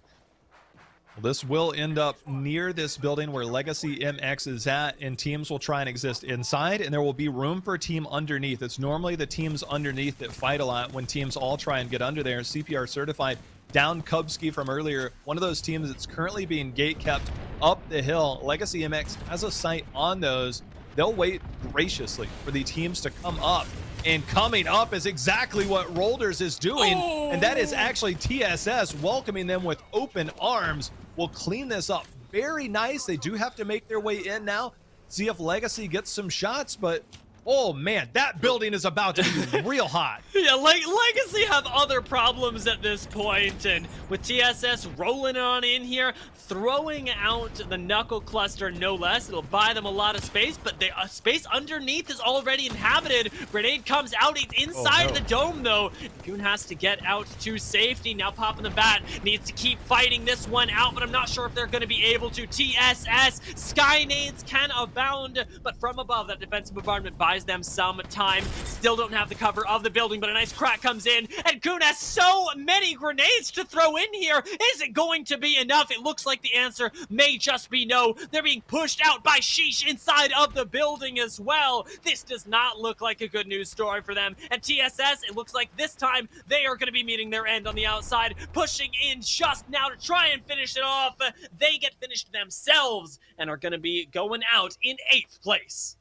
This will end up near this building where Legacy MX is at, and teams will try and exist inside, and there will be room for a team underneath. It's normally the teams underneath that fight a lot when teams all try and get under there. CPR certified down Kubski from earlier, one of those teams that's currently being gate kept up the hill. Legacy MX has a sight on those. They'll wait graciously for the teams to come up. And coming up is exactly what Rolders is doing, and that is actually TSS welcoming them with open arms. Will clean this up very nice. They do have to make their way in now, see if Legacy gets some shots, but oh man, that building is about to be real hot. Yeah, Legacy have other problems at this point, and with TSS rolling on in here, throwing out the Knuckle Cluster no less. It'll buy them a lot of space, but the space underneath is already inhabited. Grenade comes out, it's inside the dome though. Goon has to get out to safety. Now popping the bat, needs to keep fighting this one out, but I'm not sure if they're going to be able to. TSS, Skynades can abound, but from above, that defensive bombardment buys them some time. Still don't have the cover of the building, but a nice crack comes in, and Goon has so many grenades to throw in here. Is it going to be enough? It looks like the answer may just be no. They're being pushed out by Sheesh inside of the building as well. This does not look like a good news story for them. And TSS, it looks like this time they are going to be meeting their end on the outside, pushing in just now to try and finish it off. They get finished themselves and are going to be going out in 8th place.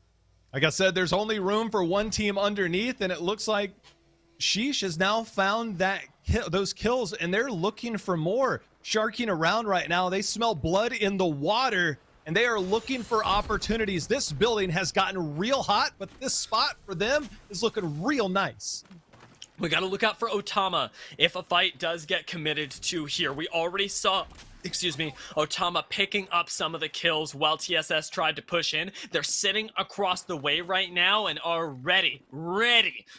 Like I said, there's only room for one team underneath, and it looks like Sheesh has now found those kills, and they're looking for more. Sharking around right now. They smell blood in the water, and they are looking for opportunities. This building has gotten real hot, but this spot for them is looking real nice. We got to look out for Otama if a fight does get committed to here. We already saw, Otama picking up some of the kills while TSS tried to push in. They're sitting across the way right now and are ready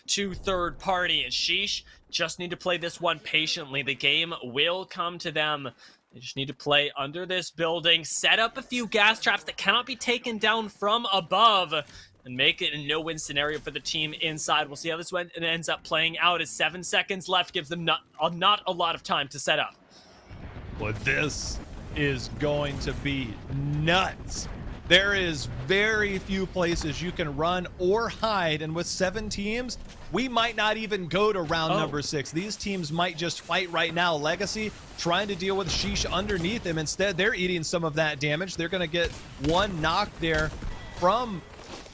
to third party. And Sheesh just need to play this one patiently. The game will come to them. They just need to play under this building, set up a few gas traps that cannot be taken down from above, and make it a no-win scenario for the team inside. We'll see how this one ends up playing out as 7 seconds left gives them not a lot of time to set up. Well, this is going to be nuts. There is very few places you can run or hide, and with 7 teams, we might not even go to round number 6. These teams might just fight right now. Legacy trying to deal with Sheesh underneath him. Instead, they're eating some of that damage. They're going to get one knock there from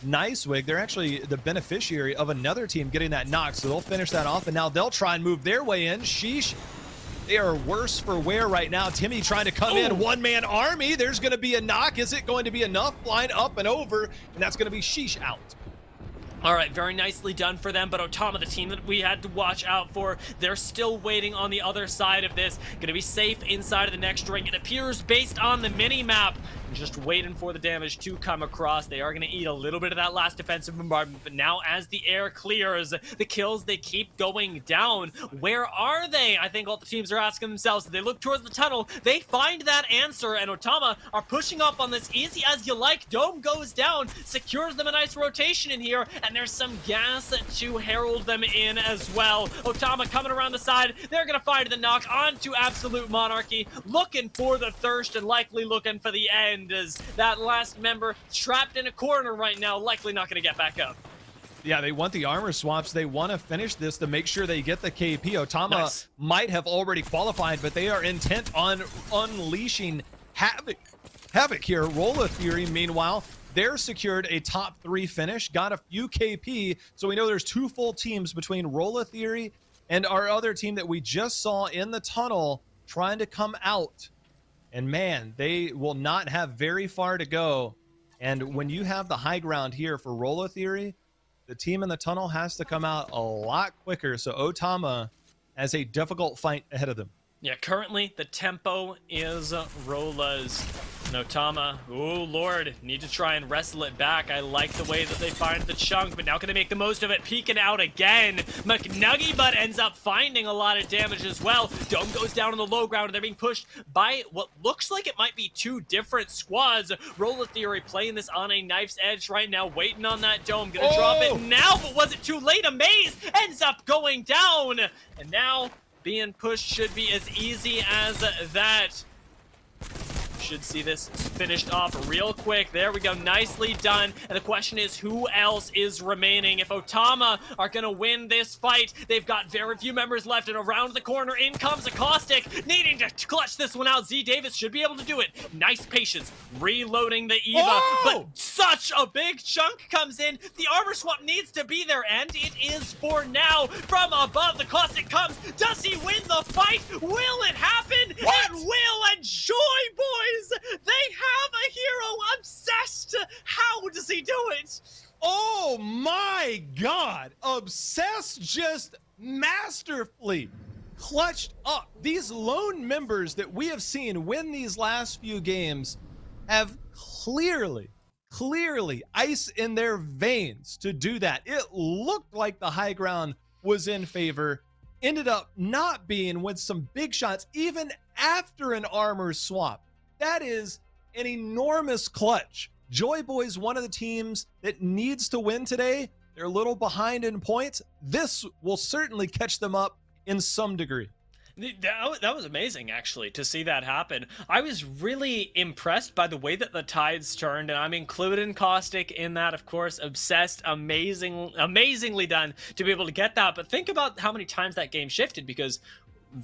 Nicewig. They're actually the beneficiary of another team getting that knock, so they'll finish that off, and now they'll try and move their way in. Sheesh, they are worse for wear right now. Timmy trying to come in, one-man army. There's going to be a knock. Is it going to be enough? Flying up and over, and that's going to be Sheesh out. All right, very nicely done for them, but Otama, the team that we had to watch out for, they're still waiting on the other side of this. Going to be safe inside of the next ring. It appears based on the mini-map. Just waiting for the damage to come across. They are going to eat a little bit of that last defensive bombardment, but now as the air clears, the kills, they keep going down. Where are they? I think all the teams are asking themselves. They look towards the tunnel. They find that answer, and Otama are pushing up on this easy as you like. Dome goes down, secures them a nice rotation in here, and there's some gas to herald them in as well. Otama coming around the side. They're going to find the knock onto Absolute Monarchy, looking for the thirst and likely looking for the end. As that last member trapped in a corner right now, likely not going to get back up. Yeah, they want the armor swaps. They want to finish this to make sure they get the KP. Otama might have already qualified, but they are intent on unleashing havoc havoc here. Rolla Theory, meanwhile, they're secured a top 3 finish, got a few KP, so we know there's 2 full teams between Rolla Theory and our other team that we just saw in the tunnel trying to come out. And man, they will not have very far to go. And when you have the high ground here for Rolla Theory, the team in the tunnel has to come out a lot quicker. So Otama has a difficult fight ahead of them. Yeah, currently the tempo is Rolla's. Notama, oh lord, need to try and wrestle it back. I like the way that they find the chunk, but now can they make the most of it? Peeking out again. McNuggy Butt ends up finding a lot of damage as well. Dome goes down on the low ground, and they're being pushed by what looks like it might be 2 different squads. Rolla Theory playing this on a knife's edge right now, waiting on that Dome. Gonna drop it now, but was it too late? Amaze ends up going down, and now being pushed should be as easy as that. Should see this finished off real quick. There we go, nicely done. And the question is, who else is remaining? If Otama are gonna win this fight, they've got very few members left, and around the corner in comes a Caustic, needing to clutch this one out. Z Davis should be able to do it. Nice patience, reloading the Eva, but such a big chunk comes in. The armor swap needs to be there, and it is for now. From above, the Caustic comes. Does he win the fight? Will it happen? It will, and joy, boys! They have a hero obsessed. How does he do it? Oh my God. Obsessed just masterfully clutched up. These lone members that we have seen win these last few games have clearly ice in their veins to do that. It looked like the high ground was in favor, ended up not being, with some big shots even after an armor swap. That is an enormous clutch. Joy Boys, one of the teams that needs to win today. They're a little behind in points. This will certainly catch them up in some degree. That was amazing, actually, to see that happen. I was really impressed by the way that the tides turned, and I'm including Caustic in that, of course. Obsessed, amazingly done to be able to get that. But think about how many times that game shifted, because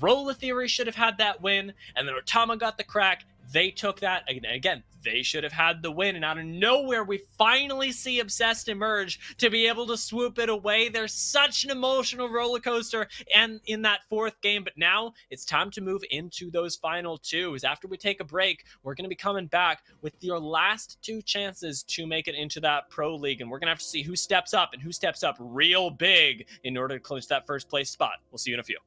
Rolla Theory should have had that win, and then Otama got the crack. They took that, and again, they should have had the win, and out of nowhere, we finally see Obsessed emerge to be able to swoop it away. There's such an emotional roller coaster and in that 4th game, but now it's time to move into those final 2. After we take a break, we're going to be coming back with your last 2 chances to make it into that Pro League, and we're going to have to see who steps up and who steps up real big in order to clinch that first place spot. We'll see you in a few.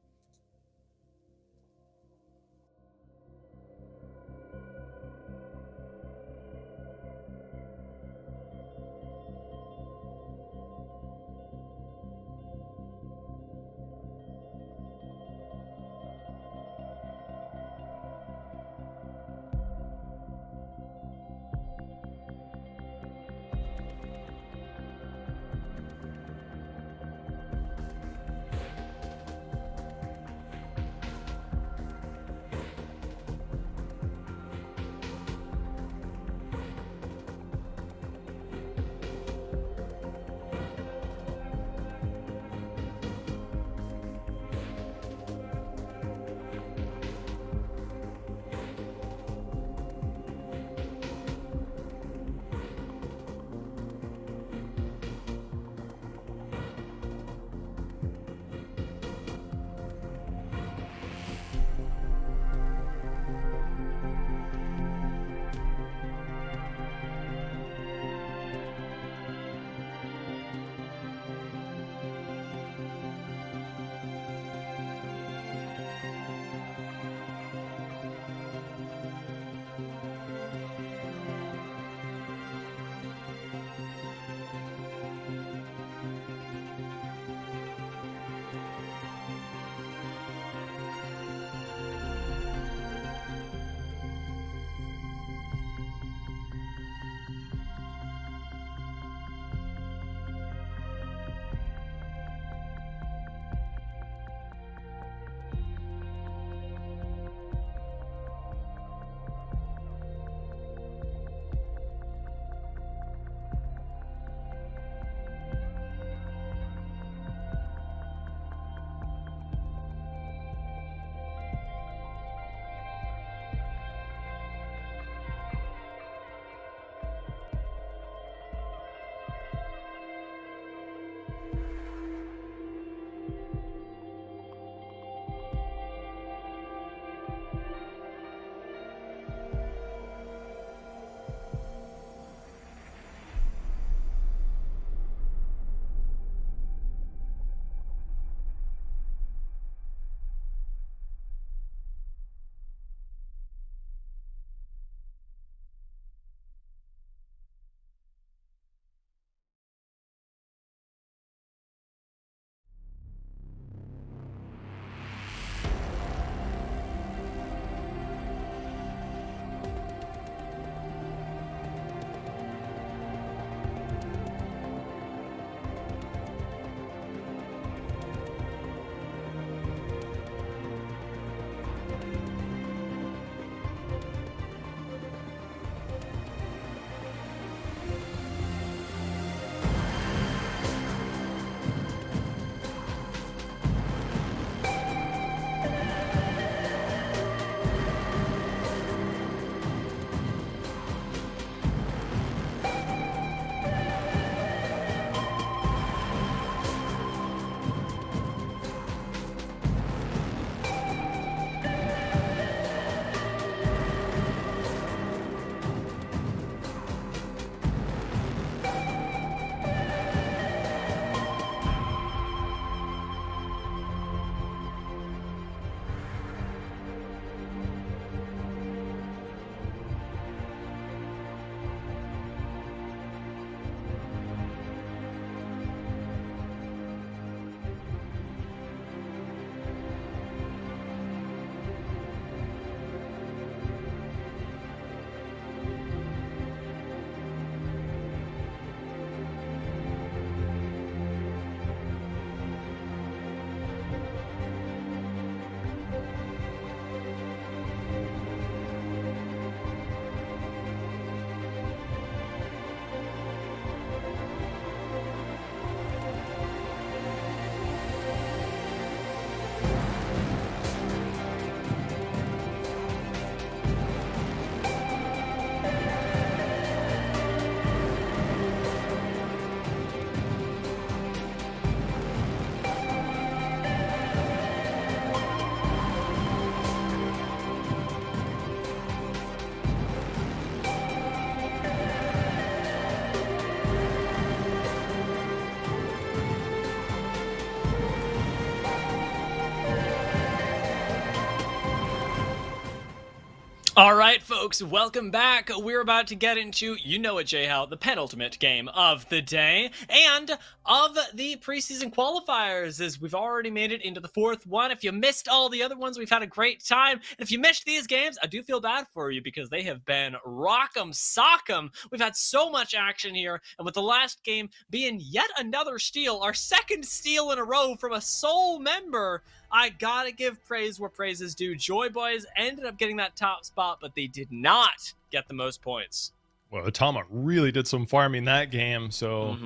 All right, folks, welcome back. We're about to get into, you know it, J-How, the penultimate game of the day and of the preseason qualifiers, as we've already made it into the fourth one. If you missed all the other ones, we've had a great time. And if you missed these games, I do feel bad for you because they have been rock'em sock'em. We've had so much action here, and with the last game being yet another steal, our second steal in a row from a sole member, I gotta give praise where praise is due. Joy Boys ended up getting that top spot, but they did not get the most points. Well, Otama really did some farming that game, so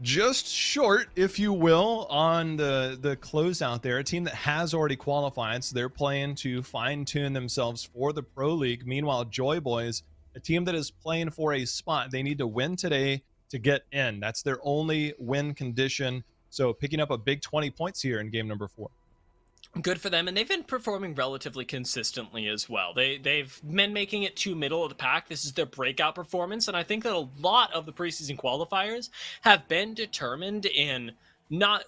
just short, if you will, on the closeout there. A team that has already qualified, so they're playing to fine-tune themselves for the Pro League. Meanwhile, Joy Boys, a team that is playing for a spot. They need to win today to get in. That's their only win condition. So picking up a big 20 points here in game number 4. Good for them, and they've been performing relatively consistently as well. They've been making it to middle of the pack. This is their breakout performance, and I think that a lot of the preseason qualifiers have been determined in not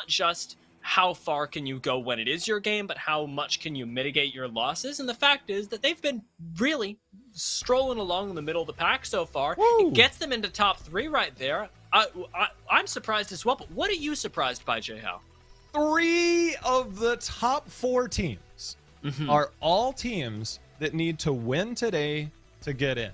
just how far can you go when it is your game, but how much can you mitigate your losses. And the fact is that they've been really strolling along in the middle of the pack so far. Woo! It gets them into top 3 right there. I'm surprised as well, but what are you surprised by, J-How? 3 of the top 4 teams are all teams that need to win today to get in.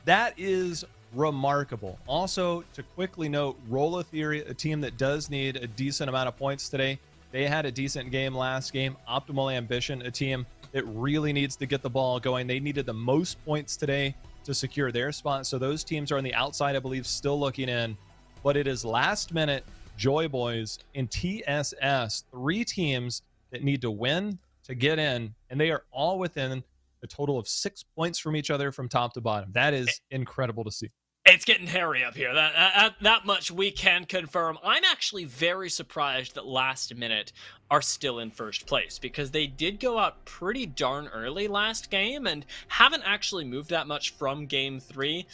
That is remarkable. Also, to quickly note, Rolla Theory, a team that does need a decent amount of points today. They had a decent game last game. Optimal Ambition, a team that really needs to get the ball going. They needed the most points today to secure their spot. So those teams are on the outside, I believe, still looking in. But it is last minute Joy Boys and TSS, 3 teams that need to win to get in, and they are all within a total of 6 points from each other from top to bottom. That is incredible to see. It's getting hairy up here. That much we can confirm. I'm actually very surprised that last minute are still in first place because they did go out pretty darn early last game and haven't actually moved that much from game 3.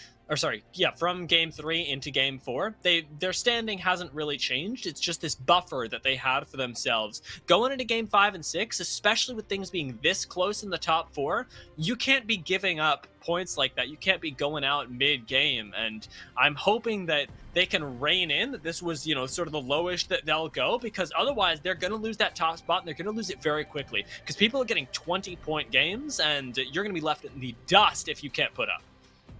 From game 3 into game 4. Their standing hasn't really changed. It's just this buffer that they had for themselves. Going into game 5 and 6, especially with things being this close in the top 4, you can't be giving up points like that. You can't be going out mid-game. And I'm hoping that they can rein in that this was, sort of the lowest that they'll go, because otherwise they're going to lose that top spot and they're going to lose it very quickly because people are getting 20-point games and you're going to be left in the dust if you can't put up.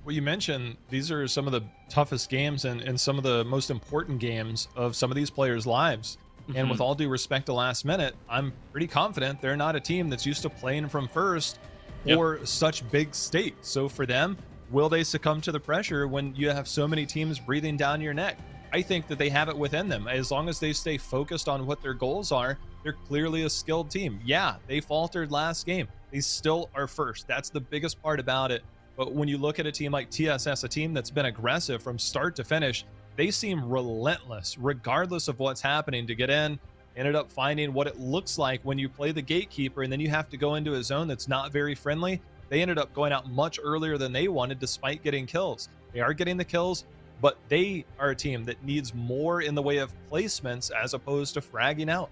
Well, you mentioned these are some of the toughest games and some of the most important games of some of these players' lives. And with all due respect to last minute, I'm pretty confident they're not a team that's used to playing from first for such big stakes. So for them, will they succumb to the pressure when you have so many teams breathing down your neck? I think that they have it within them. As long as they stay focused on what their goals are, they're clearly a skilled team. Yeah, they faltered last game. They still are first. That's the biggest part about it. But when you look at a team like TSS, a team that's been aggressive from start to finish, they seem relentless, regardless of what's happening to get in. Ended up finding what it looks like when you play the gatekeeper and then you have to go into a zone that's not very friendly. They ended up going out much earlier than they wanted despite getting kills. They are getting the kills, but they are a team that needs more in the way of placements as opposed to fragging out.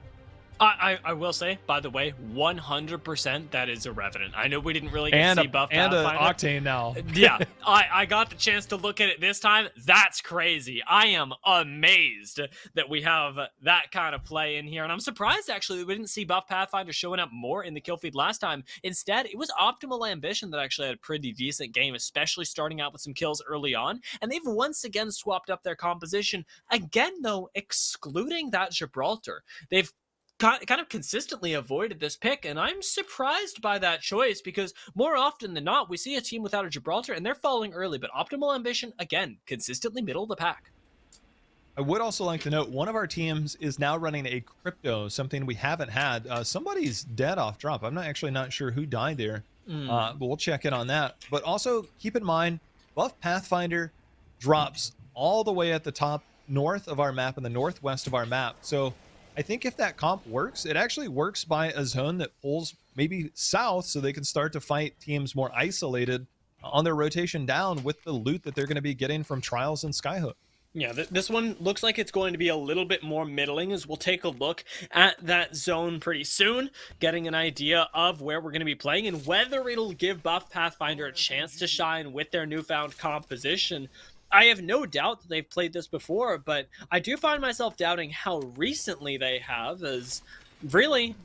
I will say, by the way, 100% that is a Revenant. I know we didn't really get to see Buff and an Pathfinder. Octane now. Yeah, I got the chance to look at it this time. That's crazy. I am amazed that we have that kind of play in here. And I'm surprised, actually, that we didn't see Buff Pathfinder showing up more in the kill feed last time. Instead, it was Optimal Ambition that actually had a pretty decent game, especially starting out with some kills early on. And they've once again swapped up their composition. Again, though, excluding that Gibraltar. They've kind of consistently avoided this pick, and I'm surprised by that choice because more often than not, we see a team without a Gibraltar and they're falling early, but Optimal Ambition, again, consistently middle of the pack. I would also like to note one of our teams is now running a crypto, something we haven't had. Somebody's dead off drop. I'm not sure who died there, but we'll check in on that. But also keep in mind, Buff Pathfinder drops all the way at the top north of our map and the northwest of our map. So I think if that comp works, it actually works by a zone that pulls maybe south so they can start to fight teams more isolated on their rotation down with the loot that they're going to be getting from Trials and Skyhook. Yeah, this one looks like it's going to be a little bit more middling as we'll take a look at that zone pretty soon, getting an idea of where we're going to be playing and whether it'll give Buff Pathfinder a chance to shine with their newfound composition. I have no doubt that they've played this before, but I do find myself doubting how recently they have, as really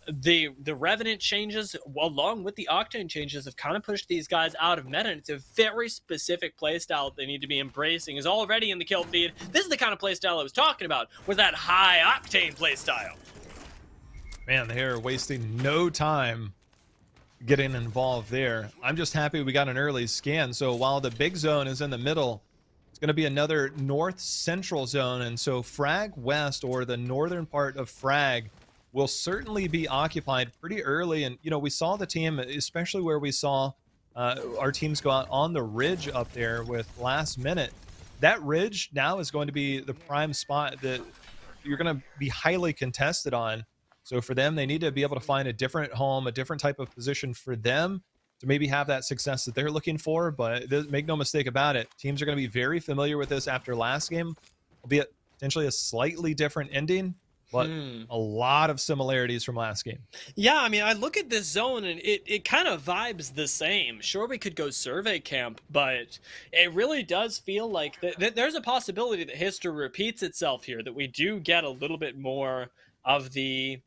the Revenant changes along with the Octane changes have kind of pushed these guys out of meta, and it's a very specific playstyle they need to be embracing. Is already in the kill feed. This is the kind of playstyle I was talking about, with that high Octane playstyle. Man, they are wasting no time getting involved there. I'm just happy we got an early scan. So while the big zone is in the middle, it's going to be another north central zone. And so Frag West, or the northern part of Frag, will certainly be occupied pretty early. And, you know, we saw the team, especially where we saw our teams go out on the ridge up there with last minute. That ridge now is going to be the prime spot that you're going to be highly contested on. So for them, they need to be able to find a different home, a different type of position for them to maybe have that success that they're looking for. But make no mistake about it, teams are going to be very familiar with this after last game, albeit potentially a slightly different ending, but a lot of similarities from last game. Yeah, I mean, I look at this zone and it kind of vibes the same. Sure, we could go survey camp, but it really does feel like there's a possibility that history repeats itself here, that we do get a little bit more of the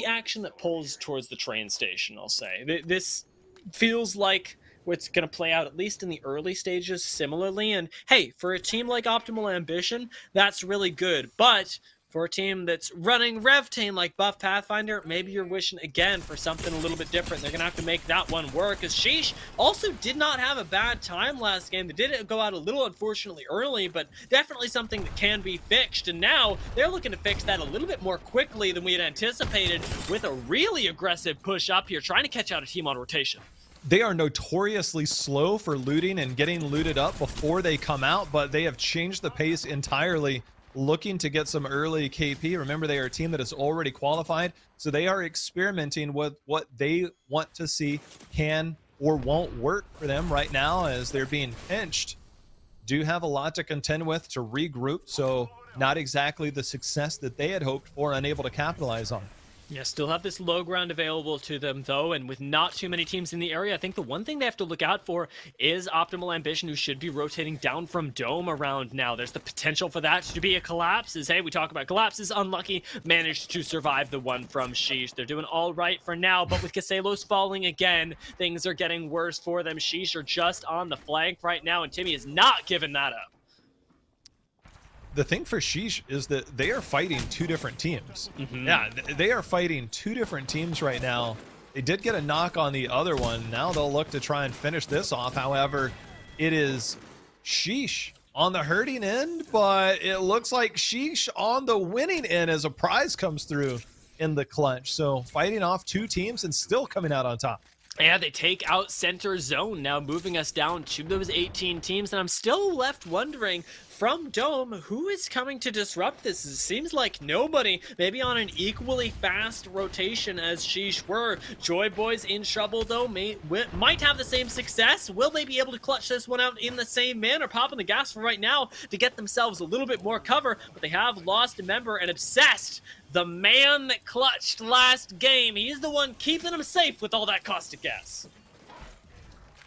action that pulls towards the train station, I'll say. This feels like what's going to play out, at least in the early stages, similarly. And hey, for a team like Optimal Ambition, that's really good. But for a team that's running Revtane like Buff Pathfinder, maybe you're wishing again for something a little bit different. They're going to have to make that one work, as Sheesh also did not have a bad time last game. They did go out a little unfortunately early, but definitely something that can be fixed. And now they're looking to fix that a little bit more quickly than we had anticipated, with a really aggressive push up here, trying to catch out a team on rotation. They are notoriously slow for looting and getting looted up before they come out, but they have changed the pace entirely, looking to get some early KP. Remember, they are a team that is already qualified, so they are experimenting with what they want to see can or won't work for them right now, as they're being pinched. Do have a lot to contend with to regroup, so not exactly the success that they had hoped for, unable to capitalize on. Yeah, still have this low ground available to them, though, and with not too many teams in the area, I think the one thing they have to look out for is Optimal Ambition, who should be rotating down from Dome around now. There's the potential for that to be a collapse, as, hey, we talk about collapses, unlucky, managed to survive the one from Sheesh. They're doing all right for now, but with Caselos falling again, things are getting worse for them. Sheesh are just on the flank right now, and Timmy is not giving that up. The thing for Sheesh is that they are fighting two different teams. Yeah, they are fighting two different teams right now. They did get a knock on the other one. Now they'll look to try and finish this off. However, it is Sheesh on the hurting end, but it looks like Sheesh on the winning end as a prize comes through in the clutch. So fighting off two teams and still coming out on top. Yeah, they take out center zone, now moving us down to those 18 teams, and I'm still left wondering, from Dome, who is coming to disrupt this? It seems like nobody, maybe on an equally fast rotation as Sheesh were. Joy Boys in trouble, though, might have the same success. Will they be able to clutch this one out in the same manner? Popping the gas for right now to get themselves a little bit more cover, but they have lost a member, and Obsessed, the man that clutched last game, he's the one keeping them safe with all that caustic gas.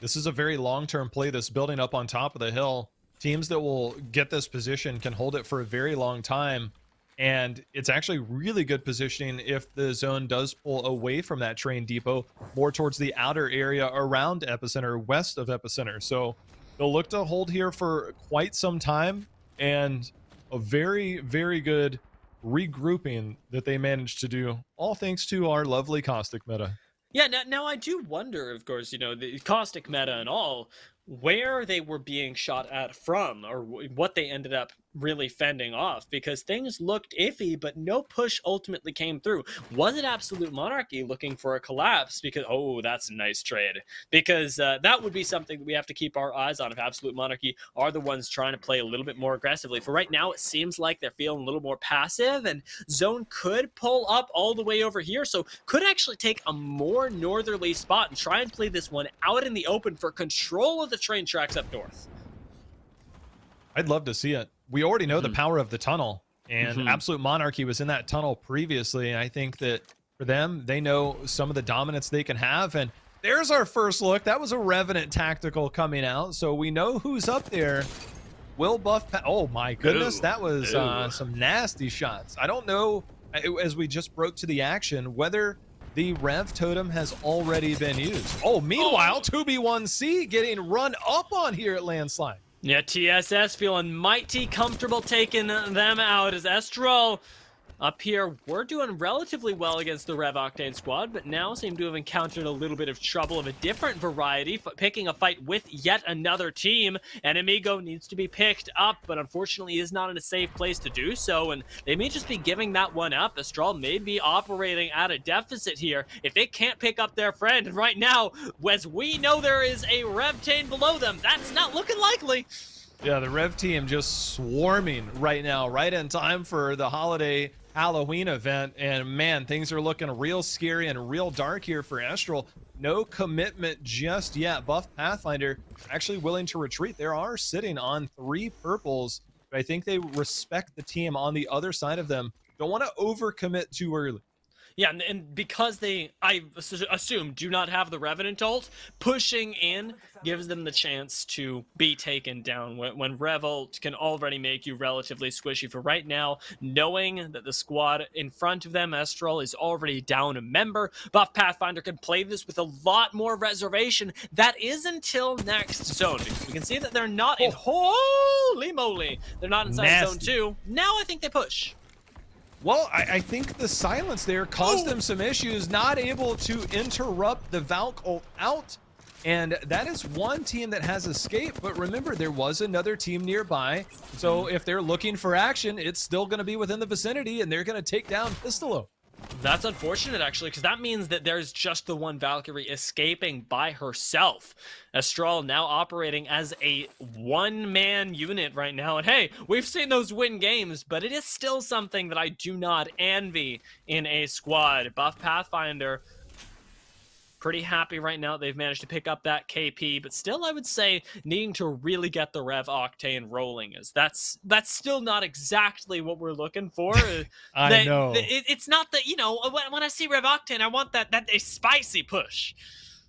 This is a very long-term play that's building up on top of the hill. Teams that will get this position can hold it for a very long time, and it's actually really good positioning if the zone does pull away from that train depot more towards the outer area around Epicenter, west of Epicenter. So they'll look to hold here for quite some time, and a very, very good regrouping that they managed to do, all thanks to our lovely caustic meta. Yeah, now I do wonder, of course, you know, the caustic meta and all, where they were being shot at from, or what they ended up really fending off, because things looked iffy, but no push ultimately came through. Was it Absolute Monarchy looking for a collapse? Because, oh, that's a nice trade. Because that would be something that we have to keep our eyes on if Absolute Monarchy are the ones trying to play a little bit more aggressively. For right now, it seems like they're feeling a little more passive, and Zone could pull up all the way over here, so could actually take a more northerly spot and try and play this one out in the open for control of the train tracks up north. I'd love to see it. We already know the power of the tunnel, and Mhm. Absolute Monarchy was in that tunnel previously. And I think that for them, they know some of the dominance they can have. And there's our first look. That was a Revenant tactical coming out. So we know who's up there. Will Buff. Oh my goodness, Ooh, that was ooh. some nasty shots. I don't know, as we just broke to the action, whether the Rev Totem has already been used. Oh, meanwhile, Oh. 2B1C getting run up on here at Landslide. Yeah, TSS feeling mighty comfortable taking them out as Estral up here. We're doing relatively well against the Rev Octane squad, but now seem to have encountered a little bit of trouble of a different variety, picking a fight with yet another team. And Amigo needs to be picked up, but unfortunately is not in a safe place to do so, and they may just be giving that one up. Astral may be operating at a deficit here if they can't pick up their friend. And right now, as we know there is a Revtane below them, that's not looking likely. Yeah, the Rev team just swarming right now, right in time for the holiday Halloween event. And man, things are looking real scary and real dark here for Estral. No commitment just yet. Buff Pathfinder actually willing to retreat. They are sitting on 3 purples, but I think they respect the team on the other side of them. Don't want to overcommit too early. Yeah, and because they, I assume, do not have the Revenant ult, pushing in gives them the chance to be taken down when Revolt can already make you relatively squishy. For right now, knowing that the squad in front of them, Estral, is already down a member, Buff Pathfinder can play this with a lot more reservation. That is until next zone. We can see that they're not in, holy moly, they're not inside zone 2. Now I think they push. Well, I think the silence there caused them some issues, not able to interrupt the Valk ult out. And that is one team that has escaped. But remember, there was another team nearby. So if they're looking for action, it's still going to be within the vicinity, and they're going to take down Pistolo. That's unfortunate, actually, because that means that there's just the one Valkyrie escaping by herself. Astral now operating as a one-man unit right now. And hey, we've seen those win games, but it is still something that I do not envy in a squad. Buff Pathfinder, pretty happy right now they've managed to pick up that KP, but still I would say needing to really get the Rev Octane rolling, as that's still not exactly what we're looking for. I know. It's not that, you know, when I see Rev Octane, I want that a spicy push.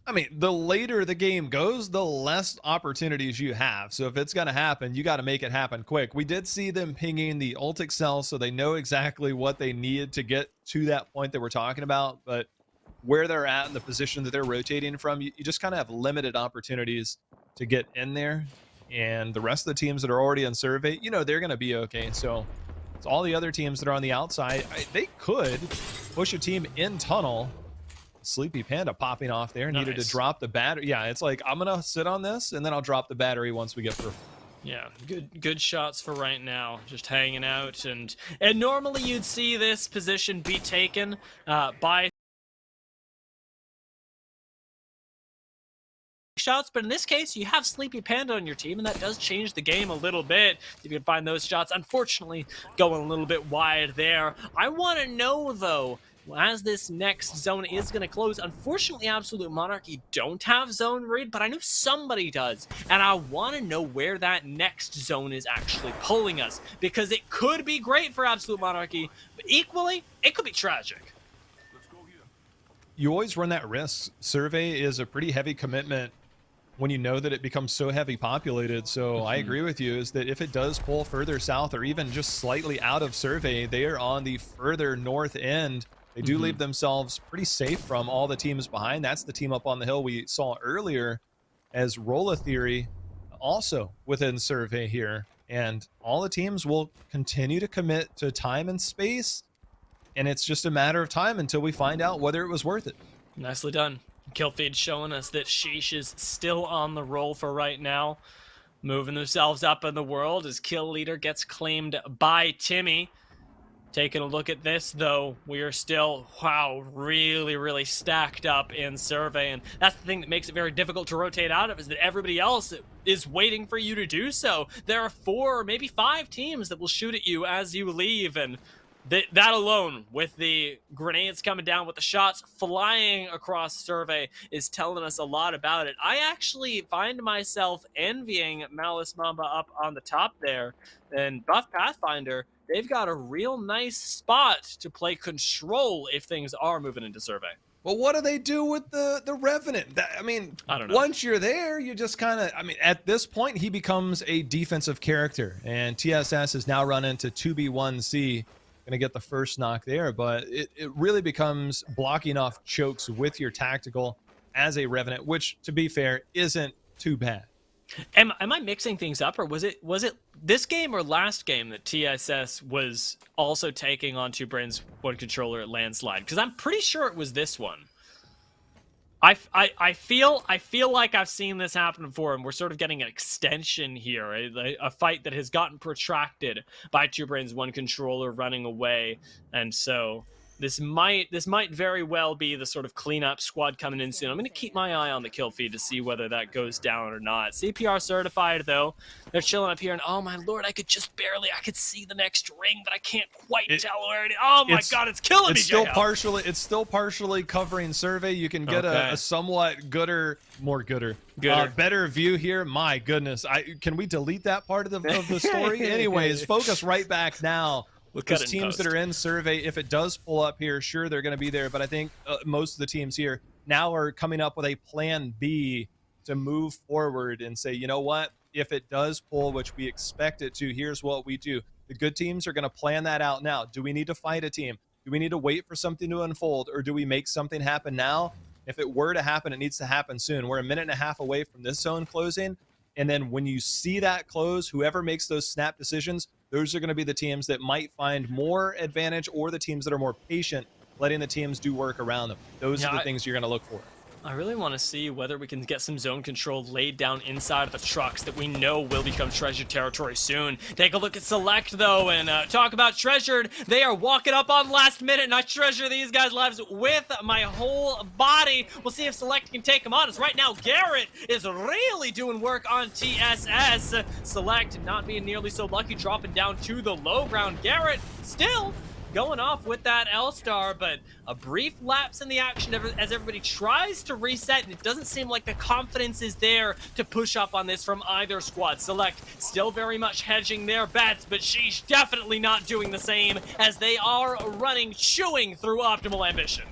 I mean, the later the game goes, the less opportunities you have. So if it's going to happen, you got to make it happen quick. We did see them pinging the ult Excel, so they know exactly what they needed to get to that point that we're talking about. But where they're at and the position that they're rotating from, you just kind of have limited opportunities to get in there. And the rest of the teams that are already on survey, you know, they're going to be okay. So it's all the other teams that are on the outside. They could push a team in tunnel. Sleepy Panda popping off there, needed to drop the battery. Yeah, it's like, I'm going to sit on this and then I'll drop the battery once we get through. Yeah, good shots for right now, just hanging out. And normally you'd see this position be taken by shots, but in this case you have Sleepy Panda on your team, and that does change the game a little bit if you can find those shots. Unfortunately, going a little bit wide there. I want to know though, as this next zone is going to close, unfortunately Absolute Monarchy don't have zone read, but I know somebody does, and I want to know where that next zone is actually pulling us, because it could be great for Absolute Monarchy, but equally it could be tragic. You always run that risk. Survey is a pretty heavy commitment when you know that it becomes so heavy populated. So I agree with you, is that if it does pull further south or even just slightly out of survey, they are on the further north end. They do leave themselves pretty safe from all the teams behind. That's the team up on the hill we saw earlier, as Rolla Theory also within survey here. And all the teams will continue to commit to time and space. And it's just a matter of time until we find out whether it was worth it. Nicely done. Killfeed showing us that Sheesh is still on the roll for right now. Moving themselves up in the world as kill leader gets claimed by Timmy. Taking a look at this, though, we are still, wow, really stacked up in survey. And that's the thing that makes it very difficult to rotate out of, is that everybody else is waiting for you to do so. There are 4 or maybe 5 teams that will shoot at you as you leave. And that alone, with the grenades coming down, with the shots flying across Survey, is telling us a lot about it. I actually find myself envying Malice Mamba up on the top there, and Buff Pathfinder. They've got a real nice spot to play control if things are moving into Survey. Well, what do they do with the Revenant? I mean, I don't know. once you're there, you just kind of, I mean, at this point, he becomes a defensive character, and TSS has now run into 2B1C, going to get the first knock there, but it really becomes blocking off chokes with your tactical as a Revenant, which, to be fair, isn't too bad. Am I mixing things up, or was it this game or last game that TSS was also taking on Two Brains One Controller at landslide? Because I'm pretty sure it was this one. I feel like I've seen this happen before, and we're sort of getting an extension here, a fight that has gotten protracted by Two Brains One Controller running away, and so this might very well be the sort of cleanup squad coming in soon. I'm going to keep my eye on the kill feed to see whether that goes down or not. CPR certified, though. They're chilling up here, and oh my lord, I could see the next ring, but I can't quite tell where it is. Oh my god, it's killing me, It's still partially covering Survey. You can get a somewhat better view here. My goodness, can we delete that part of the story? Anyways, focus right back now. Because teams that are in Survey, if it does pull up here, sure, they're going to be there. But I think most of the teams here now are coming up with a plan B to move forward and say, you know what, if it does pull, which we expect it to, here's what we do. The good teams are going to plan that out now. Do we need to fight a team? Do we need to wait for something to unfold? Or do we make something happen now? If it were to happen, it needs to happen soon. We're a minute and a half away from this zone closing. And then when you see that close, whoever makes those snap decisions, those are going to be the teams that might find more advantage, or the teams that are more patient, letting the teams do work around them. Those are the things you're going to look for. I really want to see whether we can get some zone control laid down inside of the trucks that we know will become treasured territory soon. Take a look at Select, though, and talk about treasured. They are walking up on last minute, and I treasure these guys' lives with my whole body. We'll see if Select can take them on. As right now, Garrett is really doing work on TSS. Select not being nearly so lucky, dropping down to the low ground. Garrett still going off with that L-Star, but a brief lapse in the action as everybody tries to reset, and it doesn't seem like the confidence is there to push up on this from either squad. Select still very much hedging their bets, but she's definitely not doing the same as they are running, chewing through Optimal Ambition.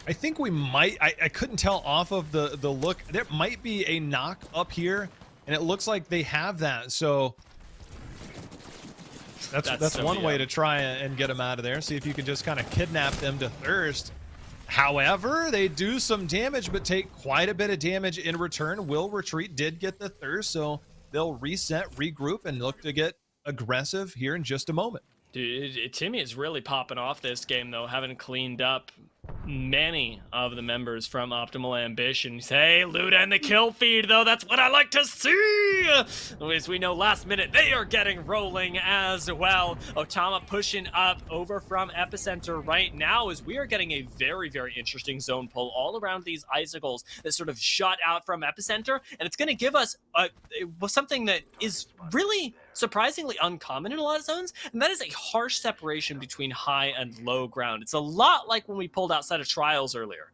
I think we might, I couldn't tell off of the look, there might be a knock up here, and it looks like they have that, so that's one way to try and get them out of there. See if you can just kind of kidnap them to thirst. However, they do some damage, but take quite a bit of damage in return. Will retreat, did get the thirst, so they'll reset, regroup, and look to get aggressive here in just a moment. Dude, Timmy is really popping off this game, though, having cleaned up many of the members from Optimal Ambition. Hey, Luda and the kill feed, though, that's what I like to see! As we know, last minute, they are getting rolling as well. Otama pushing up over from Epicenter right now, as we are getting a very, very interesting zone pull all around these icicles that sort of shot out from Epicenter, and it's going to give us something that is really surprisingly uncommon in a lot of zones, and that is a harsh separation between high and low ground. It's a lot like when we pulled outside of Trials earlier.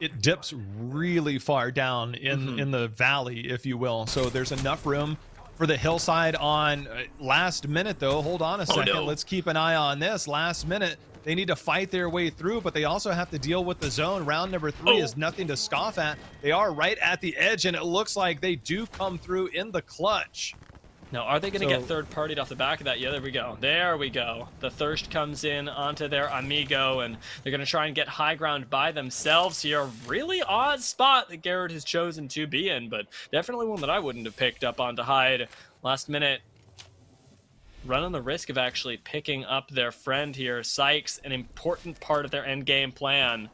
It dips really far down in the valley, if you will, so there's enough room for the hillside on last minute, though. Hold on a second. No. Let's keep an eye on this. Last minute, they need to fight their way through, but they also have to deal with the zone. Round number 3 is nothing to scoff at. They are right at the edge, and it looks like they do come through in the clutch. Now, are they going to get third-partied off the back of that? Yeah, there we go. There we go. The thirst comes in onto their amigo, and they're going to try and get high ground by themselves here. Really odd spot that Garrett has chosen to be in, but definitely one that I wouldn't have picked up on to hide. Last minute, running the risk of actually picking up their friend here. Sykes, an important part of their endgame plan.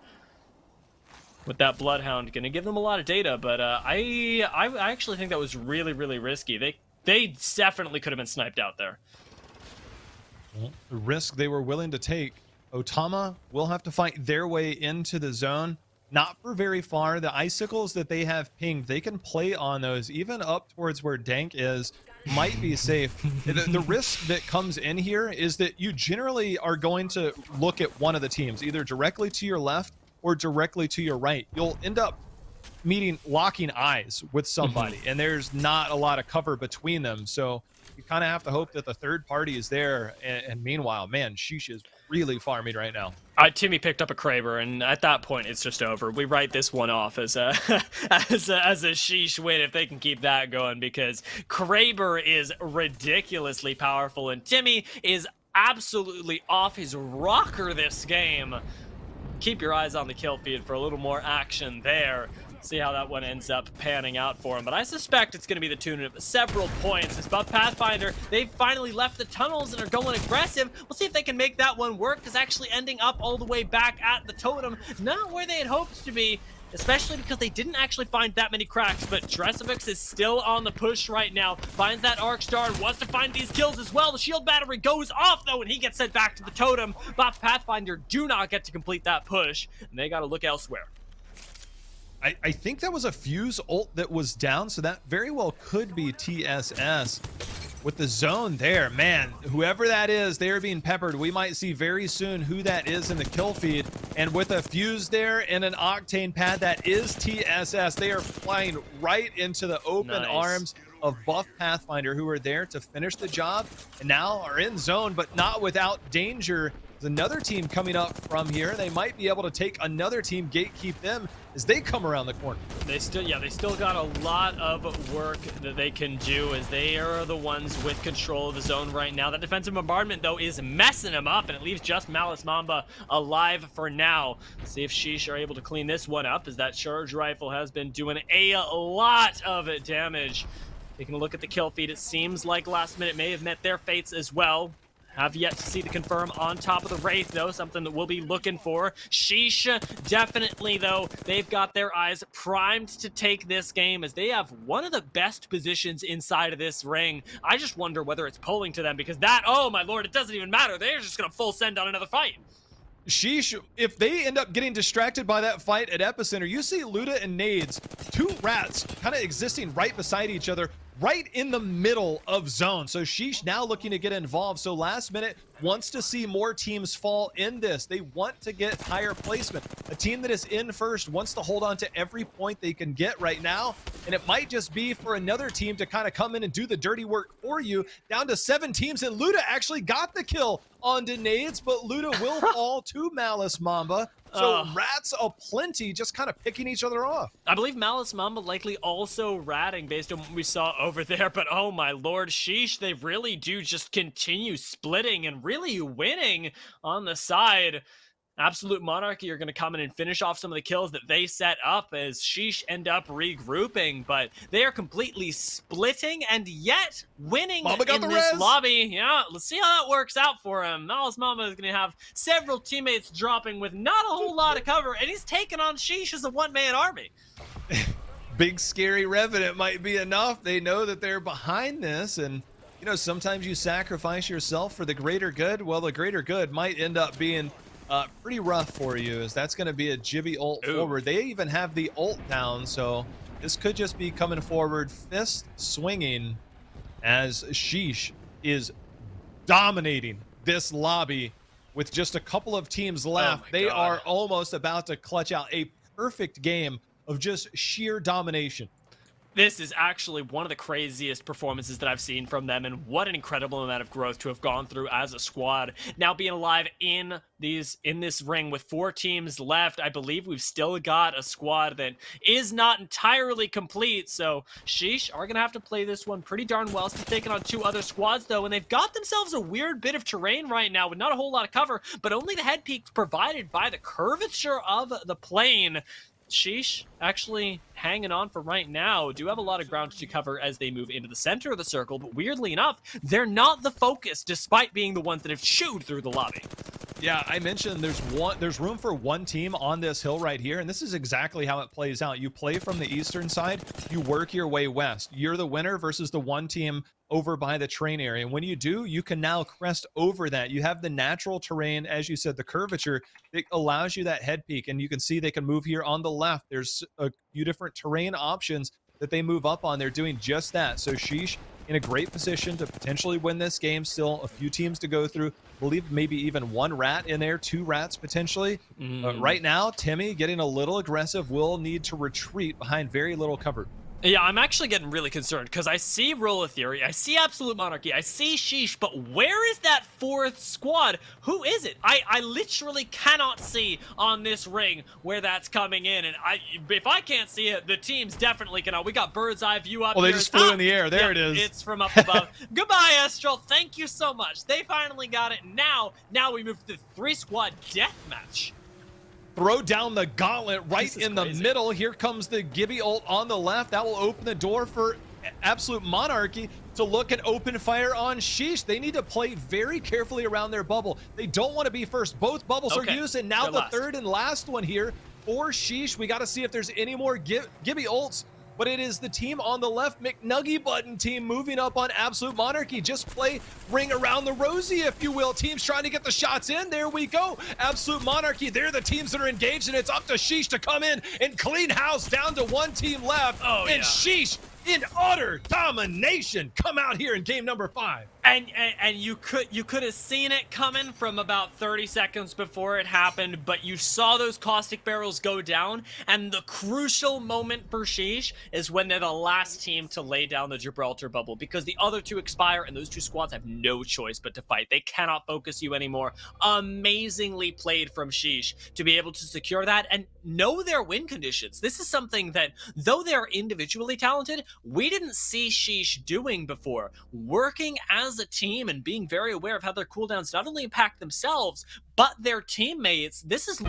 With that Bloodhound, going to give them a lot of data, but I actually think that was really, really risky. They definitely could have been sniped out there. Well, the risk they were willing to take. Otama will have to fight their way into the zone. Not for very far. The icicles that they have pinged, they can play on those, even up towards where Dank is. might be safe. The risk that comes in here is that you generally are going to look at one of the teams, either directly to your left or directly to your right. You'll end up locking eyes with somebody, and there's not a lot of cover between them. So you kind of have to hope that the third party is there. And meanwhile, man, Sheesh is really farming right now. Timmy picked up a Kraber, and at that point, it's just over. We write this one off as a as a Sheesh win if they can keep that going, because Kraber is ridiculously powerful, and Timmy is absolutely off his rocker this game. Keep your eyes on the kill feed for a little more action there. See how that one ends up panning out for him. But I suspect it's going to be the tune of several points. As Buff Pathfinder, they've finally left the tunnels and are going aggressive. We'll see if they can make that one work, because actually ending up all the way back at the totem, not where they had hoped to be, especially because they didn't actually find that many cracks. But Dresovix is still on the push right now. Finds that Arc Star and wants to find these kills as well. The shield battery goes off, though, and he gets sent back to the totem. Buff Pathfinder do not get to complete that push, and they got to look elsewhere. I think that was a Fuse ult that was down, so that very well could be TSS. With the zone there, man, whoever that is, they're being peppered. We might see very soon who that is in the kill feed. And with a Fuse there and an Octane pad, that is TSS. They are flying right into the open arms of Buff Pathfinder, who are there to finish the job and now are in zone, but not without danger. There's another team coming up from here. They might be able to take another team, gatekeep them as they come around the corner. They still got a lot of work that they can do, as they are the ones with control of the zone right now. That defensive bombardment, though, is messing them up, and it leaves just Malice Mamba alive for now. Let's see if Sheesh are able to clean this one up, as that charge rifle has been doing a lot of damage. Taking a look at the kill feed, it seems like last minute may have met their fates as well. Have yet to see the confirm on top of the Wraith, though, something that we'll be looking for. Sheesh, definitely, though, they've got their eyes primed to take this game, as they have one of the best positions inside of this ring. I just wonder whether it's pulling to them, because that, oh my lord, it doesn't even matter. They're just going to full send on another fight. Sheesh, if they end up getting distracted by that fight at Epicenter, you see Luda and Nades, two rats kind of existing right beside each other, right in the middle of zone. So Sheesh now looking to get involved. So last minute wants to see more teams fall in this. They want to get higher placement. A team that is in first wants to hold on to every point they can get right now. And it might just be for another team to kind of come in and do the dirty work for you. Down to 7 teams, and Luda actually got the kill on Nades, but Luda will fall to Malice Mamba. So rats aplenty, just kind of picking each other off. I believe Malice Mamba likely also ratting based on what we saw over there, but oh my lord, Sheesh, they really do just continue splitting and really winning on the side. Absolute Monarchy are going to come in and finish off some of the kills that they set up, as Sheesh end up regrouping, but they are completely splitting and yet winning in this lobby. Yeah, let's see how that works out for him. Malice Mamba is going to have several teammates dropping with not a whole lot of cover, and he's taking on Sheesh as a one-man army. Big scary Revenant might be enough. They know that they're behind this, and you know, sometimes you sacrifice yourself for the greater good. Well, the greater good might end up being pretty rough for you, as that's going to be a Jibby ult forward. They even have the ult down, so this could just be coming forward fist swinging, as Sheesh is dominating this lobby with just a couple of teams left. They are almost about to clutch out a perfect game of just sheer domination. This is actually one of the craziest performances that I've seen from them, and what an incredible amount of growth to have gone through as a squad. Now being alive in this ring with 4 teams left, I believe we've still got a squad that is not entirely complete, so Sheesh are going to have to play this one pretty darn well. Still taking on 2 other squads, though, and they've got themselves a weird bit of terrain right now with not a whole lot of cover, but only the head peaks provided by the curvature of the plane. Sheesh actually hanging on for right now. Do have a lot of ground to cover as they move into the center of the circle, but weirdly enough, they're not the focus despite being the ones that have shooed through the lobby. Yeah, I mentioned there's room for one team on this hill right here, and this is exactly how it plays out. You play from the eastern side, you work your way west. You're the winner versus the one team over by the train area, and when you do, you can now crest over that. You have the natural terrain, as you said, the curvature that allows you that head peak, and you can see they can move here on the left. There's a few different terrain options that they move up on, they're doing just that. So Sheesh in a great position to potentially win this game. Still a few teams to go through. I believe maybe even one rat in there, 2 rats potentially. Right now, Timmy getting a little aggressive, will need to retreat behind very little cover. Yeah, I'm actually getting really concerned because I see Rule of Theory, I see Absolute Monarchy, I see Sheesh, but where is that 4th squad? Who is it? I literally cannot see on this ring where that's coming in, and if I can't see it, the teams definitely cannot. We got bird's eye view up here. Well, they just flew in the air. There it is. It's from up above. Goodbye, Estral. Thank you so much. They finally got it. Now we move to the 3-squad deathmatch. Throw down the gauntlet right in the middle. Here comes the Gibby ult on the left. That will open the door for Absolute Monarchy to look and open fire on Sheesh. They need to play very carefully around their bubble. They don't want to be first. Both bubbles are used, and now the third and last one here for Sheesh. We got to see if there's any more Gibby ults. But it is the team on the left, McNuggy Button team, moving up on Absolute Monarchy. Just play ring around the rosy, if you will. Teams trying to get the shots in. There we go. Absolute Monarchy, they're the teams that are engaged, and it's up to Sheesh to come in and clean house down to 1 team left. And Sheesh, in utter domination, come out here in game number 5. And you could have seen it coming from about 30 seconds before it happened, but you saw those caustic barrels go down, and the crucial moment for Sheesh is when they're the last team to lay down the Gibraltar bubble, because the other 2 expire and those 2 squads have no choice but to fight. They cannot focus you anymore. Amazingly played from Sheesh to be able to secure that and know their win conditions. This is something that, though they're individually talented, we didn't see Sheesh doing before. Working as a team and being very aware of how their cooldowns not only impact themselves, but their teammates. This is...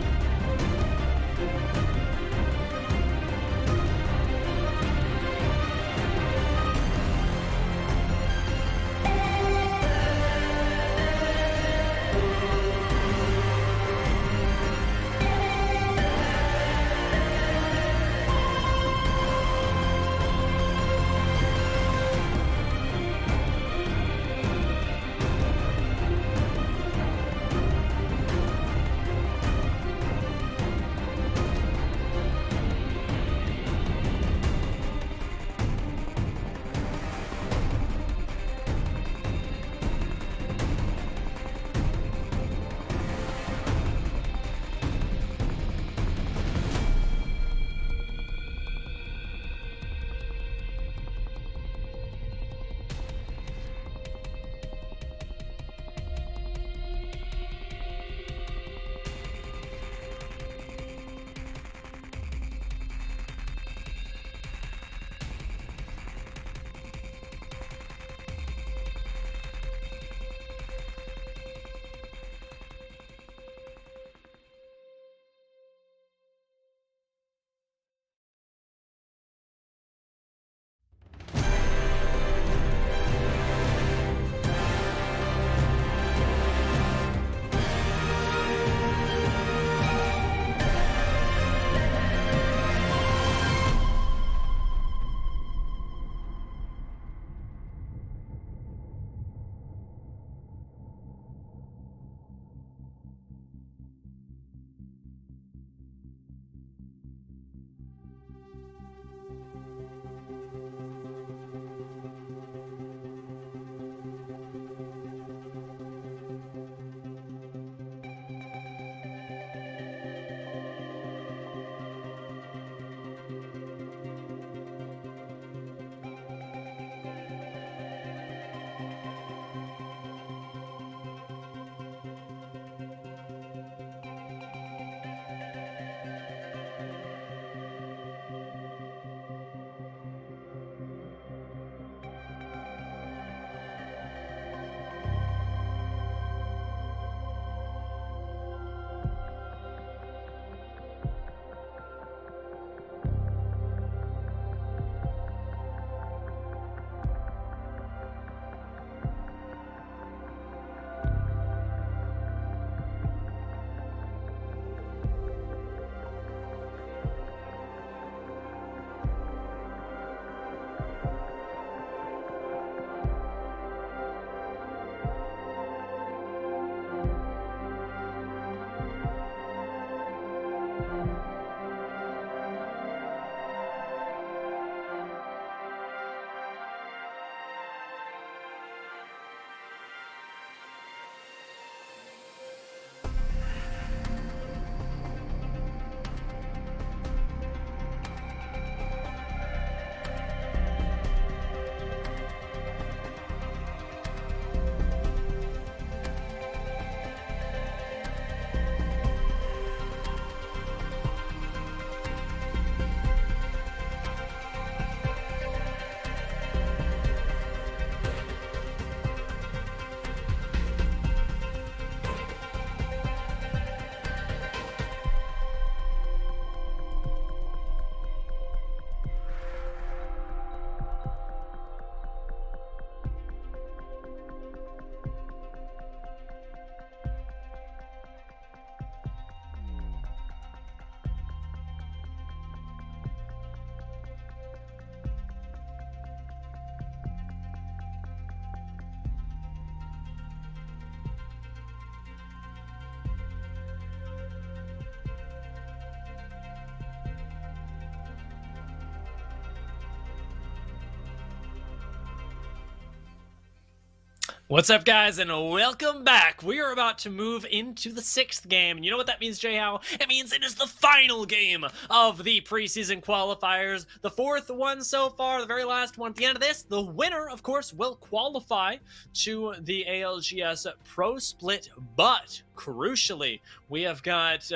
What's up, guys, and welcome back. We are about to move into the 6th game, and you know what that means, Jay Howe? It means it is the final game of the preseason qualifiers, the 4th one so far, the very last one. At the end of this, the winner, of course, will qualify to the ALGS Pro Split, but crucially, we have got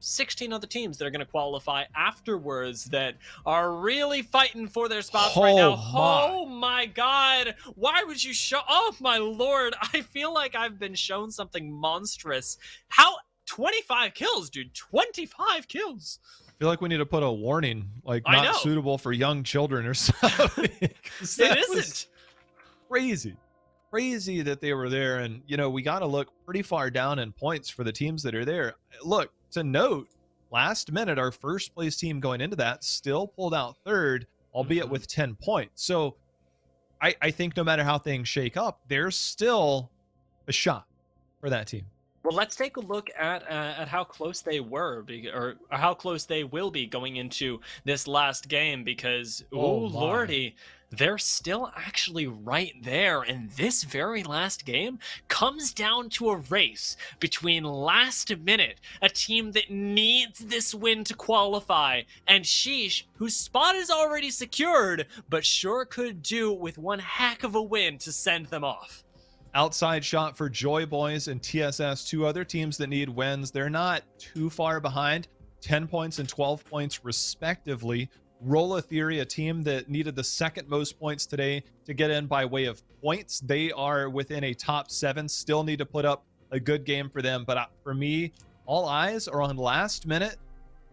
16 other teams that are going to qualify afterwards that are really fighting for their spots right now. Oh my god. Why would you show? Oh my lord. I feel like I've been shown something monstrous. How? 25 kills, dude. 25 kills. I feel like we need to put a warning, like not suitable for young children or something. It isn't. Crazy that they were there. And, you know, we got to look pretty far down in points for the teams that are there. Look, to note, last minute, our first place team going into that still pulled out third, albeit with 10 points. So I think no matter how things shake up, there's still a shot for that team. Well, let's take a look at how close they were, or how close they will be going into this last game, because, oh lordy, they're still actually right there. And this very last game comes down to a race between last minute, a team that needs this win to qualify, and Sheesh, whose spot is already secured, but sure could do with one heck of a win to send them off. Outside shot for Joy Boys and TSS, two other teams that need wins. They're not too far behind, 10 points and 12 points respectively. Rolla Theory, a team that needed the second most points today to get in by way of points. They are within a top 7, still need to put up a good game for them. But for me, all eyes are on last minute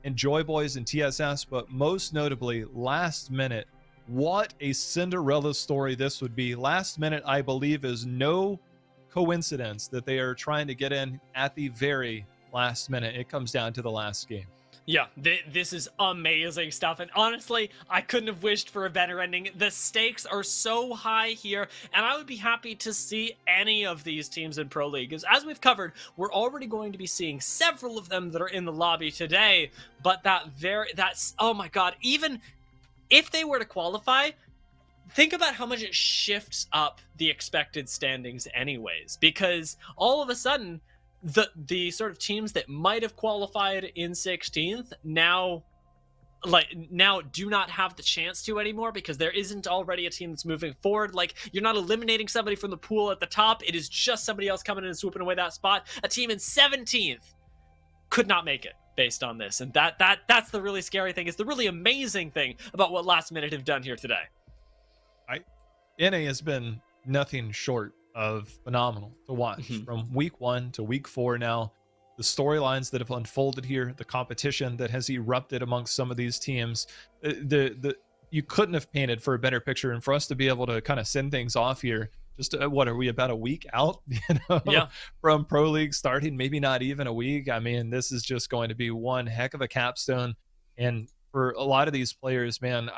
and Joy Boys and TSS, but most notably last minute. What a Cinderella story this would be. Last minute, I believe, is no coincidence that they are trying to get in at the very last minute. It comes down to the last game. Yeah, this is amazing stuff, and honestly, I couldn't have wished for a better ending. The stakes are so high here, and I would be happy to see any of these teams in Pro League. As we've covered, we're already going to be seeing several of them that are in the lobby today, but that's, oh my god, even if they were to qualify, think about how much it shifts up the expected standings anyways, because all of a sudden, the sort of teams that might have qualified in 16th now do not have the chance to anymore, because there isn't already a team that's moving forward. Like, you're not eliminating somebody from the pool at the top. It is just somebody else coming in and swooping away that spot. A team in 17th could not make it based on this, and that's the really scary thing. It's the really amazing thing about what Last Minute have done here today. NA has been nothing short of phenomenal to watch from week 1 to week 4 now. The storylines that have unfolded here, the competition that has erupted amongst some of these teams, you couldn't have painted for a better picture. And for us to be able to kind of send things off here, just what are we, about a week out, from Pro League starting? Maybe not even a week. I mean, this is just going to be one heck of a capstone. And for a lot of these players, man,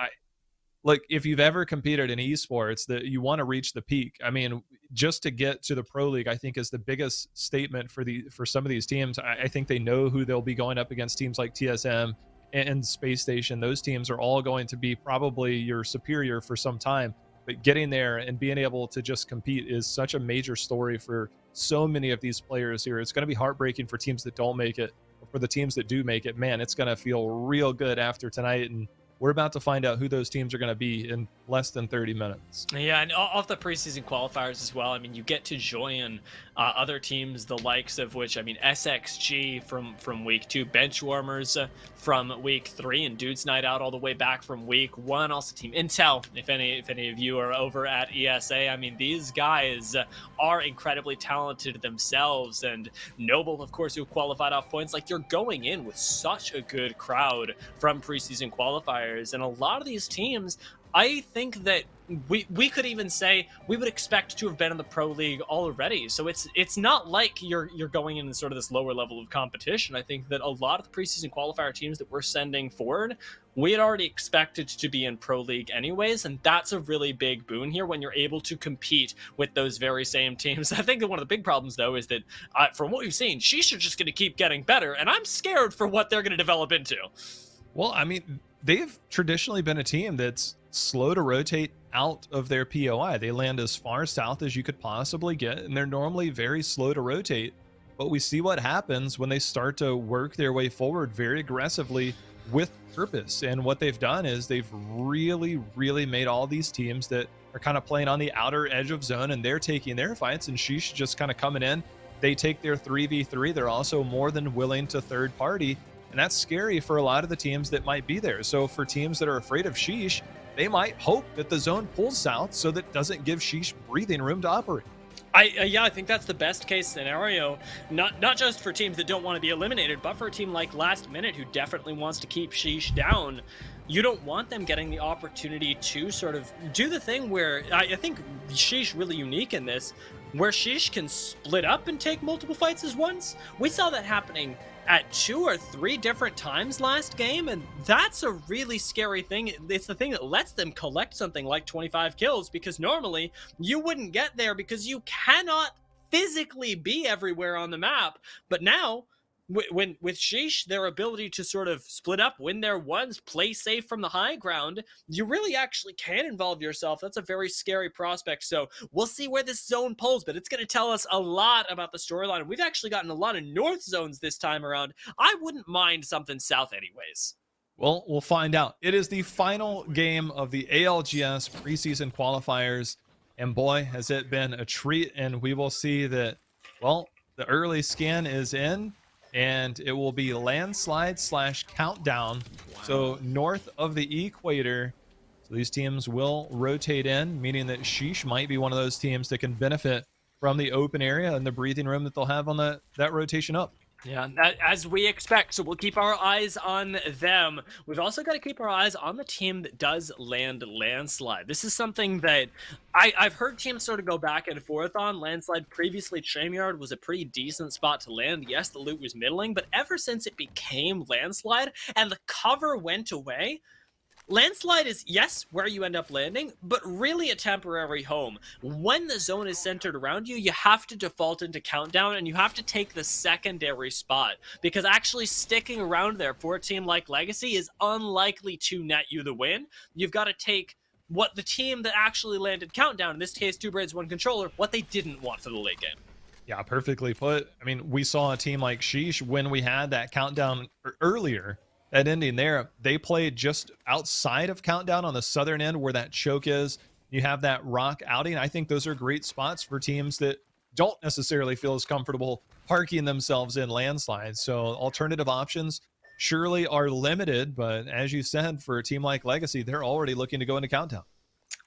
like, if you've ever competed in esports, that you want to reach the peak. I mean, just to get to the Pro League, I think, is the biggest statement for some of these teams. I think they know who they'll be going up against. Teams like TSM and Space Station, those teams are all going to be probably your superior for some time. But getting there and being able to just compete is such a major story for so many of these players here. It's going to be heartbreaking for teams that don't make it. But for the teams that do make it, man, it's going to feel real good after tonight. And we're about to find out who those teams are going to be in less than 30 minutes. Yeah, and off the preseason qualifiers as well, I mean, you get to join other teams, the likes of which, I mean, SXG from week 2, Benchwarmers from week 3, and Dudes Night Out all the way back from week 1. Also Team Intel, if any of you are over at ESA. I mean, these guys are incredibly talented themselves, and Noble, of course, who qualified off points. Like, you're going in with such a good crowd from preseason qualifiers, and a lot of these teams, I think that we could even say we would expect to have been in the Pro League already. So it's not like you're going in sort of this lower level of competition. I think that a lot of the preseason qualifier teams that we're sending forward, we had already expected to be in Pro League anyways, and that's a really big boon here when you're able to compete with those very same teams. I think that one of the big problems, though, is that from what we've seen, Sheesh are just going to keep getting better, and I'm scared for what they're going to develop into. Well, I mean, they've traditionally been a team that's slow to rotate, out of their POI. They land as far south as you could possibly get, and they're normally very slow to rotate. But we see what happens when they start to work their way forward very aggressively with purpose. And what they've done is they've really made all these teams that are kind of playing on the outer edge of zone, and they're taking their fights, and Sheesh just kind of coming in. They take their 3v3. They're also more than willing to third party, and that's scary for a lot of the teams that might be there. So for teams that are afraid of Sheesh, they might hope that the zone pulls south so that doesn't give Sheesh breathing room to operate. Yeah, I think that's the best case scenario, not just for teams that don't want to be eliminated, but for a team like Last Minute who definitely wants to keep Sheesh down. You don't want them getting the opportunity to sort of do the thing where I think Sheesh really unique in this, where Sheesh can split up and take multiple fights as once. We saw that happening at 2 or 3 different times last game, and that's a really scary thing. It's the thing that lets them collect something like 25 kills, because normally you wouldn't get there because you cannot physically be everywhere on the map. But now with Sheesh, their ability to sort of split up, win their ones, play safe from the high ground, you really actually can involve yourself. That's a very scary prospect. So we'll see where this zone pulls, but it's going to tell us a lot about the storyline. We've actually gotten a lot of north zones this time around. I wouldn't mind something south anyways. Well, we'll find out. It is the final game of the ALGS preseason qualifiers, and boy, has it been a treat. And we will see that, well, the early scan is in, and it will be landslide / countdown. Wow. So north of the equator. So these teams will rotate in, meaning that Sheesh might be one of those teams that can benefit from the open area and the breathing room that they'll have on that rotation up. Yeah, as we expect, so we'll keep our eyes on them. We've also got to keep our eyes on the team that does land Landslide. This is something that I've heard teams sort of go back and forth on. Landslide, previously Tramyard, was a pretty decent spot to land. Yes, the loot was middling, but ever since it became Landslide and the cover went away, Landslide is, yes, where you end up landing, but really a temporary home. When the zone is centered around you, you have to default into Countdown, and you have to take the secondary spot, because actually sticking around there for a team like Legacy is unlikely to net you the win. You've got to take what the team that actually landed Countdown, in this case 2 Braids 1 Controller, what they didn't want for the late game. Yeah, perfectly put. I mean, we saw a team like Sheesh when we had that Countdown earlier. That ending there, they played just outside of Countdown on the southern end where that choke is. You have that rock outing. I think those are great spots for teams that don't necessarily feel as comfortable parking themselves in landslides. So alternative options surely are limited, but as you said, for a team like Legacy, they're already looking to go into Countdown.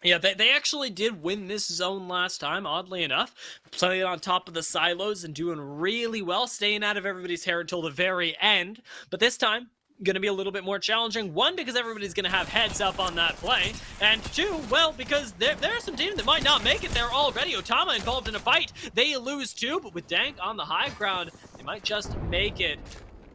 Yeah, they actually did win this zone last time, oddly enough. Playing on top of the silos and doing really well, staying out of everybody's hair until the very end. But this time, going to be a little bit more challenging. 1, because everybody's going to have heads up on that play, and 2, well, because there are some teams that might not make it there already. Otama involved in a fight. They lose 2, but with Dank on the high ground, they might just make it.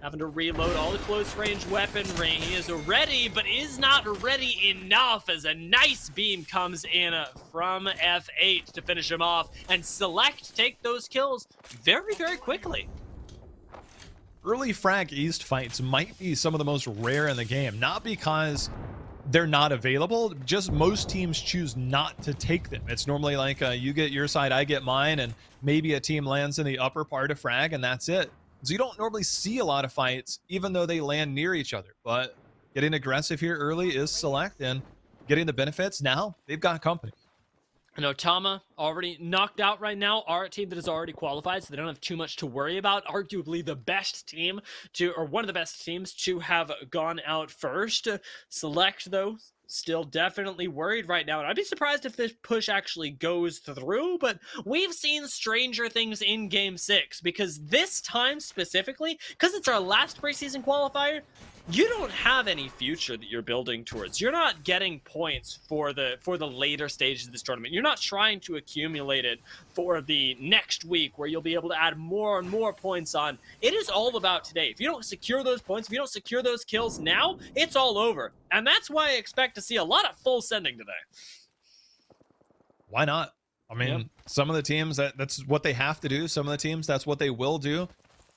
Having to reload all the close range weaponry. He is ready, but is not ready enough, as a nice beam comes in from F8 to finish him off, and Select take those kills very quickly. Early Frag East fights might be some of the most rare in the game, not because they're not available, just most teams choose not to take them. It's normally like you get your side, I get mine, and maybe a team lands in the upper part of Frag, and that's it. So you don't normally see a lot of fights, even though they land near each other. But getting aggressive here early is Select, and getting the benefits now, they've got company. And Otama already knocked out right now. Our team that is already qualified, so they don't have too much to worry about. Arguably the best team to, or one of the best teams to have gone out first. Select, though, still definitely worried right now. And I'd be surprised if this push actually goes through, but we've seen stranger things in Game 6, because this time specifically, because it's our last preseason qualifier, you don't have any future that you're building towards. You're not getting points for the later stages of this tournament. You're not trying to accumulate it for the next week, where you'll be able to add more and more points on. It is all about today. If you don't secure those points, if you don't secure those kills now, it's all over. And that's why I expect to see a lot of full sending today. Why not? I mean, Some of the teams, that's what they have to do. Some of the teams, that's what they will do.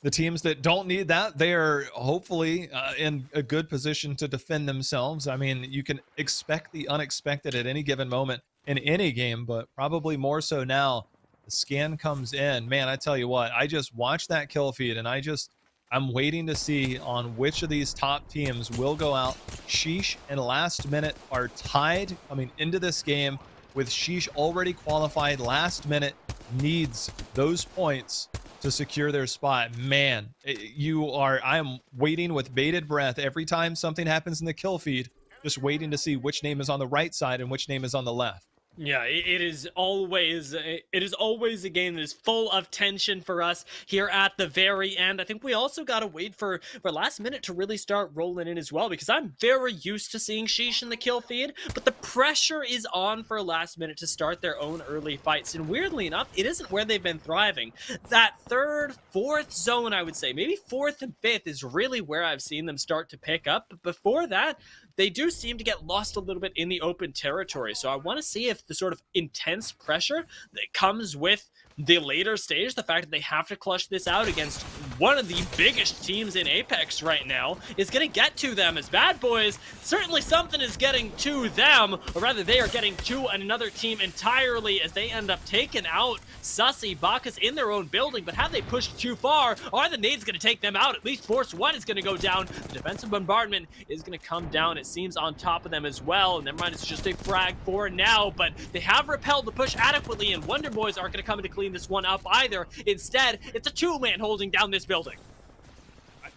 The teams that don't need that, they are hopefully in a good position to defend themselves. I mean, you can expect the unexpected at any given moment in any game, but probably more so now. The scan comes in. Man, I tell you what, I just watched that kill feed, and I'm waiting to see on which of these top teams will go out. Sheesh and Last Minute are tied coming into this game, with Sheesh already qualified. Last Minute needs those points to secure their spot. Man, I am waiting with bated breath every time something happens in the kill feed, just waiting to see which name is on the right side and which name is on the left. Yeah, it is always a game that is full of tension for us here at the very end. I think we also gotta wait for Last Minute to really start rolling in as well, because I'm very used to seeing Sheesh in the kill feed, but the pressure is on for Last Minute to start their own early fights. And weirdly enough, it isn't where they've been thriving. That third, fourth zone, I would say, maybe fourth and fifth, is really where I've seen them start to pick up. But before that, they do seem to get lost a little bit in the open territory. So I want to see if the sort of intense pressure that comes with the later stage, the fact that they have to clutch this out against one of the biggest teams in Apex right now, is going to get to them. As Bad Boys, certainly something is getting to them, or rather they are getting to another team entirely, as they end up taking out Sussy, Bacchus in their own building. But have they pushed too far? Are the nades going to take them out? At least Force 1 is going to go down. The defensive bombardment is going to come down, it seems, on top of them as well. And never mind, it's just a frag for now, but they have repelled the push adequately, and Wonder Boys aren't going to come in to clean this one up either. Instead, it's a two-man holding down this building.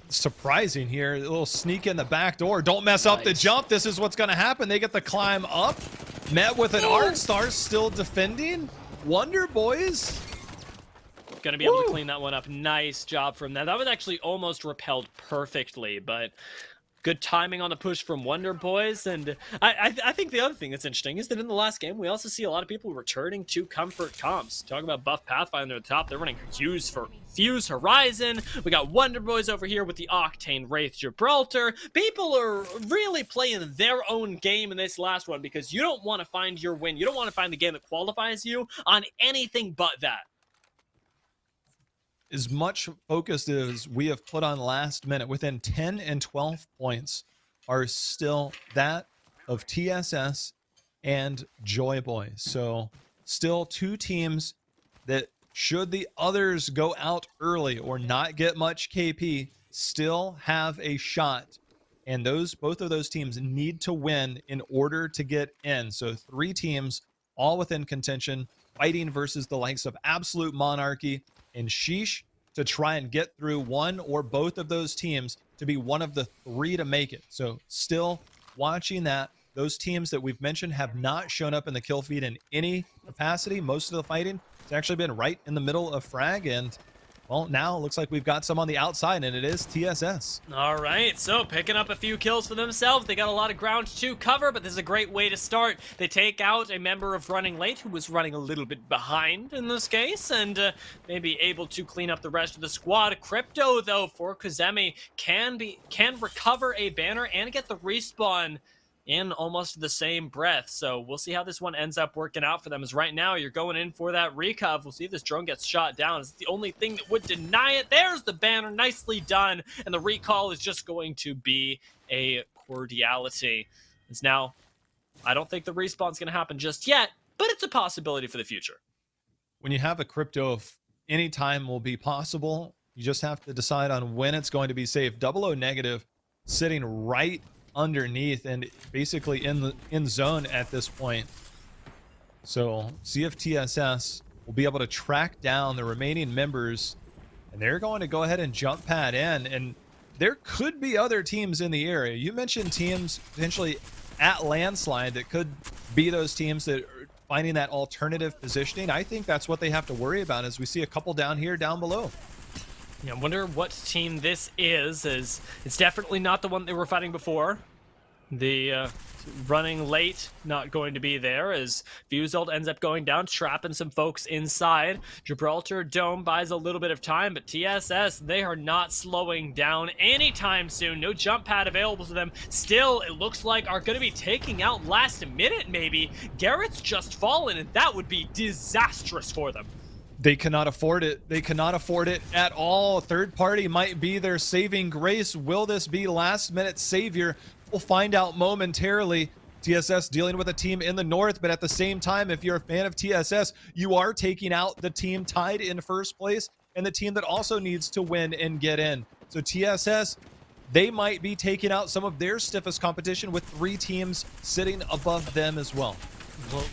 Surprising here, a little sneak in the back door. Don't mess up the jump. This is what's going to happen. They get the climb up, met with an Arc Star, still defending. Wonder Boys Gonna be able to clean that one up. Nice job from that. That was actually almost repelled perfectly, but good timing on the push from Wonder Boys. And I think the other thing that's interesting is that in the last game, we also see a lot of people returning to comfort comps. Talking about Buff Pathfinder at the top, they're running Fuse for Fuse Horizon. We got Wonder Boys over here with the Octane Wraith Gibraltar. People are really playing their own game in this last one, because you don't want to find your win. You don't want to find the game that qualifies you on anything but that. As much focus as we have put on Last Minute, within 10 and 12 points are still that of TSS and Joy Boys. So still two teams that, should the others go out early or not get much KP, still have a shot. And both of those teams need to win in order to get in. So three teams all within contention, fighting versus the likes of Absolute Monarchy and Sheesh to try and get through one or both of those teams to be one of the three to make it. So still watching that. Those teams that we've mentioned have not shown up in the kill feed in any capacity. Most of the fighting has actually been right in the middle of frag, and well, now it looks like we've got some on the outside, and it is TSS. All right, so picking up a few kills for themselves. They got a lot of ground to cover, but this is a great way to start. They take out a member of Running Late, who was running a little bit behind in this case, and maybe able to clean up the rest of the squad. Crypto, though, for Kuzemi can recover a banner and get the respawn in almost the same breath. So we'll see how this one ends up working out for them, as right now you're going in for that recov. We'll see if this drone gets shot down. It's the only thing that would deny it. There's the banner, nicely done. And the recall is just going to be a cordiality. It's now, I don't think the respawn's going to happen just yet, but it's a possibility for the future. When you have a crypto, if any time will be possible, you just have to decide on when it's going to be safe. 00 negative sitting right underneath and basically in zone at this point. So see if TSS will be able to track down the remaining members, and they're going to go ahead and jump pad in. And there could be other teams in the area. You mentioned teams potentially at landslide that could be those teams that are finding that alternative positioning. I think that's what they have to worry about, as we see a couple down here, down below. Yeah, I wonder what team this is, as it's definitely not the one they were fighting before. The Running Late not going to be there, as Fuseld ends up going down, trapping some folks inside. Gibraltar Dome buys a little bit of time, but TSS, they are not slowing down anytime soon. No jump pad available to them. Still, it looks like are going to be taking out Last Minute maybe. Garrett's just fallen, and that would be disastrous for them. They cannot afford it. They cannot afford it at all. Third party might be their saving grace. Will this be last minute savior? We'll find out momentarily. TSS dealing with a team in the north, but at the same time, if you're a fan of TSS, you are taking out the team tied in first place and the team that also needs to win and get in. So TSS, they might be taking out some of their stiffest competition with 3 teams sitting above them as well.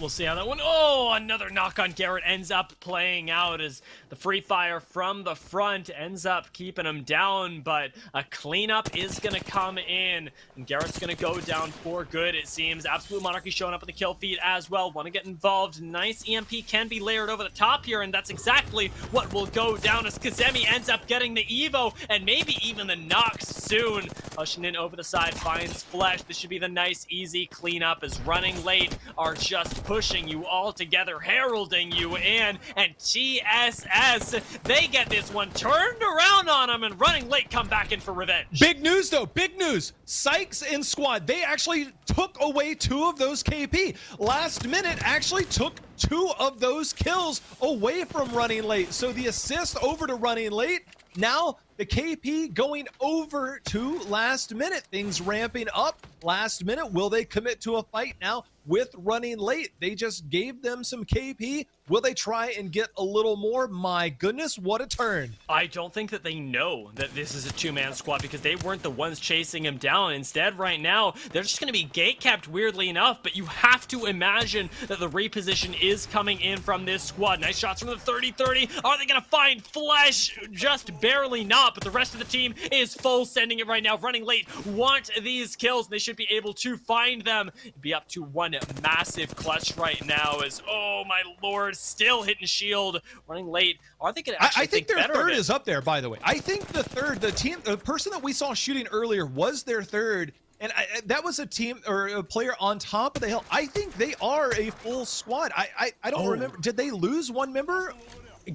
We'll see how that one. Oh, another knock on Garrett ends up playing out as the free fire from the front ends up keeping him down, but a cleanup is going to come in, and Garrett's going to go down for good, it seems. Absolute Monarchy showing up on the kill feed as well. Want to get involved. Nice EMP can be layered over the top here, and that's exactly what will go down as Kazemi ends up getting the Evo, and maybe even the knocks soon. Pushing in over the side, finds Flesh. This should be the nice, easy cleanup as Running Late are just pushing you all together, heralding you in, and TSS, they get this one turned around on them, and Running Late come back in for revenge. Big news though, big news. Sykes and squad, they actually took away 2 of those KP. Last minute actually took 2 of those kills away from Running Late. So the assist over to Running Late. Now the KP going over to last minute. Things ramping up last minute. Will they commit to a fight now with Running Late? They just gave them some KP. Will they try and get a little more? My goodness, what a turn. I don't think that they know that this is a 2-man squad because they weren't the ones chasing him down. Instead, right now, they're just going to be gate-kept weirdly enough, but you have to imagine that the reposition is coming in from this squad. Nice shots from the 30-30. Are they going to find Flesh? Just barely not, but the rest of the team is full sending it right now. Running Late want these kills. They should be able to find them. Be up to 1 massive clutch right now as, oh my lord, still hitting shield. Running Late, are they going to actually I think their better third of it? is up there, by the way. I think the third, the person that we saw shooting earlier was their third, and that was a team or a player on top of the hill. I think they are a full squad. I don't remember. Did they lose 1 member?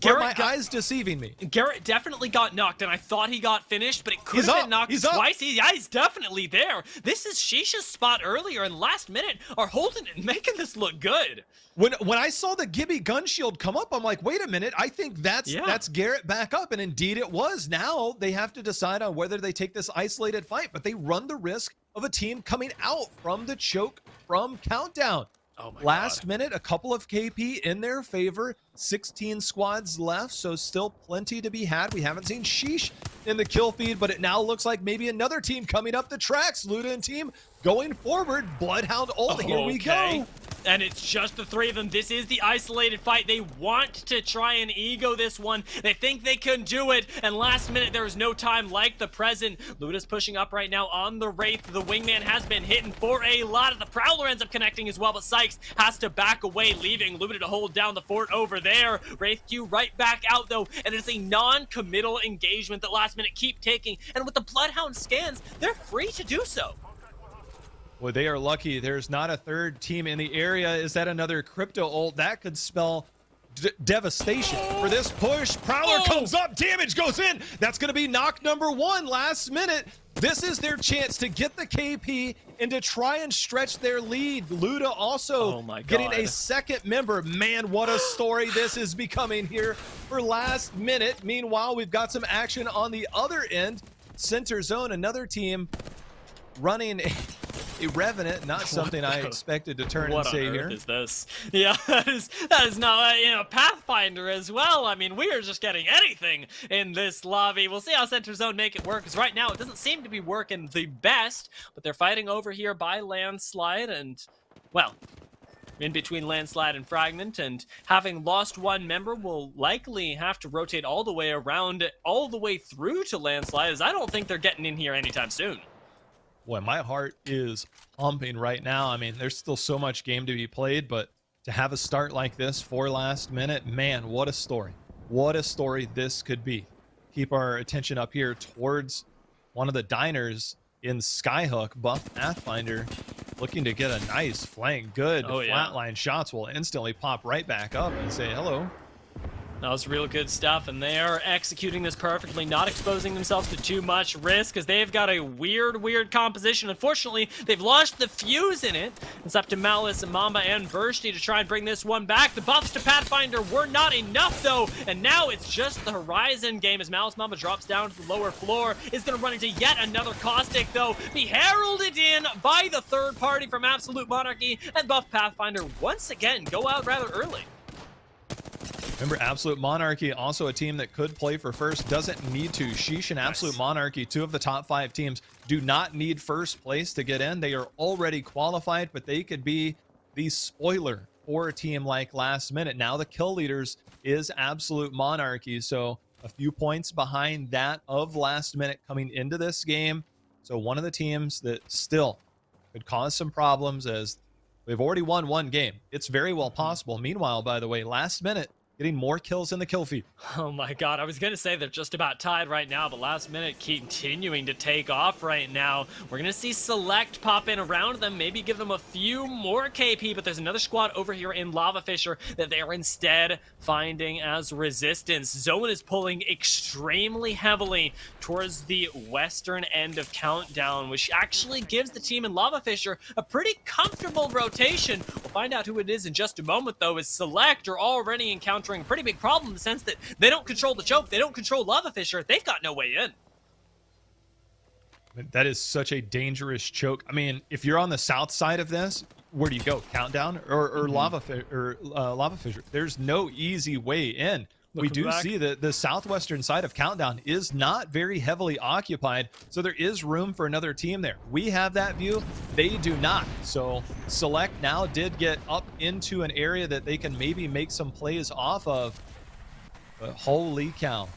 Garrett, eyes deceiving me. Garrett definitely got knocked, and I thought he got finished, but it could have been knocked twice. He's definitely there. This is Shisha's spot earlier, and last minute are holding it and making this look good. When I saw the Gibby gun shield come up, I'm like, wait a minute. I think that's Garrett back up, and indeed it was. Now they have to decide on whether they take this isolated fight, but they run the risk of a team coming out from the choke from Countdown. Oh my Last minute, a couple of KP in their favor. 16 squads left, so still plenty to be had. We haven't seen Sheesh in the kill feed, but it now looks like maybe another team coming up the tracks. Luda and team going forward. Bloodhound ult. Here we go. And it's just the 3 of them. This is the isolated fight. They want to try and ego this one. They think they can do it. And last minute, there is no time like the present. Luda's pushing up right now on the Wraith. The Wingman has been hitting for a lot. Of the Prowler ends up connecting as well, but Sykes has to back away, leaving Luda to hold down the fort over there. Wraith Q right back out, though. And it's a non-committal engagement that last minute keep taking. And with the Bloodhound scans, they're free to do so. Well, they are lucky. There's not a third team in the area. Is that another crypto ult? That could spell devastation for this push. Prowler comes up. Damage goes in. That's going to be knock number 1 last minute. This is their chance to get the KP and to try and stretch their lead. Luda also getting a second member. Man, what a story this is becoming here for last minute. Meanwhile, we've got some action on the other end. Center zone, another team running a Revenant, not something I expected to turn and say here. What on earth is this? Yeah, that is not, Pathfinder as well. I mean, we are just getting anything in this lobby. We'll see how Center Zone make it work, because right now it doesn't seem to be working the best, but they're fighting over here by Landslide, and, well, in between Landslide and Fragment, and having lost 1 member, will likely have to rotate all the way around, all the way through to Landslide, as I don't think they're getting in here anytime soon. Boy, my heart is pumping right now. I mean, there's still so much game to be played, but to have a start like this for last minute, man, what a story. What a story this could be. Keep our attention up here towards one of the diners in Skyhook. Buff Pathfinder looking to get a nice flank. Good flatline shots will instantly pop right back up and say hello. That was real good stuff, and they are executing this perfectly, not exposing themselves to too much risk, as they've got a weird composition. Unfortunately, they've lost the fuse in it. It's up to Malice and Mamba and Bursty to try and bring this one back. The buffs to Pathfinder were not enough, though, and now it's just the Horizon game as Malice Mamba drops down to the lower floor. Is going to run into yet another Caustic, though. Be heralded in by the third party from Absolute Monarchy, and Buff Pathfinder once again go out rather early. Remember, Absolute Monarchy, also a team that could play for first, doesn't need to. Sheesh and Absolute Monarchy, two of the top 5 teams, do not need first place to get in. They are already qualified, but they could be the spoiler for a team like Last Minute. Now the kill leaders is Absolute Monarchy, so a few points behind that of Last Minute coming into this game. So one of the teams that still could cause some problems, as we've already won one game. It's very well possible. Meanwhile, by the way, Last Minute getting more kills in the kill feed. Oh my god, I was going to say they're just about tied right now, but Last Minute continuing to take off right now. We're going to see Select pop in around them, maybe give them a few more KP, but there's another squad over here in Lava Fisher that they're instead finding as resistance. Zone is pulling extremely heavily towards the western end of Countdown, which actually gives the team in Lava Fisher a pretty comfortable rotation. We'll find out who it is in just a moment, though, as Select are already encountering a pretty big problem in the sense that they don't control the choke, they don't control Lava Fisher, they've got no way in. That is such a dangerous choke. I mean, if you're on the south side of this, where do you go? Countdown or Lava Fisher? There's no easy way in. We do see that the southwestern side of Countdown is not very heavily occupied, so there is room for another team there. We have that view, they do not. So Select now did get up into an area that they can maybe make some plays off of, but holy cow.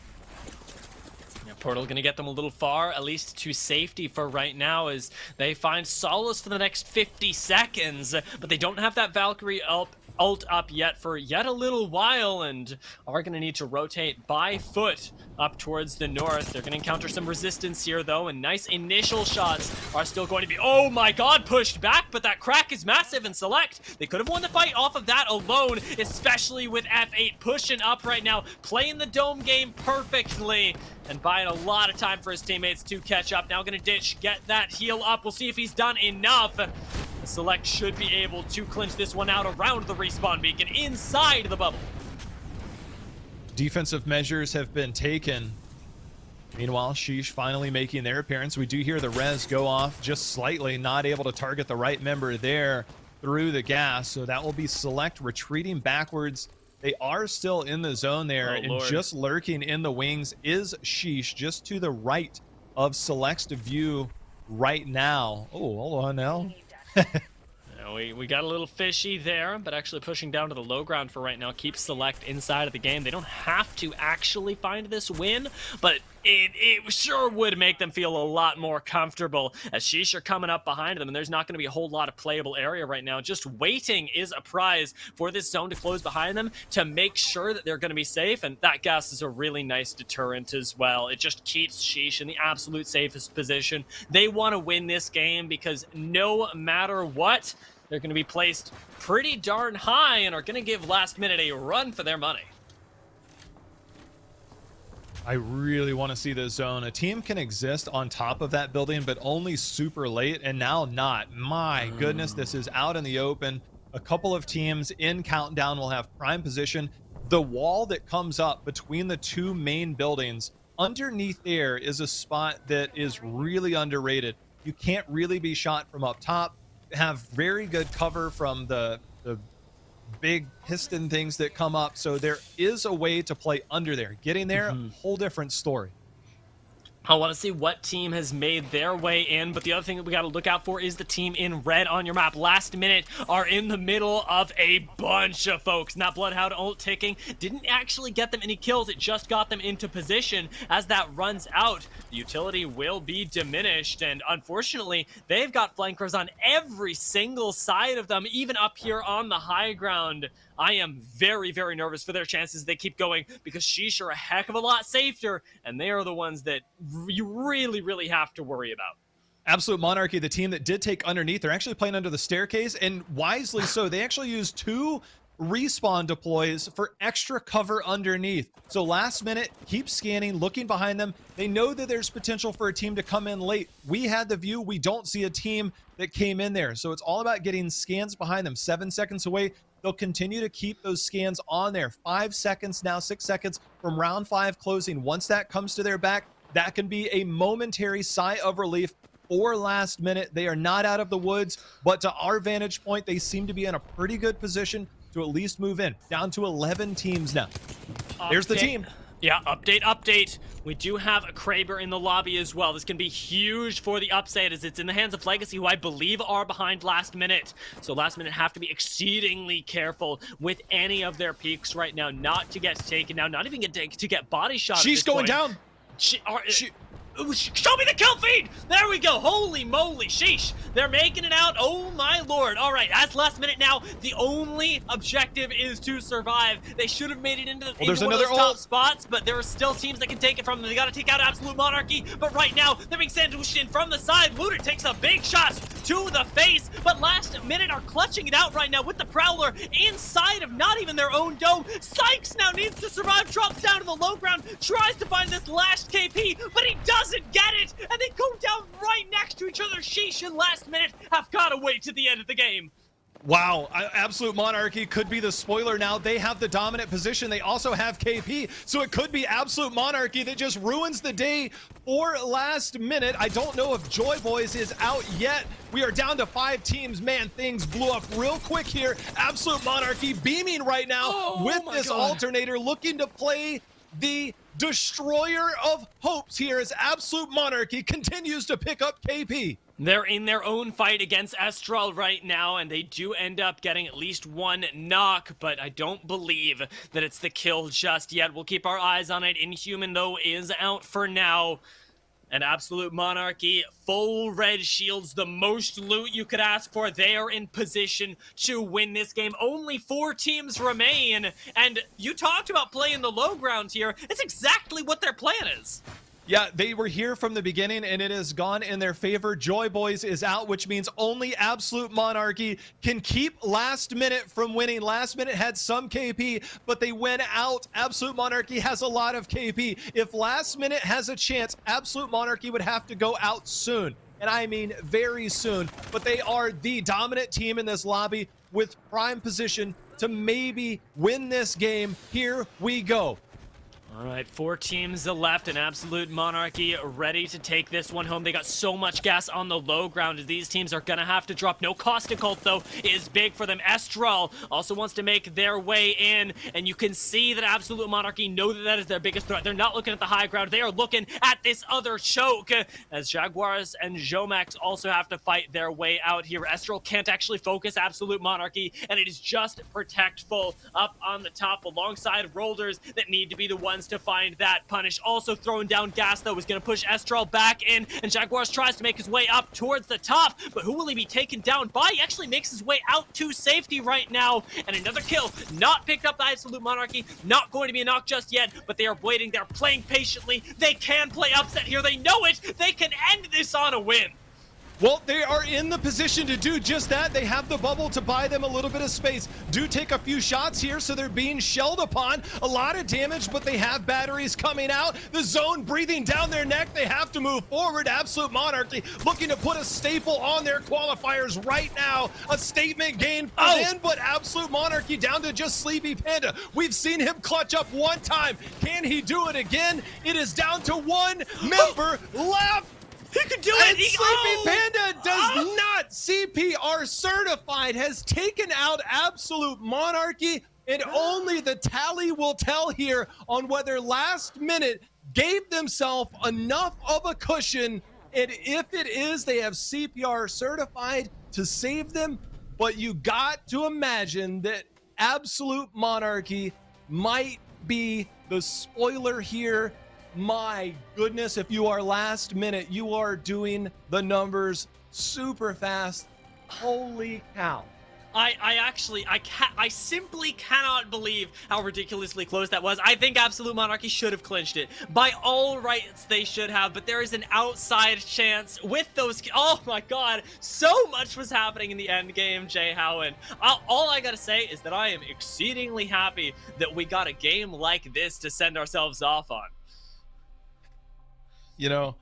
Yeah, Portal gonna get them a little far, at least to safety for right now, as they find solace for the next 50 seconds, but they don't have that Valkyrie ult up yet for yet a little while, and are going to need to rotate by foot up towards the north. They're going to encounter some resistance here, though, and nice initial shots are still going to be, oh my god, pushed back, but that crack is massive, and Select, they could have won the fight off of that alone, especially with F8 pushing up right now, playing the dome game perfectly, and buying a lot of time for his teammates to catch up. Now going to ditch, get that heal up. We'll see if he's done enough. Select should be able to clinch this one out around the respawn beacon inside the bubble. Defensive measures have been taken. Meanwhile, Sheesh finally making their appearance. We do hear the res go off just slightly, not able to target the right member there through the gas. So that will be Select retreating backwards. They are still in the zone there, and just lurking in the wings is Sheesh, just to the right of Select's view right now. Oh, hold on now. We got a little fishy there, but actually pushing down to the low ground for right now keeps Select inside of the game. They don't have to actually find this win, but it sure would make them feel a lot more comfortable, as Sheesh are coming up behind them, and there's not going to be a whole lot of playable area right now. Just waiting is a prize for this zone to close behind them to make sure that they're going to be safe, and that gas is a really nice deterrent as well. It just keeps Sheesh in the absolute safest position. They want to win this game because no matter what, they're going to be placed pretty darn high and are going to give Last Minute a run for their money. I really want to see this zone. A team can exist on top of that building, but only super late, and now not. My goodness, this is out in the open. A couple of teams in Countdown will have prime position. The wall that comes up between the two main buildings, underneath there is a spot that is really underrated. You can't really be shot from up top. Have very good cover from the big piston things that come up, so there is a way to play under there. Getting there, whole different story. I want to see what team has made their way in, but the other thing that we got to look out for is the team in red on your map. Last Minute are in the middle of a bunch of folks. And that Bloodhound ult ticking didn't actually get them any kills. It just got them into position. As that runs out, the utility will be diminished, and unfortunately, they've got flankers on every single side of them, even up here on the high ground. I am very, very nervous for their chances. They keep going because Sheesh are a heck of a lot safer, and they are the ones that you really, really have to worry about. Absolute Monarchy, the team that did take underneath, they're actually playing under the staircase, and wisely so. They actually used two respawn deploys for extra cover underneath. So last minute, keep scanning, looking behind them. They know that there's potential for a team to come in late. We had the view. We don't see a team that came in there. So it's all about getting scans behind them. 7 seconds away. They'll continue to keep those scans on there. 5 seconds now, 6 seconds from round 5 closing. Once that comes to their back, that can be a momentary sigh of relief. Or last minute, they are not out of the woods, but to our vantage point, they seem to be in a pretty good position to at least move in. Down to 11 teams now. There's the team. Yeah, update. We do have a Kraber in the lobby as well. This can be huge for the upside as it's in the hands of Legacy, who I believe are behind last minute. So last minute have to be exceedingly careful with any of their peaks right now, not to get taken down, not even to get body shot. She's going down. Show me the kill feed! There we go. Holy moly, sheesh. They're making it out. Oh my lord. All right, as last minute now, the only objective is to survive. They should have made it into one of those top spots, but there are still teams that can take it from them. They got to take out Absolute Monarchy, but right now, they're being sandwiched in from the side. Looter takes a big shot to the face, but last minute are clutching it out right now with the Prowler inside of not even their own dome. Sykes now needs to survive, drops down to the low ground, tries to find this last KP, but he doesn't get it, and they go down right next to each other. Sheesh and last minute have got to wait to the end of the game. Wow, Absolute Monarchy could be the spoiler now. They have the dominant position. They also have KP, so it could be Absolute Monarchy that just ruins the day for last minute. I don't know if Joy Boys is out yet. We are down to 5 teams. Man, things blew up real quick here. Absolute Monarchy beaming right now with this alternator, looking to play the destroyer of hopes here as Absolute Monarchy continues to pick up KP. They're in their own fight against Estral right now, and they do end up getting at least one knock, but I don't believe that it's the kill just yet. We'll keep our eyes on it. Inhuman, though, is out for now. And Absolute Monarchy, full red shields, the most loot you could ask for. They are in position to win this game. Only 4 teams remain, and you talked about playing the low ground here. It's exactly what their plan is. Yeah, they were here from the beginning, and it has gone in their favor. Joy Boys is out, which means only Absolute Monarchy can keep last minute from winning. Last minute had some KP, but they went out. Absolute Monarchy has a lot of KP. If last minute has a chance, Absolute Monarchy would have to go out soon. And I mean very soon. But they are the dominant team in this lobby with prime position to maybe win this game. Here we go. All right, 4 teams left, and Absolute Monarchy ready to take this one home. They got so much gas on the low ground as these teams are going to have to drop. No Caustic Cult, though, is big for them. Estral also wants to make their way in, and you can see that Absolute Monarchy know that that is their biggest threat. They're not looking at the high ground. They are looking at this other choke, as Jaguars and Jomax also have to fight their way out here. Estral can't actually focus Absolute Monarchy, and it is just Protectful up on the top alongside Rollers that need to be the ones to find that punish. Also throwing down gas, though, is going to push Estral back in, and Jaguars tries to make his way up towards the top, but who will he be taken down by? He actually makes his way out to safety right now, and another kill not picked up by Absolute Monarchy. Not going to be a knock just yet, but they are waiting. They're playing patiently. They can play upset here. They know it. They can end this on a win. Well, they are in the position to do just that. They have the bubble to buy them a little bit of space. Do take a few shots here, so they're being shelled upon. A lot of damage, but they have batteries coming out. The zone breathing down their neck. They have to move forward. Absolute Monarchy looking to put a staple on their qualifiers right now. A statement game for them, but Absolute Monarchy down to just Sleepy Panda. We've seen him clutch up one time. Can he do it again? It is down to 1 member left. He could do it! And Sleepy Panda does not CPR certified, has taken out Absolute Monarchy, and only the tally will tell here on whether last minute gave themselves enough of a cushion, and if it is, they have CPR certified to save them. But you got to imagine that Absolute Monarchy might be the spoiler here. My goodness, if you are last minute, you are doing the numbers super fast. Holy cow. I simply cannot believe how ridiculously close that was. I think Absolute Monarchy should have clinched it. By all rights, they should have, but there is an outside chance with those. Oh my god, so much was happening in the end game, Jay Howen. All I gotta say is that I am exceedingly happy that we got a game like this to send ourselves off on. You know,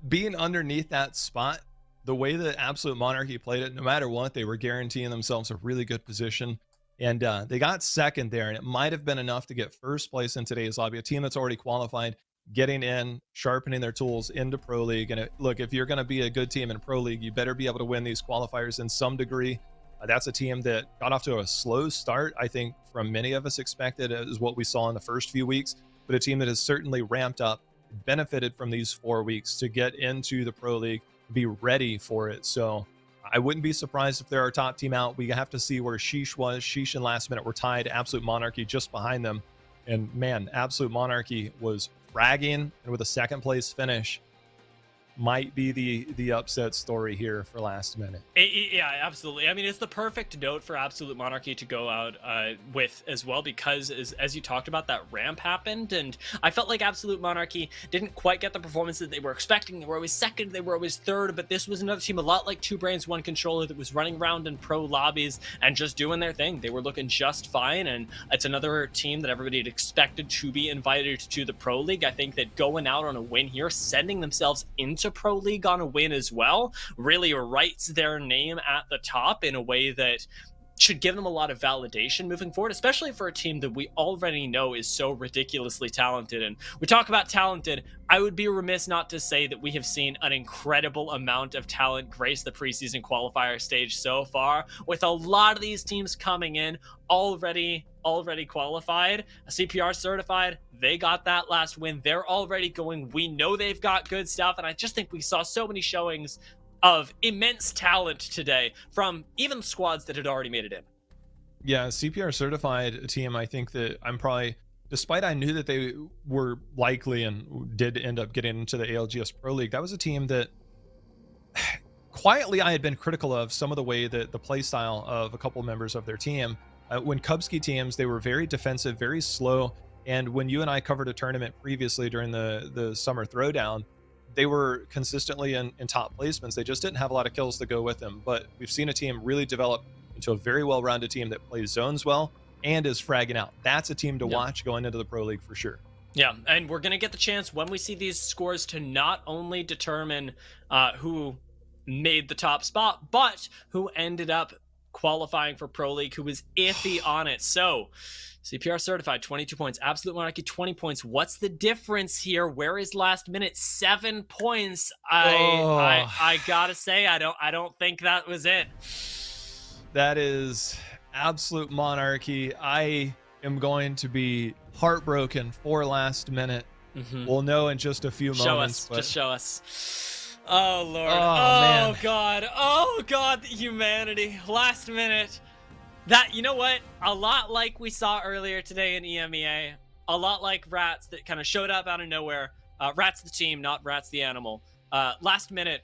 being underneath that spot, the way that Absolute Monarchy played it, no matter what, they were guaranteeing themselves a really good position. And they got second there, and it might have been enough to get first place in today's lobby. A team that's already qualified, getting in, sharpening their tools into Pro League. And look, if you're going to be a good team in Pro League, you better be able to win these qualifiers in some degree. That's a team that got off to a slow start, I think, from many of us expected, is what we saw in the first few weeks. But a team that has certainly ramped up, benefited from these 4 weeks to get into the Pro League, be ready for it. So I wouldn't be surprised if they're our top team out. We have to see where Sheesh was. Sheesh and Last Minute were tied. Absolute Monarchy just behind them. And man, Absolute Monarchy was fragging, and with a second place finish, might be the upset story here for Last Minute. Yeah, absolutely. I mean, it's the perfect note for Absolute Monarchy to go out with as well, because as you talked about, that ramp happened, and I felt like Absolute Monarchy didn't quite get the performance that they were expecting. They were always second, they were always third, but this was another team a lot like Two Brains One Controller that was running around in pro lobbies and just doing their thing. They were looking just fine, and it's another team that everybody had expected to be invited to the Pro League. I think that going out on a win here, sending themselves into Pro League on a win as well, really writes their name at the top in a way that should give them a lot of validation moving forward, especially for a team that we already know is so ridiculously talented. And we talk about talented, I would be remiss not to say that we have seen an incredible amount of talent grace the preseason qualifier stage so far, with a lot of these teams coming in already qualified, CPR certified. They got that last win. They're already going. We know they've got good stuff, and I just think we saw so many showings of immense talent today from even squads that had already made it in. Yeah, CPR certified team. I think that I'm probably, despite I knew that they were likely and did end up getting into the ALGS Pro League, that was a team that quietly I had been critical of some of the way that the play style of a couple members of their team. When Kubsky teams, they were very defensive, very slow. And when you and I covered a tournament previously during the summer throwdown, they were consistently in top placements. They just didn't have a lot of kills to go with them. But we've seen a team really develop into a very well-rounded team that plays zones well and is fragging out. That's a team to watch going into the Pro League for sure. Yeah, and we're going to get the chance when we see these scores to not only determine who made the top spot, but who ended up qualifying for Pro League, who was iffy on it. So CPR certified 22 points, Absolute Monarchy 20 points. What's the difference here? Where is Last Minute? 7 points. I gotta say, I don't think that was it. That is Absolute Monarchy. I am going to be heartbroken for Last Minute. We'll know in just a few moments. Just show us. Oh Lord. Man. Oh God, the humanity. Last Minute. That, you know what? A lot like we saw earlier today in EMEA, a lot like Rats that kind of showed up out of nowhere. Rats the team, not Rats the animal. Last Minute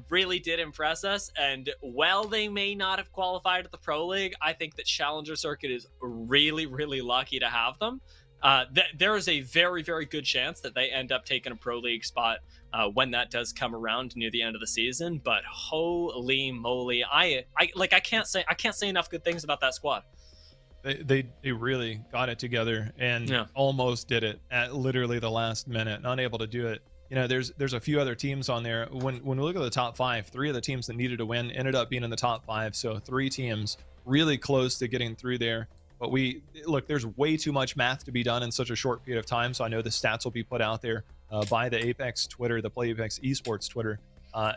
really did impress us, and while they may not have qualified at the Pro League, I think that Challenger Circuit is really, really lucky to have them. There is a very, very good chance that they end up taking a Pro League spot when that does come around near the end of the season. But holy moly, I can't say enough good things about that squad. They really got it together and almost did it at literally the last minute, unable to do it. You know, there's a few other teams on there. When we look at the top 5, 3 of the teams that needed to win ended up being in the top 5. So 3 teams really close to getting through there. But look, there's way too much math to be done in such a short period of time. So I know the stats will be put out there by the Apex Twitter, the Play Apex Esports Twitter,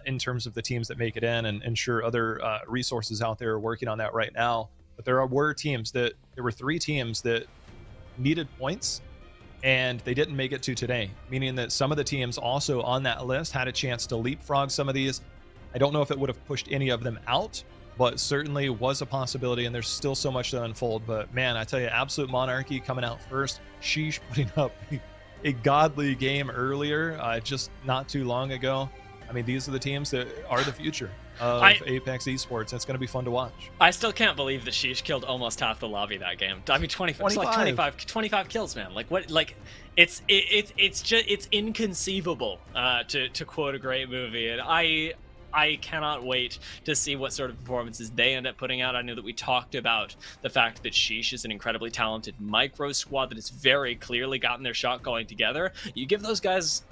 in terms of the teams that make it in, and sure other resources out there are working on that right now. But there were 3 teams that needed points and they didn't make it to today, meaning that some of the teams also on that list had a chance to leapfrog some of these. I don't know if it would have pushed any of them out, but certainly was a possibility, and there's still so much to unfold. But man, I tell you, Absolute Monarchy coming out first, Sheesh putting up a godly game earlier, just not too long ago. I mean, these are the teams that are the future. of I Apex esports. It's going to be fun to watch. I still can't believe that she's killed almost half the lobby that game. I mean, 25, it's like 25 kills, man. Like what? Like it's just it's inconceivable to quote a great movie, and I cannot wait to see what sort of performances they end up putting out. I know that we talked about the fact that Sheesh is an incredibly talented micro squad that has very clearly gotten their shot going together. You give those guys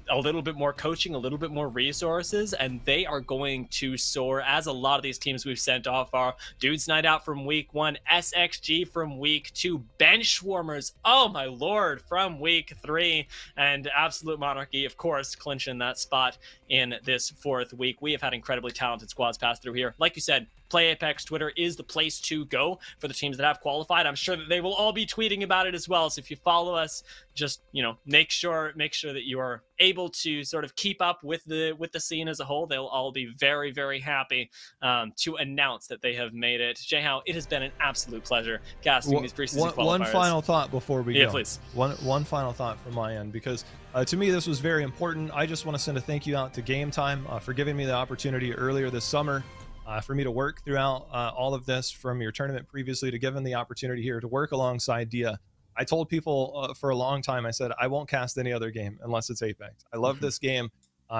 a little bit more coaching, a little bit more resources, and they are going to soar, as a lot of these teams we've sent off are. Dudes Night Out from week 1, SXG from week 2, Benchwarmers, oh my lord, from week 3, and Absolute Monarchy, of course, clinching that spot in this 4th week. We have had incredibly talented squads pass through here. Like you said, Play Apex Twitter is the place to go for the teams that have qualified. I'm sure that they will all be tweeting about it as well. So if you follow us, just, you know, make sure that you are able to sort of keep up with the scene as a whole. They'll all be very, very happy to announce that they have made it. Jayhow, it has been an absolute pleasure casting these preseason qualifiers. One final thought before we go. Yeah, please. One final thought from my end, because to me this was very important. I just want to send a thank you out to Game Time for giving me the opportunity earlier this summer for me to work throughout all of this, from your tournament previously to given the opportunity here to work alongside Dia. I told people for a long time, I said, I won't cast any other game unless it's Apex. I love this game.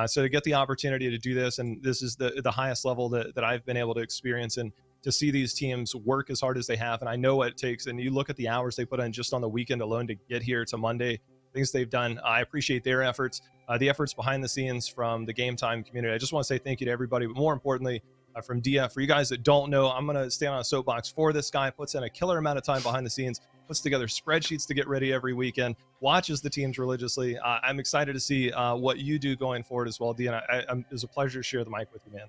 So to get the opportunity to do this, and this is the highest level that I've been able to experience, and to see these teams work as hard as they have. And I know what it takes. And you look at the hours they put in just on the weekend alone to get here to Monday, things they've done. I appreciate their efforts, the efforts behind the scenes from the Game Time community. I just want to say thank you to everybody, but more importantly, from Dia. For you guys that don't know, I'm going to stand on a soapbox for this guy. Puts in a killer amount of time behind the scenes, puts together spreadsheets to get ready every weekend, watches the teams religiously. I'm excited to see what you do going forward as well, Dia. It was a pleasure to share the mic with you, man.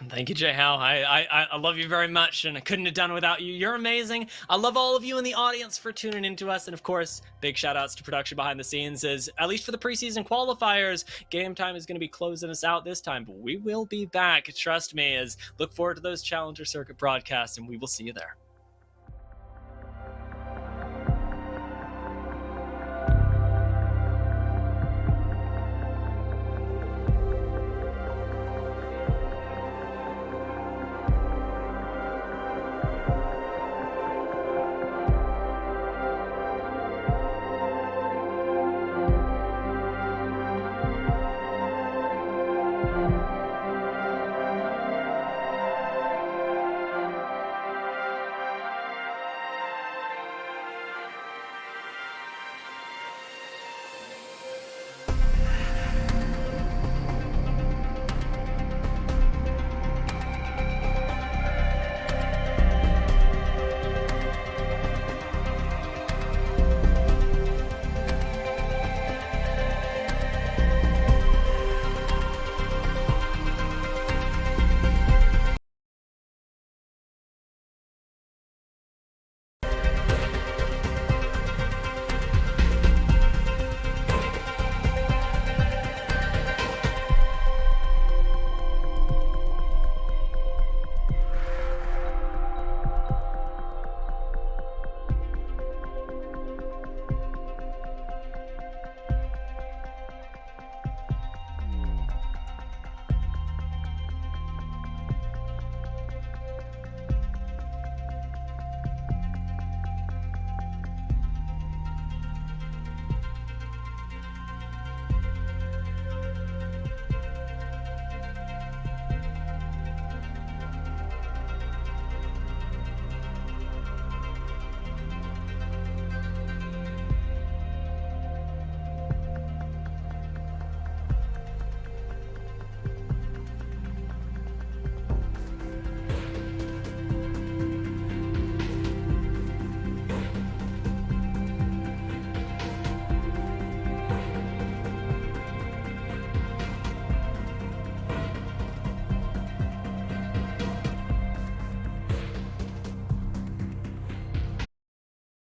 Thank you, Jayhow. I love you very much, and I couldn't have done without you. You're amazing. I love all of you in the audience for tuning into us, and of course, big shout outs to production behind the scenes, as at least for the preseason qualifiers, Game Time is going to be closing us out this time, but we will be back. Trust me, as look forward to those Challenger Circuit broadcasts, and we will see you there.